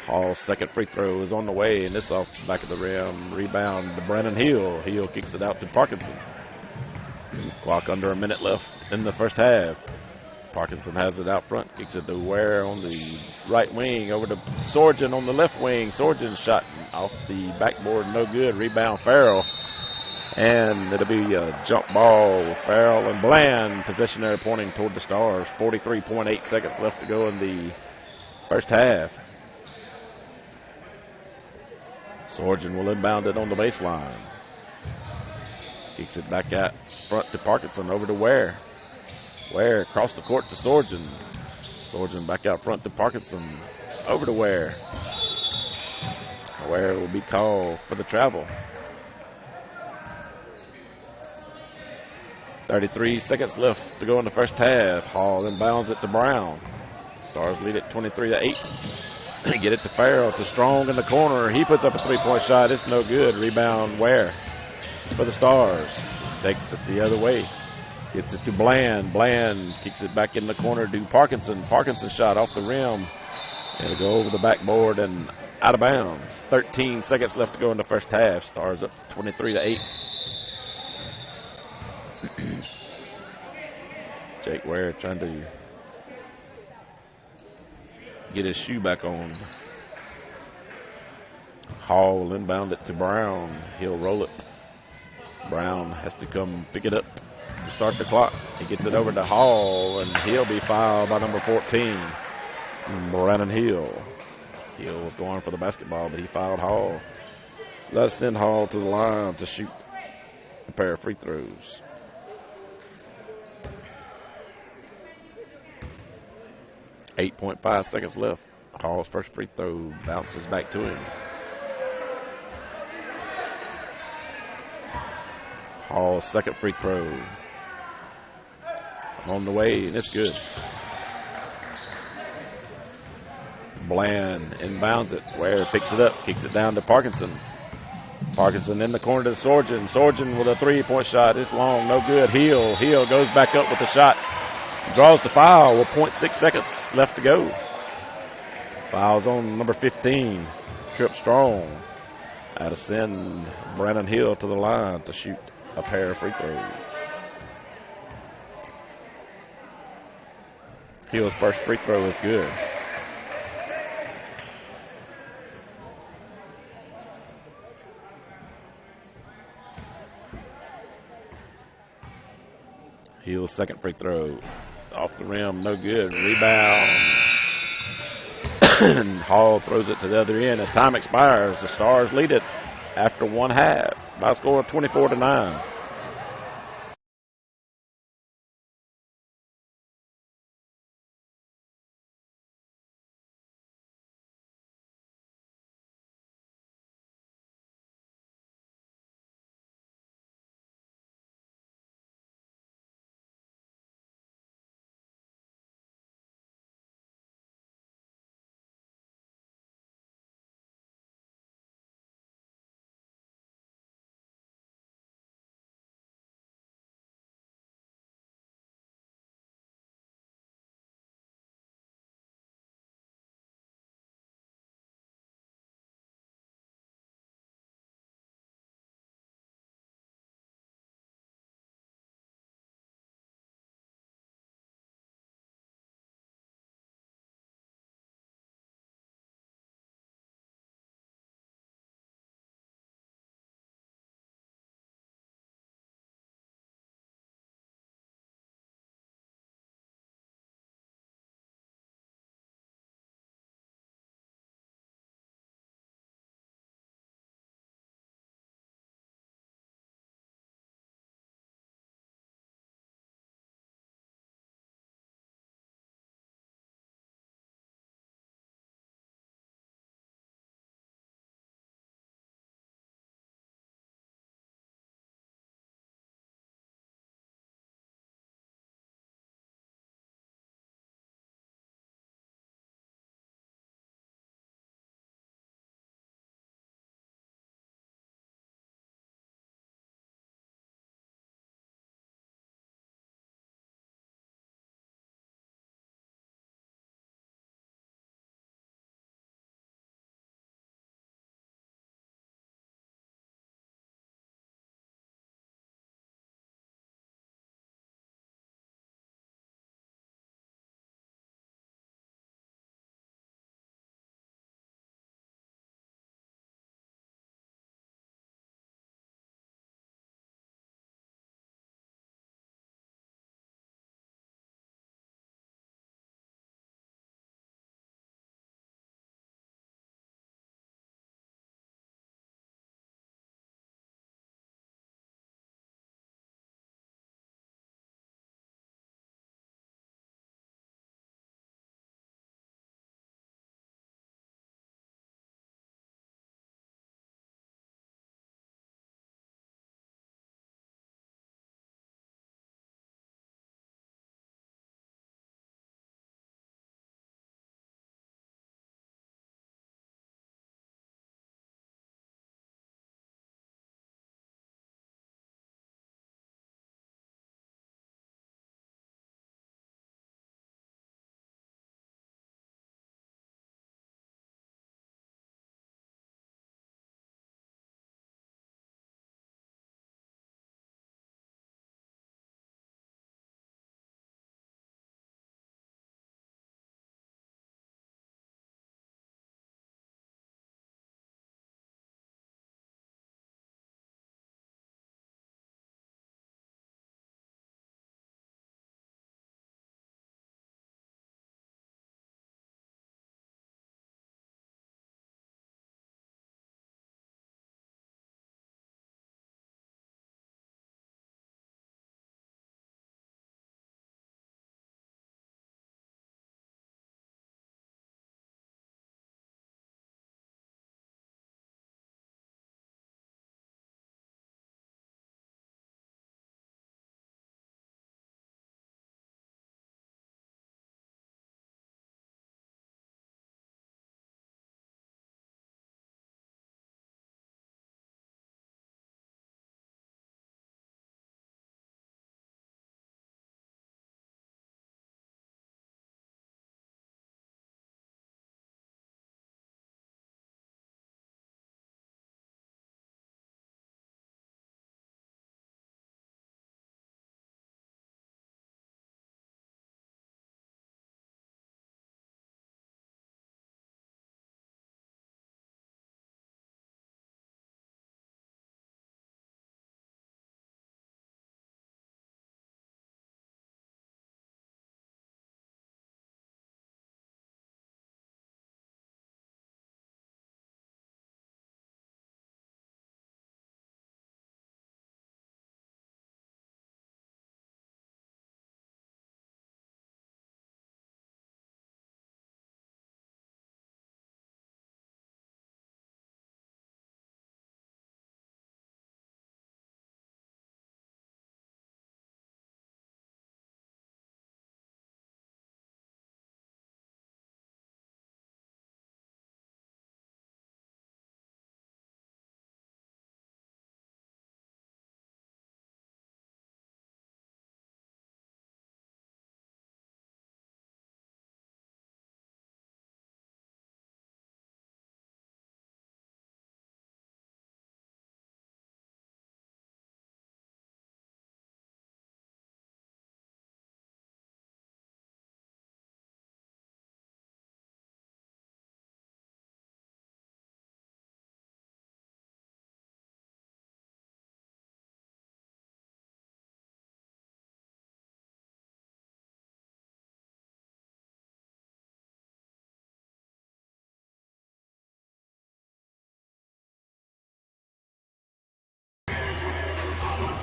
Hall's second free throw is on the way, and this off the back of the rim. Rebound to Brandon Hill. Hill kicks it out to Parkinson. Clock under a minute left in the first half. Parkinson has it out front. Kicks it to Ware on the right wing. Over to Sorgen on the left wing. Sorgen's shot off the backboard. No good. Rebound Farrell. And it'll be a jump ball with Farrell and Bland. Possession there pointing toward the Stars. 43.8 seconds left to go in the first half. Sorgen will inbound it on the baseline. Kicks it back out front to Parkinson. Over to Ware. Ware across the court to Sorgen. Sorgen back out front to Parkinson. Over to Ware. Ware will be called for the travel. 33 seconds left to go in the first half. Hall inbounds it to Brown. Stars lead it 23-8. Get it to Farrell, to Strong in the corner. He puts up a 3-point shot. It's no good. Rebound Ware for the Stars. Takes it the other way. Gets it to Bland. Bland kicks it back in the corner to Parkinson. Parkinson shot off the rim. It'll go over the backboard and out of bounds. 13 seconds left to go in the first half. Stars up 23-8. Jake Ware trying to get his shoe back on. Hall will inbound it to Brown. He'll roll it. Brown has to come pick it up to start the clock. He gets it over to Hall, and he'll be fouled by number 14, Brandon Hill. Hill was going for the basketball, but he fouled Hall. So that'll send Hall to the line to shoot a pair of free throws. .5 seconds left. Hall's first free throw bounces back to him. Hall's second free throw on the way, and it's good. Bland inbounds it. Ware picks it up, kicks it down to Parkinson. Parkinson in the corner to Sorgen. Sorgen with a three-point shot. It's long, no good. Hill goes back up with the shot. Draws the foul with 0.6 seconds left to go. Foul's on number 15, Trip Strong. That'll send Brandon Hill to the line to shoot a pair of free throws. Hill's first free throw is good. Hill's second free throw off the rim, no good. Rebound. Hall throws it to the other end. As time expires, the Stars lead it after one half by a score of 24-9.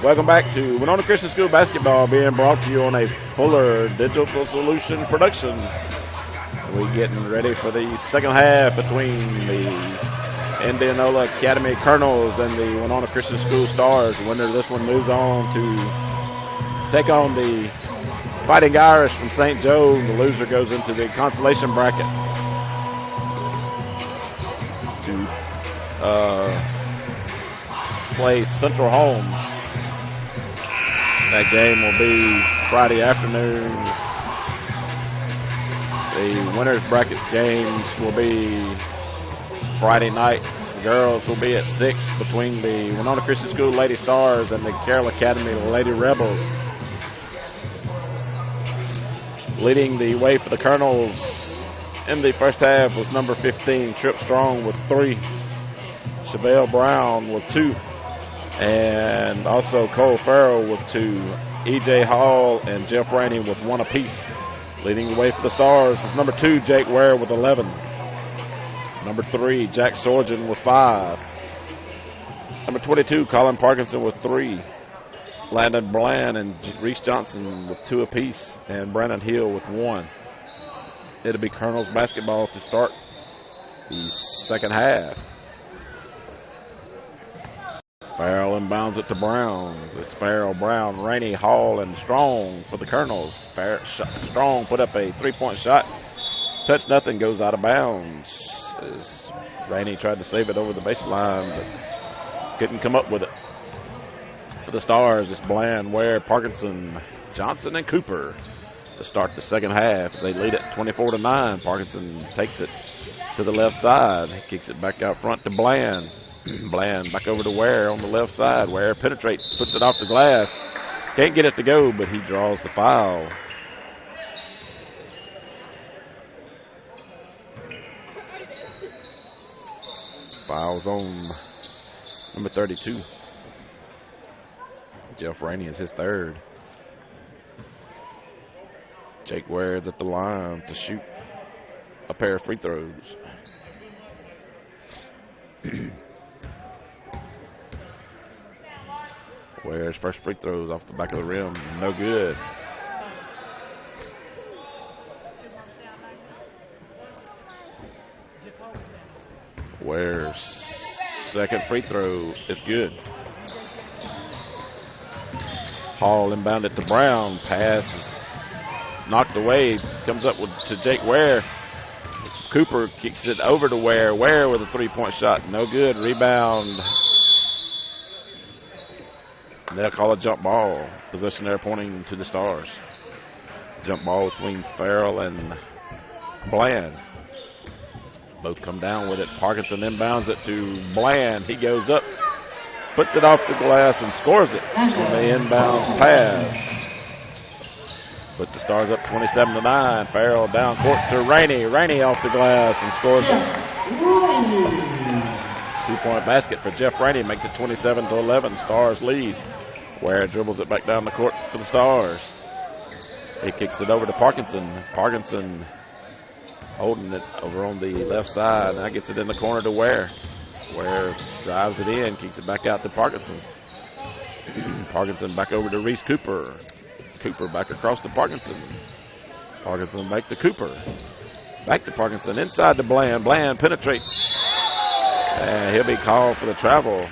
Welcome back to Winona Christian School basketball, being brought to you on a Fuller Digital Solution production. We're getting ready for the second half between the Indianola Academy Colonels and the Winona Christian School Stars. The winner of this one moves on to take on the Fighting Irish from St. Joe. The loser goes into the consolation bracket to play Central Holmes. That game will be Friday afternoon. The winners bracket games will be Friday night. The girls will be at 6 between the Winona Christian School Lady Stars and the Carroll Academy Lady Rebels. Leading the way for the Colonels in the first half was number 15, Trip Strong, with 3. Chevelle Brown with 2. And also Cole Farrell with 2. E.J. Hall and Jeff Rainey with 1 apiece. Leading the way for the Stars is number 2, Jake Ware with 11. Number 3, Jack Sorgen with 5. Number 22, Colin Parkinson with 3. Landon Bland and Reese Johnson with 2 apiece. And Brandon Hill with 1. It'll be Colonels basketball to start the second half. Farrell inbounds it to Brown. It's Farrell, Brown, Rainey, Hall, and Strong for the Colonels. Strong put up a 3-point shot. Touch nothing, goes out of bounds. As Rainey tried to save it over the baseline, but couldn't come up with it. For the Stars, it's Bland, Ware, Parkinson, Johnson, and Cooper to start the second half. They lead it 24-9. Parkinson takes it to the left side. He kicks it back out front to Bland. Bland back over to Ware on the left side. Ware penetrates, puts it off the glass. Can't get it to go, but he draws the foul. Foul's on number 32. Jeff Rainey is his 3rd. Jake Ware is at the line to shoot a pair of free throws. Ware's first free throws off the back of the rim, no good. Ware's second free throw is good. Hall inbounded to Brown. Pass is knocked away. Comes up to Jake Ware. Cooper kicks it over to Ware. Ware with a 3-point shot. No good. Rebound. They'll call a jump ball. Possession there pointing to the Stars. Jump ball between Farrell and Bland. Both come down with it. Parkinson inbounds it to Bland. He goes up, puts it off the glass, and scores it on the inbounds pass. Puts the Stars up 27-9. Farrell down court to Rainey. Rainey off the glass and scores it. 2-point basket for Jeff Rainey, makes it 27-11. Stars lead. Ware dribbles it back down the court for the Stars. He kicks it over to Parkinson. Parkinson holding it over on the left side. Now gets it in the corner to Ware. Ware drives it in, kicks it back out to Parkinson. Parkinson back over to Reese Cooper. Cooper back across to Parkinson. Parkinson back to Cooper. Back to Parkinson, inside to Bland. Bland penetrates. And he'll be called for the travel.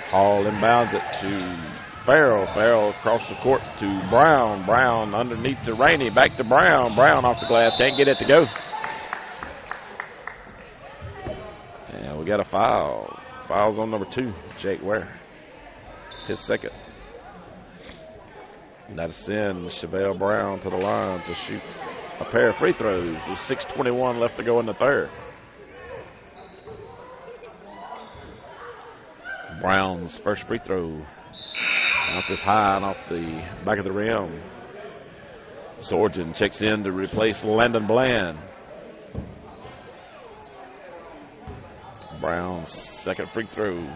Hall inbounds it to Farrell. Farrell across the court to Brown. Brown underneath to Rainey. Back to Brown. Brown off the glass. Can't get it to go. And we got a foul. Foul's on number 2, Jake Ware. His 2nd. And that'll send Chevelle Brown to the line to shoot a pair of free throws with 6:21 left to go in the 3rd. Brown's first free throw bounces high and off the back of the rim. Sorgen checks in to replace Landon Bland. Brown's second free throw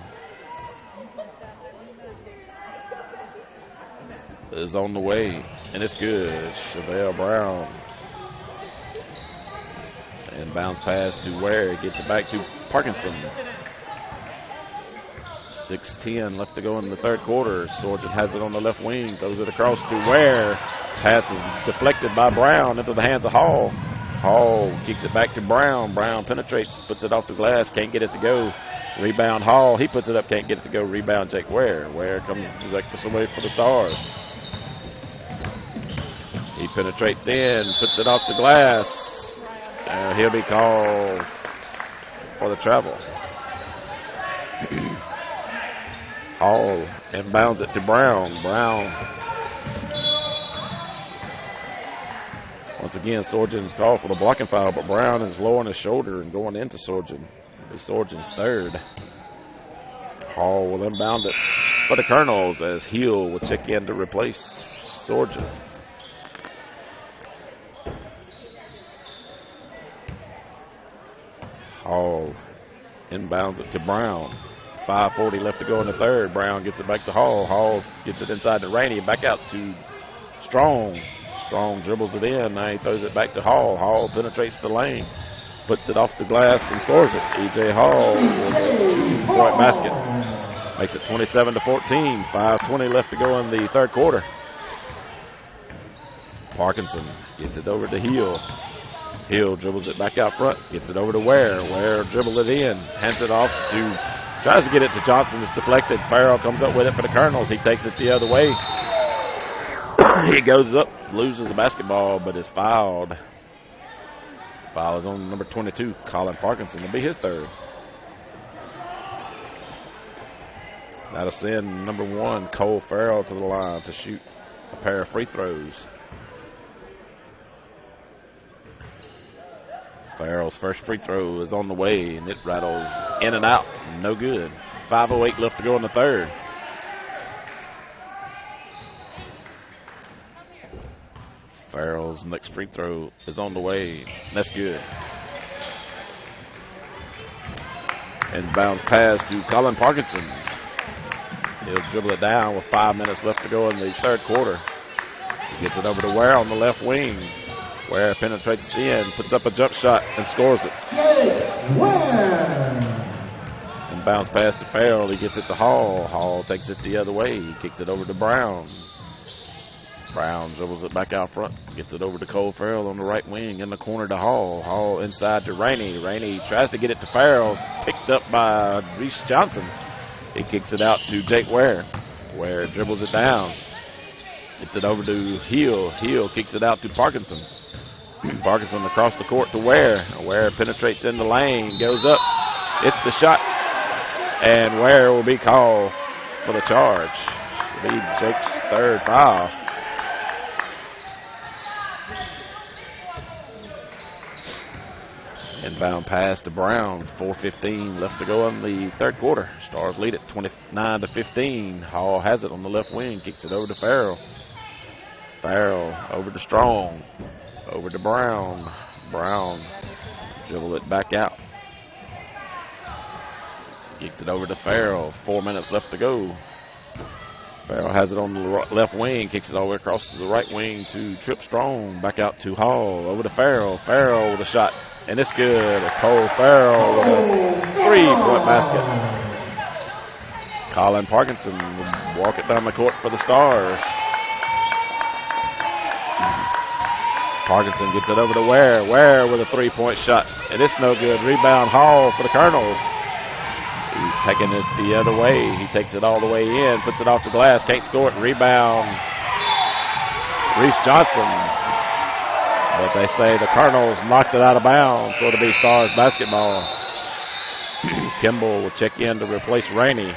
is on the way, and it's good. Chevelle Brown. And bounce pass to Ware. Gets it back to Parkinson. 6:10 left to go in the third quarter. Sorgen has it on the left wing, throws it across to Ware. Pass is deflected by Brown into the hands of Hall. Hall kicks it back to Brown. Brown penetrates, puts it off the glass, can't get it to go. Rebound Hall. He puts it up, can't get it to go. Rebound Jake Ware. Ware comes back this away for the Stars. He penetrates in, puts it off the glass. He'll be called for the travel. Hall inbounds it to Brown. Brown. Once again, Sorgen's called for the blocking foul, but Brown is lowering his shoulder and going into Sorgen. It'll be Sorgen's third. Hall will inbound it for the Colonels as Hill will check in to replace Sorgen. Hall inbounds it to Brown. 5:40 left to go in the third. Brown gets it back to Hall. Hall gets it inside to Rainey. Back out to Strong. Strong dribbles it in. Now he throws it back to Hall. Hall penetrates the lane. Puts it off the glass and scores it. E.J. Hall with a 2-point basket. Makes it 27-14. 5:20 left to go in the third quarter. Parkinson gets it over to Hill. Hill dribbles it back out front. Gets it over to Ware. Ware dribble it in. Hands it off to, tries to get it to Johnson. It's deflected. Farrell comes up with it for the Colonels. He takes it the other way. He goes up, loses the basketball, but is fouled. Foul is on number 22, Colin Parkinson. It'll be his third. That'll send number 1, Cole Farrell, to the line to shoot a pair of free throws. Farrell's first free throw is on the way, and it rattles in and out. No good. 5:08 left to go in the third. Farrell's next free throw is on the way. That's good. And bounce pass to Colin Parkinson. He'll dribble it down with 5 minutes left to go in the third quarter. He gets it over to Ware on the left wing. Ware penetrates in, puts up a jump shot, and scores it. And bounce pass to Farrell. He gets it to Hall. Hall takes it the other way. He kicks it over to Brown. Brown dribbles it back out front. Gets it over to Cole Farrell on the right wing. In the corner to Hall. Hall inside to Rainey. Rainey tries to get it to Farrell. Picked up by Reese Johnson. He kicks it out to Jake Ware. Ware dribbles it down. Gets it over to Hill. Hill kicks it out to Parkinson. Parkinson across the court to Ware. Ware penetrates in the lane. Goes up. It's the shot. And Ware will be called for the charge. It'll be Jake's third foul. Inbound pass to Brown. 4:15 left to go in the third quarter. Stars lead at 29-15. Hall has it on the left wing. Kicks it over to Farrell. Farrell over to Strong. Over to Brown. Brown dribble it back out. Kicks it over to Farrell. 4 minutes left to go. Farrell has it on the left wing. Kicks it all the way across to the right wing to Trip Strong. Back out to Hall. Over to Farrell. Farrell with a shot. And it's good. Cole Farrell with a 3-point basket. Colin Parkinson will walk it down the court for the Stars. Parkinson gets it over to Ware. Ware with a 3-point shot. And it's no good. Rebound Hall for the Colonels. He's taking it the other way. He takes it all the way in. Puts it off the glass. Can't score it. Rebound Reese Johnson. But they say the Colonels knocked it out of bounds. So it'll be Stars basketball. Kimball will check in to replace Rainey.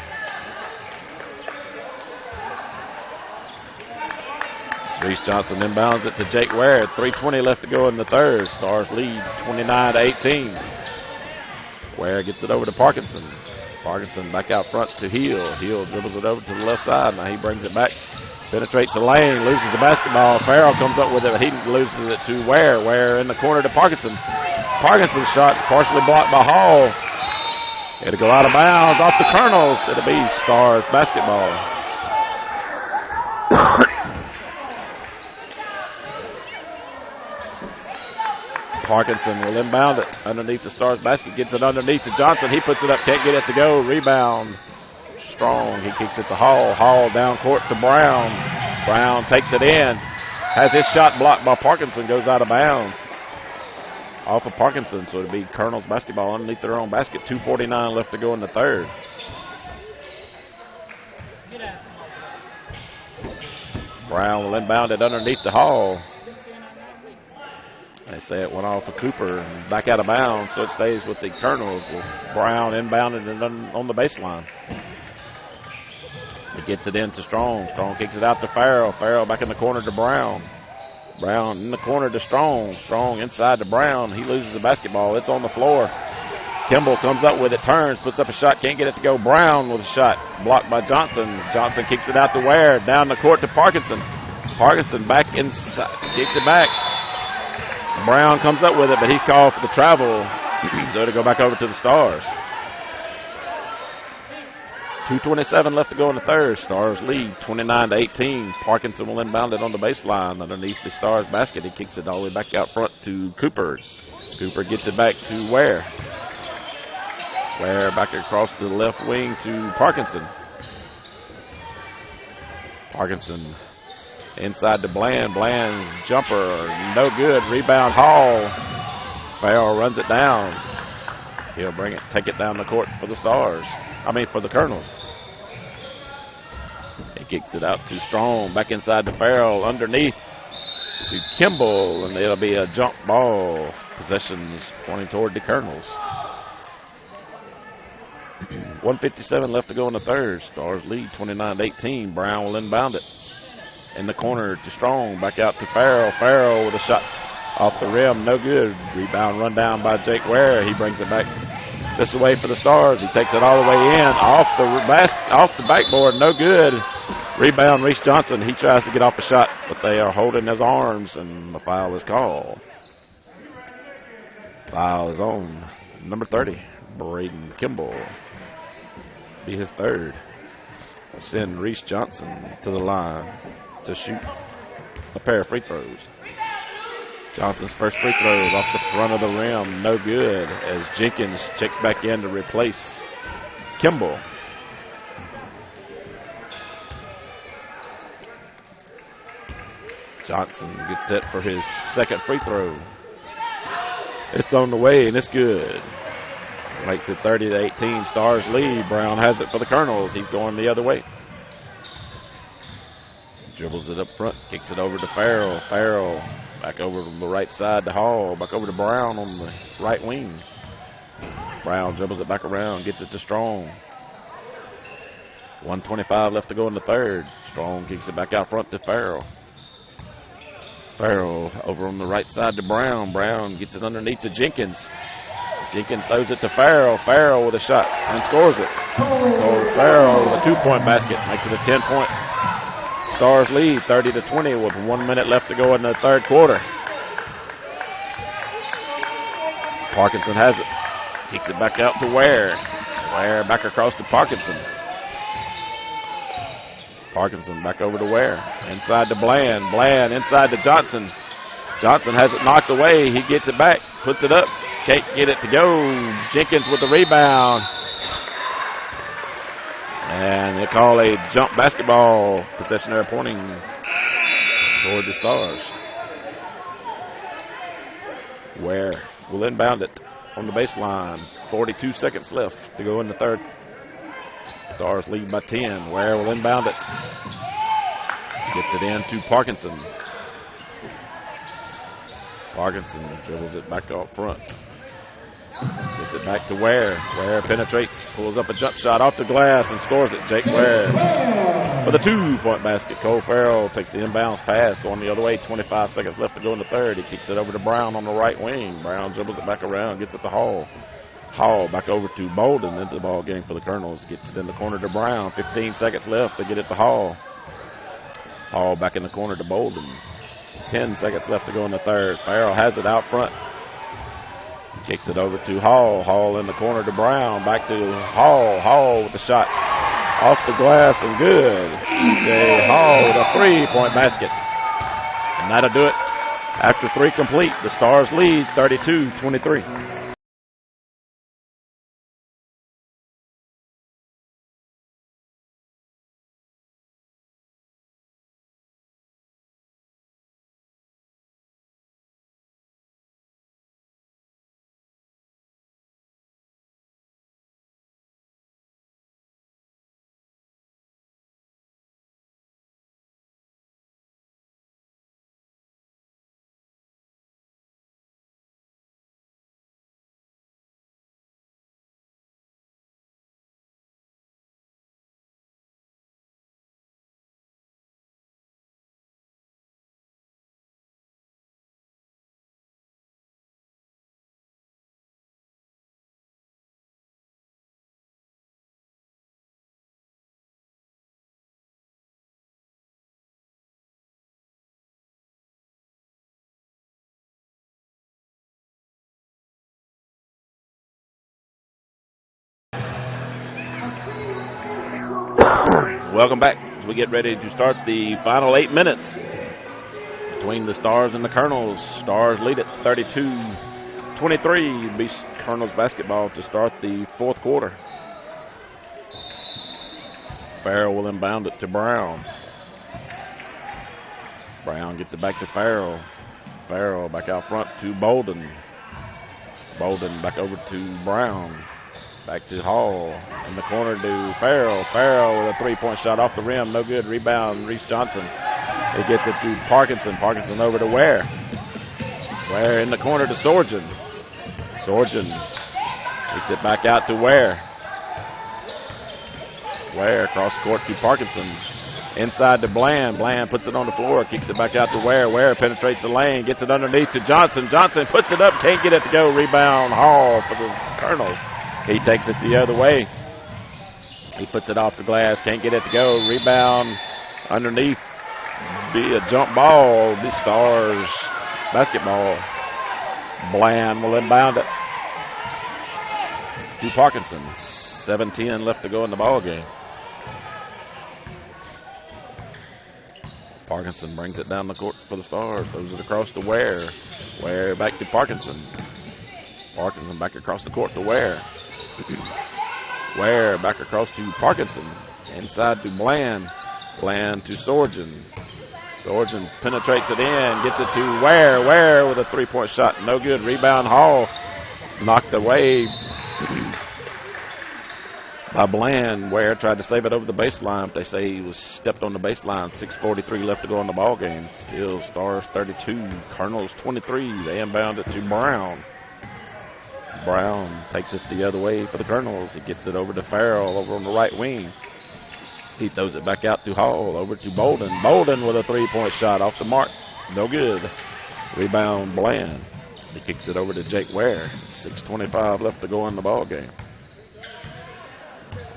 Reese Johnson inbounds it to Jake Ware. 3:20 left to go in the third. Stars lead 29-18. Ware gets it over to Parkinson. Parkinson back out front to Hill. Hill dribbles it over to the left side. Now he brings it back. Penetrates the lane. Loses the basketball. Farrell comes up with it, but he loses it to Ware. Ware in the corner to Parkinson. Parkinson's shot partially blocked by Hall. It'll go out of bounds off the Colonels. It'll be Stars basketball. Parkinson will inbound it underneath the Stars basket. Gets it underneath to Johnson. He puts it up. Can't get it to go. Rebound Strong. He kicks it to Hall. Hall down court to Brown. Brown takes it in. Has his shot blocked by Parkinson. Goes out of bounds. Off of Parkinson, so it'll be Colonel's basketball underneath their own basket. 2:49 left to go in the third. Brown will inbound it underneath the Hall. They say it went off of Cooper and back out of bounds, so it stays with the Colonels. With Brown inbounded it on the baseline. He gets it into Strong. Strong kicks it out to Farrell. Farrell back in the corner to Brown. Brown in the corner to Strong. Strong inside to Brown. He loses the basketball. It's on the floor. Kimball comes up with it, turns, puts up a shot, can't get it to go. Brown with a shot, blocked by Johnson. Johnson kicks it out to Ware, down the court to Parkinson. Parkinson back inside, kicks it back. Brown comes up with it, but he's called for the travel. So to go back over to the Stars. 2:27 left to go in the third. Stars lead 29-18. Parkinson will inbound it on the baseline underneath the Stars basket. He kicks it all the way back out front to Cooper. Cooper gets it back to Ware. Ware back across the left wing to Parkinson. Parkinson inside to Bland. Bland's jumper, no good. Rebound Hall. Farrell runs it down. He'll take it down the court for the Stars. For the Colonels. He kicks it out to Strong. Back inside to Farrell. Underneath to Kimball. And it'll be a jump ball. Possessions pointing toward the Colonels. 1:57 left to go in the third. Stars lead 29-18. Brown will inbound it. In the corner to Strong. Back out to Farrell. Farrell with a shot off the rim. No good. Rebound run down by Jake Ware. He brings it back this way for the Stars. He takes it all the way in. Off the backboard. No good. Rebound Reese Johnson. He tries to get off the shot, but they are holding his arms, and the foul is called. Foul is on number 30, Braden Kimball. Be his third. Send Reese Johnson to the line to shoot a pair of free throws. Johnson's first free throw is off the front of the rim. No good as Jenkins checks back in to replace Kimball. Johnson gets set for his second free throw. It's on the way, and it's good. Makes it 30-18. Stars lead. Brown has it for the Colonels. He's going the other way. Dribbles it up front. Kicks it over to Farrell. Farrell back over to the right side to Hall. Back over to Brown on the right wing. Brown dribbles it back around. Gets it to Strong. 1:25 left to go in the third. Strong kicks it back out front to Farrell. Farrell over on the right side to Brown. Brown gets it underneath to Jenkins. Jenkins throws it to Farrell. Farrell with a shot and scores it. Farrell with a 2-point basket. Makes it a 10-point. Stars lead 30-20 with 1 minute left to go in the third quarter. Parkinson has it. Kicks it back out to Ware. Ware back across to Parkinson. Parkinson back over to Ware. Inside to Bland. Bland inside to Johnson. Johnson has it knocked away. He gets it back. Puts it up. Can't get it to go. Jenkins with the rebound. And they call a jump basketball. Possession there pointing toward the Stars. Ware will inbound it on the baseline. 42 seconds left to go in the third. Stars lead by 10. Ware will inbound it. Gets it in to Parkinson. Parkinson dribbles it back up front. Gets it back to Ware. Ware penetrates, pulls up a jump shot off the glass and scores it. Jake Ware with a 2-point basket. Cole Farrell takes the inbounds pass going the other way. 25 seconds left to go in the third. He kicks it over to Brown on the right wing. Brown dribbles it back around, gets it to Hall. Hall back over to Bolden into the ball game for the Colonels. Gets it in the corner to Brown. 15 seconds left to get it to Hall. Hall back in the corner to Bolden. 10 seconds left to go in the third. Farrell has it out front. Kicks it over to Hall. Hall in the corner to Brown. Back to Hall. Hall with the shot off the glass and good. DJ Hall with a 3-point basket. And that'll do it. After 3 complete, the Stars lead 32-23. Welcome back as we get ready to start the final 8 minutes between the Stars and the Colonels. Stars lead it 32-23. Beast Colonels basketball to start the fourth quarter. Farrell will inbound it to Brown. Brown gets it back to Farrell. Farrell back out front to Bolden. Bolden back over to Brown. Back to Hall. In the corner to Farrell. Farrell with a three-point shot off the rim. No good. Rebound, Reese Johnson. He gets it to Parkinson. Parkinson over to Ware. Ware in the corner to Sorgen. Sorgen gets it back out to Ware. Ware across court to Parkinson. Inside to Bland. Bland puts it on the floor. Kicks it back out to Ware. Ware penetrates the lane. Gets it underneath to Johnson. Johnson puts it up. Can't get it to go. Rebound Hall for the Colonels. He takes it the other way. He puts it off the glass. Can't get it to go. Rebound underneath. Be a jump ball. Be Stars basketball. Bland will inbound it to Parkinson. 7-10 left to go in the ball game. Parkinson brings it down the court for the Stars. Throws it across to Ware. Ware back to Parkinson. Parkinson back across the court to Ware. Ware back across to Parkinson. Inside to Bland. Bland to Sorgen. Sorgen penetrates it in. Gets it to Ware. Ware with a three-point shot. No good. Rebound Hall. It's knocked away by Bland. Ware tried to save it over the baseline, but they say he was stepped on the baseline. 6:43 left to go in the ball game. Still Stars 32, Colonels 23. They inbound it to Brown. Brown takes it the other way for the Colonels. He gets it over to Farrell over on the right wing. He throws it back out to Hall over to Bolden. Bolden with a three-point shot off the mark. No good. Rebound Bland. He kicks it over to Jake Ware. 6:25 left to go in the ball game.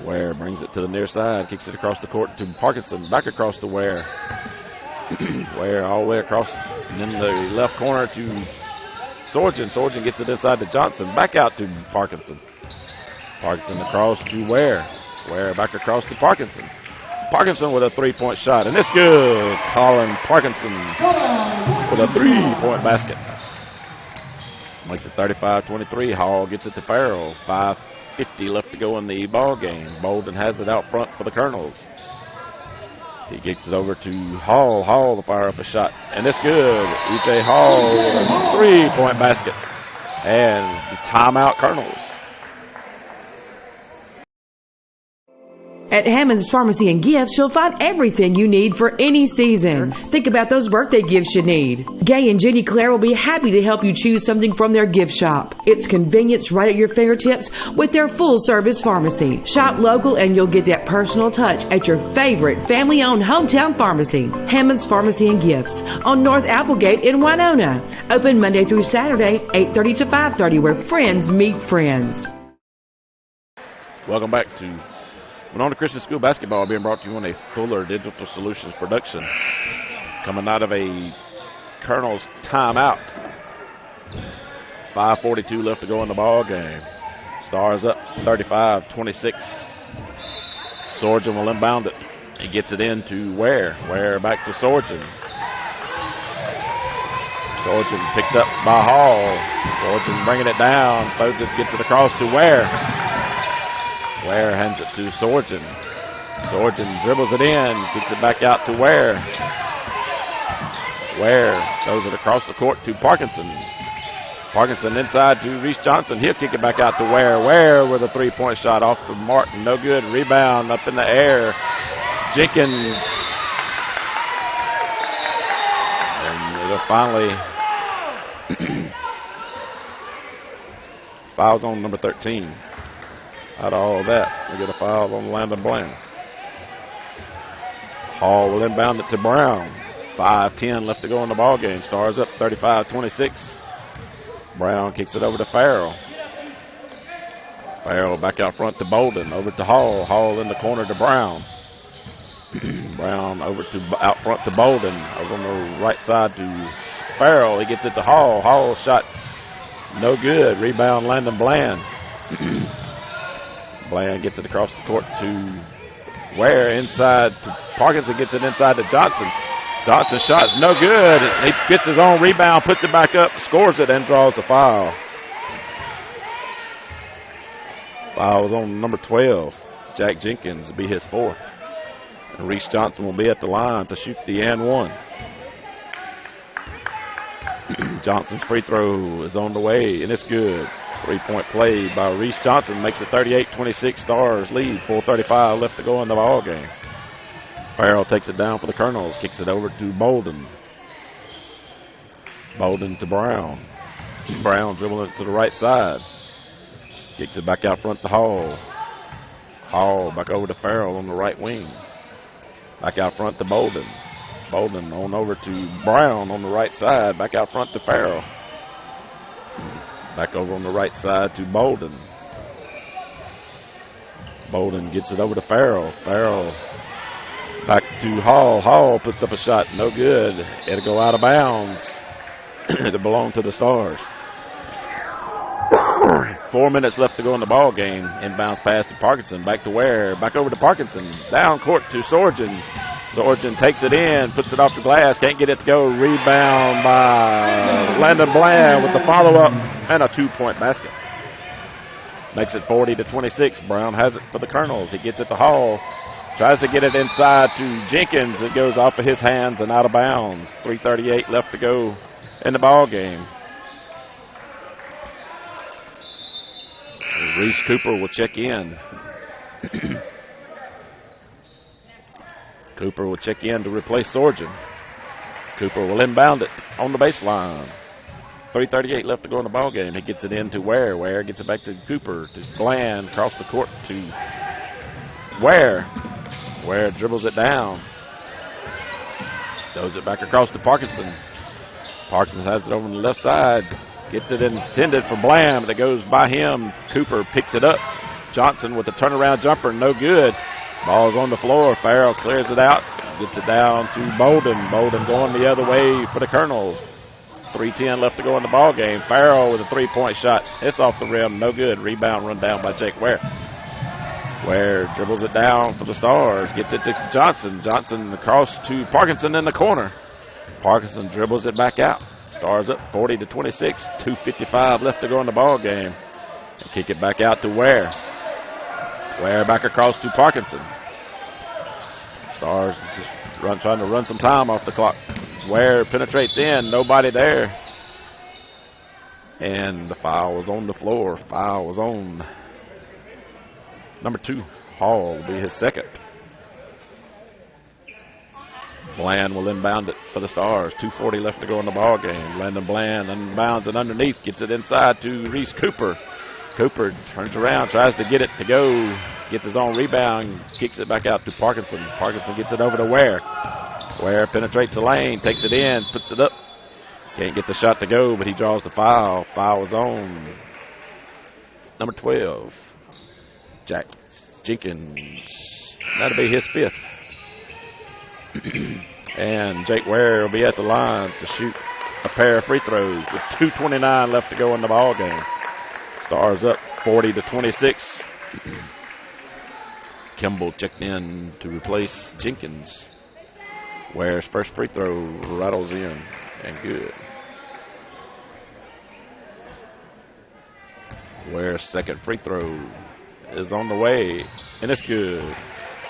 Ware brings it to the near side, kicks it across the court to Parkinson, back across to Ware. Ware all the way across, and then the left corner to Sorgen. Sorgen gets it inside to Johnson, back out to Parkinson. Parkinson across to Ware. Ware back across to Parkinson. Parkinson with a three-point shot, and it's good. Colin Parkinson with a three-point basket. Makes it 35-23. Hall gets it to Farrell. 5:50 left to go in the ball game. Bolden has it out front for the Colonels. He gets it over to Hall. Hall to fire up a shot, and it's good. E.J. Hall with a three-point basket. And the timeout Colonels. At Hammond's Pharmacy and Gifts, you'll find everything you need for any season. Think about those birthday gifts you need. Gay and Jenny Claire will be happy to help you choose something from their gift shop. It's convenience right at your fingertips with their full-service pharmacy. Shop local and you'll get that personal touch at your favorite family-owned hometown pharmacy. Hammond's Pharmacy and Gifts on North Applegate in Winona. Open Monday through Saturday, 8:30 to 5:30, where friends meet friends. Welcome back to Winona Christian School basketball, being brought to you on a Fuller Digital Solutions production. Coming out of a Colonels timeout. 5:42 left to go in the ball game. Stars up 35-26. Sorgen will inbound it. He gets it into Ware. Ware back to Sorgen. Sorgen picked up by Hall. Sorgen bringing it down. Throws it, gets it across to Ware. Ware hands it to Sorgen. Sorgen dribbles it in, kicks it back out to Ware. Ware throws it across the court to Parkinson. Parkinson inside to Reese Johnson. He'll kick it back out to Ware. Ware with a three-point shot off the mark. No good. Rebound up in the air. Jenkins. And they'll finally fouls on number 13. Out of all that, we get a foul on Landon Bland. Hall will inbound it to Brown. 5:10 left to go in the ball game. Stars up 35-26. Brown kicks it over to Farrell. Farrell back out front to Bolden. Over to Hall. Hall in the corner to Brown. Brown over to out front to Bolden. Over on the right side to Farrell. He gets it to Hall. Hall shot no good. Rebound Landon Bland. Bland gets it across the court to Ware, inside to Parkinson, gets it inside to Johnson. Johnson's shot's no good. He gets his own rebound, puts it back up, scores it, and draws the foul. Foul was on number 12. Jack Jenkins will be his fourth. And Reese Johnson will be at the line to shoot the and one. Johnson's free throw is on the way, and it's good. 3-point play by Reese Johnson makes it 38-26 Stars lead. 4:35 left to go in the ball game. Farrell takes it down for the Colonels, kicks it over to Bolden. Bolden to Brown. Brown dribbling it to the right side. Kicks it back out front to Hall. Hall back over to Farrell on the right wing. Back out front to Bolden. Bolden on over to Brown on the right side. Back out front to Farrell. Back over on the right side to Bolden. Bolden gets it over to Farrell. Farrell back to Hall. Hall puts up a shot. No good. It'll go out of bounds. To belong to the Stars. 4 minutes left to go in the ball game. Inbounds pass to Parkinson. Back to Ware. Back over to Parkinson. Down court to Sorgen. Sorgen takes it in. Puts it off the glass. Can't get it to go. Rebound by Landon Bland with the follow-up and a 2-point basket. Makes it 40-26. Brown has it for the Colonels. He gets it to Hall. Tries to get it inside to Jenkins. It goes off of his hands and out of bounds. 3:38 left to go in the ball game. Reese Cooper will check in. Cooper will check in to replace Sorgen. Cooper will inbound it on the baseline. 3:38 left to go in the ball game. He gets it in to Ware. Ware gets it back to Cooper, to Bland, across the court to Ware. Ware dribbles it down. Throws it back across to Parkinson. Parkinson has it over on the left side. Gets it intended for Bland, but it goes by him. Cooper picks it up. Johnson with a turnaround jumper, no good. Ball's on the floor. Farrell clears it out. Gets it down to Bolden. Bolden going the other way for the Colonels. 3:10 left to go in the ball game. Farrell with a 3-point shot. It's off the rim, no good. Rebound run down by Jake Ware. Ware dribbles it down for the Stars. Gets it to Johnson. Johnson across to Parkinson in the corner. Parkinson dribbles it back out. Stars up 40-26. 2:55 left to go in the ball game. And kick it back out to Ware. Ware back across to Parkinson. Stars just trying to run some time off the clock. Ware penetrates in. Nobody there. And the foul was on the floor. Foul was on number 2. Hall will be his second. Bland will inbound it for the Stars. 2:40 left to go in the ball game. Landon Bland inbounds it underneath. Gets it inside to Reese Cooper. Cooper turns around, tries to get it to go. Gets his own rebound. Kicks it back out to Parkinson. Parkinson gets it over to Ware. Ware penetrates the lane. Takes it in. Puts it up. Can't get the shot to go, but he draws the foul. Foul is on number 12. Jack Jenkins. That'll be his 5th. And Jake Ware will be at the line to shoot a pair of free throws with 2:29 left to go in the ball game. Stars up 40-26. Kimball checked in to replace Jenkins. Ware's first free throw rattles in and good. Ware's second free throw is on the way and it's good.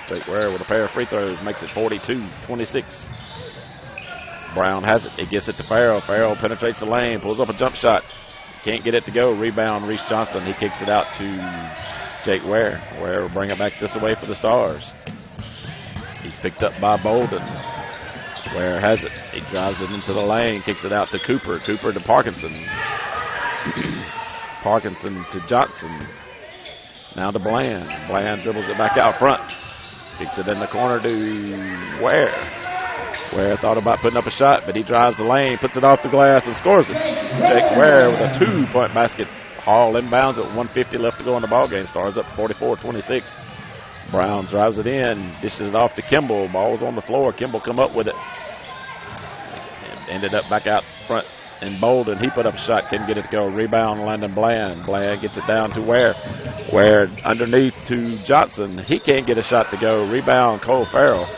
Jake Ware with a pair of free throws makes it 42-26. Brown has it. He gets it to Farrell. Farrell penetrates the lane, pulls up a jump shot. Can't get it to go. Rebound, Reese Johnson. He kicks it out to Jake Ware. Ware will bring it back this way for the Stars. He's picked up by Bolden. Ware has it. He drives it into the lane, kicks it out to Cooper. Cooper to Parkinson. Parkinson to Johnson. Now to Bland. Bland dribbles it back out front. Kicks it in the corner to Ware. Ware thought about putting up a shot, but he drives the lane, puts it off the glass, and scores it. Jake Ware with a 2-point basket. Hall inbounds at 1:50 left to go in the ballgame. Stars up 44-26. Brown drives it in, dishes it off to Kimball. Ball was on the floor. Kimball come up with it. And ended up back out front and Bolden. He put up a shot, couldn't get it to go. Rebound, Landon Bland. Bland gets it down to Ware. Ware underneath to Johnson. He can't get a shot to go. Rebound, Cole Farrell.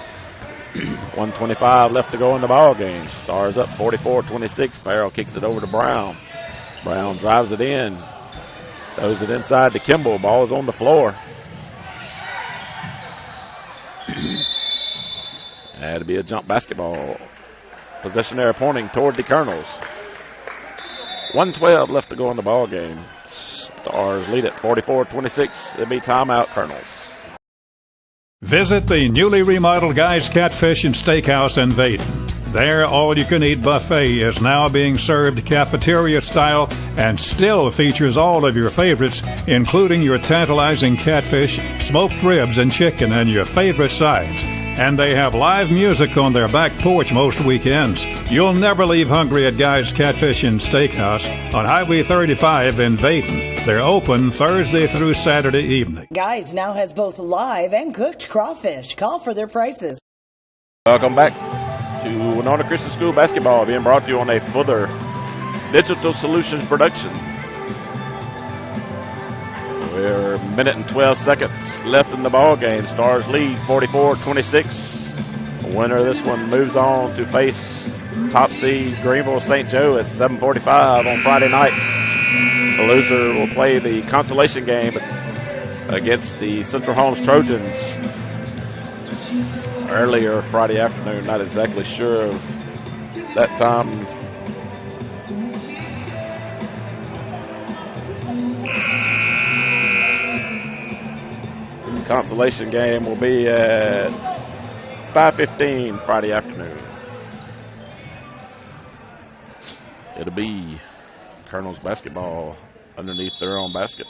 1:25 left to go in the ball game. Stars up 44-26. Farrell kicks it over to Brown. Brown drives it in. Throws it inside to Kimball. Ball is on the floor. That'll be a jump basketball. Possession there pointing toward the Colonels. 1:12 left to go in the ball game. Stars lead it 44-26. It'll be timeout, Colonels. Visit the newly remodeled Guy's Catfish and Steakhouse in Vaden. Their all-you-can-eat buffet is now being served cafeteria style and still features all of your favorites, including your tantalizing catfish, smoked ribs, and chicken, and your favorite sides. And they have live music on their back porch most weekends. You'll never leave hungry at Guy's Catfish and Steakhouse on Highway 35 in Vaden. They're open Thursday through Saturday evening. Guy's now has both live and cooked crawfish. Call for their prices. Welcome back to Winona Christian School basketball, being brought to you on a Fuller Digital Solutions production. We're a minute and 12 seconds left in the ball game. Stars lead 44-26. The winner of this one moves on to face top seed Greenville St. Joe at 7:45 on Friday night. The loser will play the consolation game against the Central Holmes Trojans earlier Friday afternoon. Not exactly sure of that time. The consolation game will be at 5:15 Friday afternoon. It'll be Colonels basketball underneath their own basket.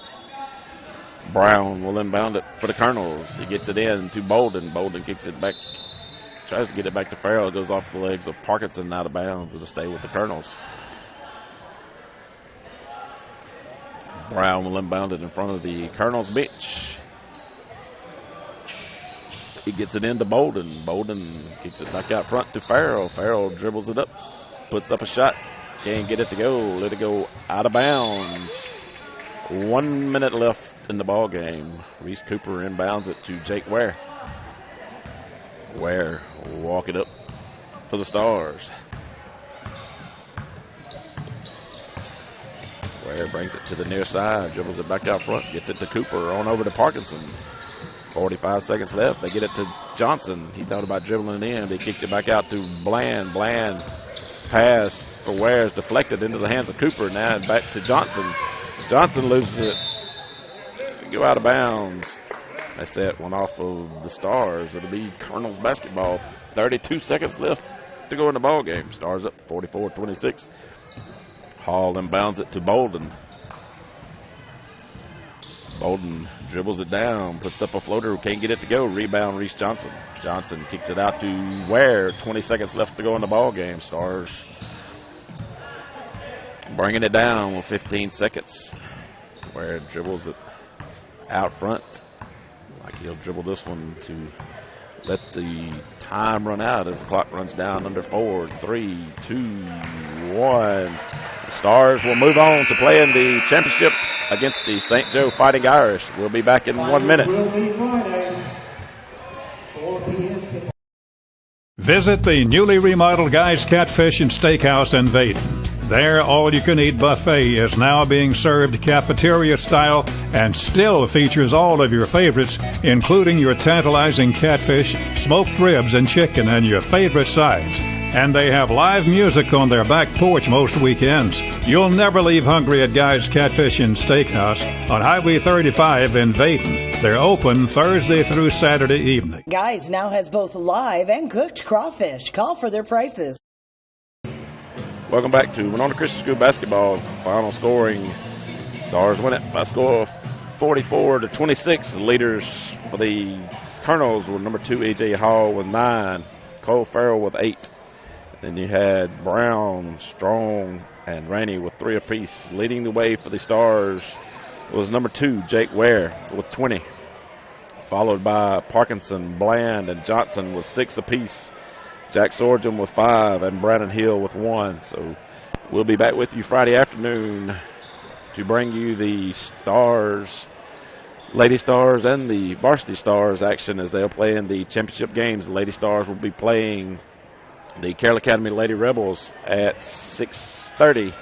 Brown will inbound it for the Colonels. He gets it in to Bolden. Bolden kicks it back, tries to get it back to Farrell. It goes off the legs of Parkinson, out of bounds. It'll stay with the Colonels. Brown will inbound it in front of the Colonels bench. He gets it into Bolden. Bolden kicks it back out front to Farrell. Farrell dribbles it up, puts up a shot. Can't get it to go. Let it go out of bounds. 1 minute left in the ball game. Reese Cooper inbounds it to Jake Ware. Ware will walk it up for the Stars. Ware brings it to the near side, dribbles it back out front, gets it to Cooper, on over to Parkinson. 45 seconds left. They get it to Johnson. He thought about dribbling it in, but he kicked it back out to Bland. Bland pass for Ware is deflected into the hands of Cooper. Now back to Johnson. Johnson loses it. Go out of bounds. They set one off of the Stars. It'll be Colonels basketball. 32 seconds left to go in the ball game. Stars up 44-26. Hall inbounds it to Bolden. Bolden dribbles it down, puts up a floater, can't get it to go. Rebound, Reese Johnson. Johnson kicks it out to Ware. 20 seconds left to go in the ball game. Stars bringing it down with 15 seconds. Ware dribbles it out front. Like he'll dribble this one to let the time run out as the clock runs down under 4, 3, 2, 1. The Stars will move on to play in the championship against the St. Joe Fighting Irish. We'll be back in 1 minute. Visit the newly remodeled Guy's Catfish and Steakhouse in Vaden. Their all-you-can-eat buffet is now being served cafeteria style and still features all of your favorites, including your tantalizing catfish, smoked ribs, and chicken, and your favorite sides. And they have live music on their back porch most weekends. You'll never leave hungry at Guy's Catfish and Steakhouse on Highway 35 in Vaden. They're open Thursday through Saturday evening. Guy's now has both live and cooked crawfish. Call for their prices. Welcome back to Winona Christian School basketball. Final scoring, Stars win it by a score of 44-26. The leaders for the Colonels were number 2, A.J. Hall with 9, Cole Farrell with 8. Then you had Brown, Strong, and Rainey with 3 apiece. Leading the way for the Stars was number 2, Jake Ware with 20. Followed by Parkinson, Bland, and Johnson with 6 apiece. Jack Sorghum with 5 and Brandon Hill with 1. So We'll be back with you Friday afternoon to bring you the Stars, Lady Stars, and the Varsity Stars action as they'll play in the championship games. The Lady Stars will be playing the Carroll Academy Lady Rebels at 6:30,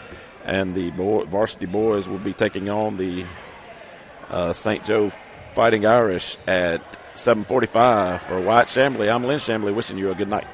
and the Varsity Boys will be taking on the St. Joe Fighting Irish at 7:45. For Wyatt Shambly, I'm Lynn Shambly, wishing you a good night.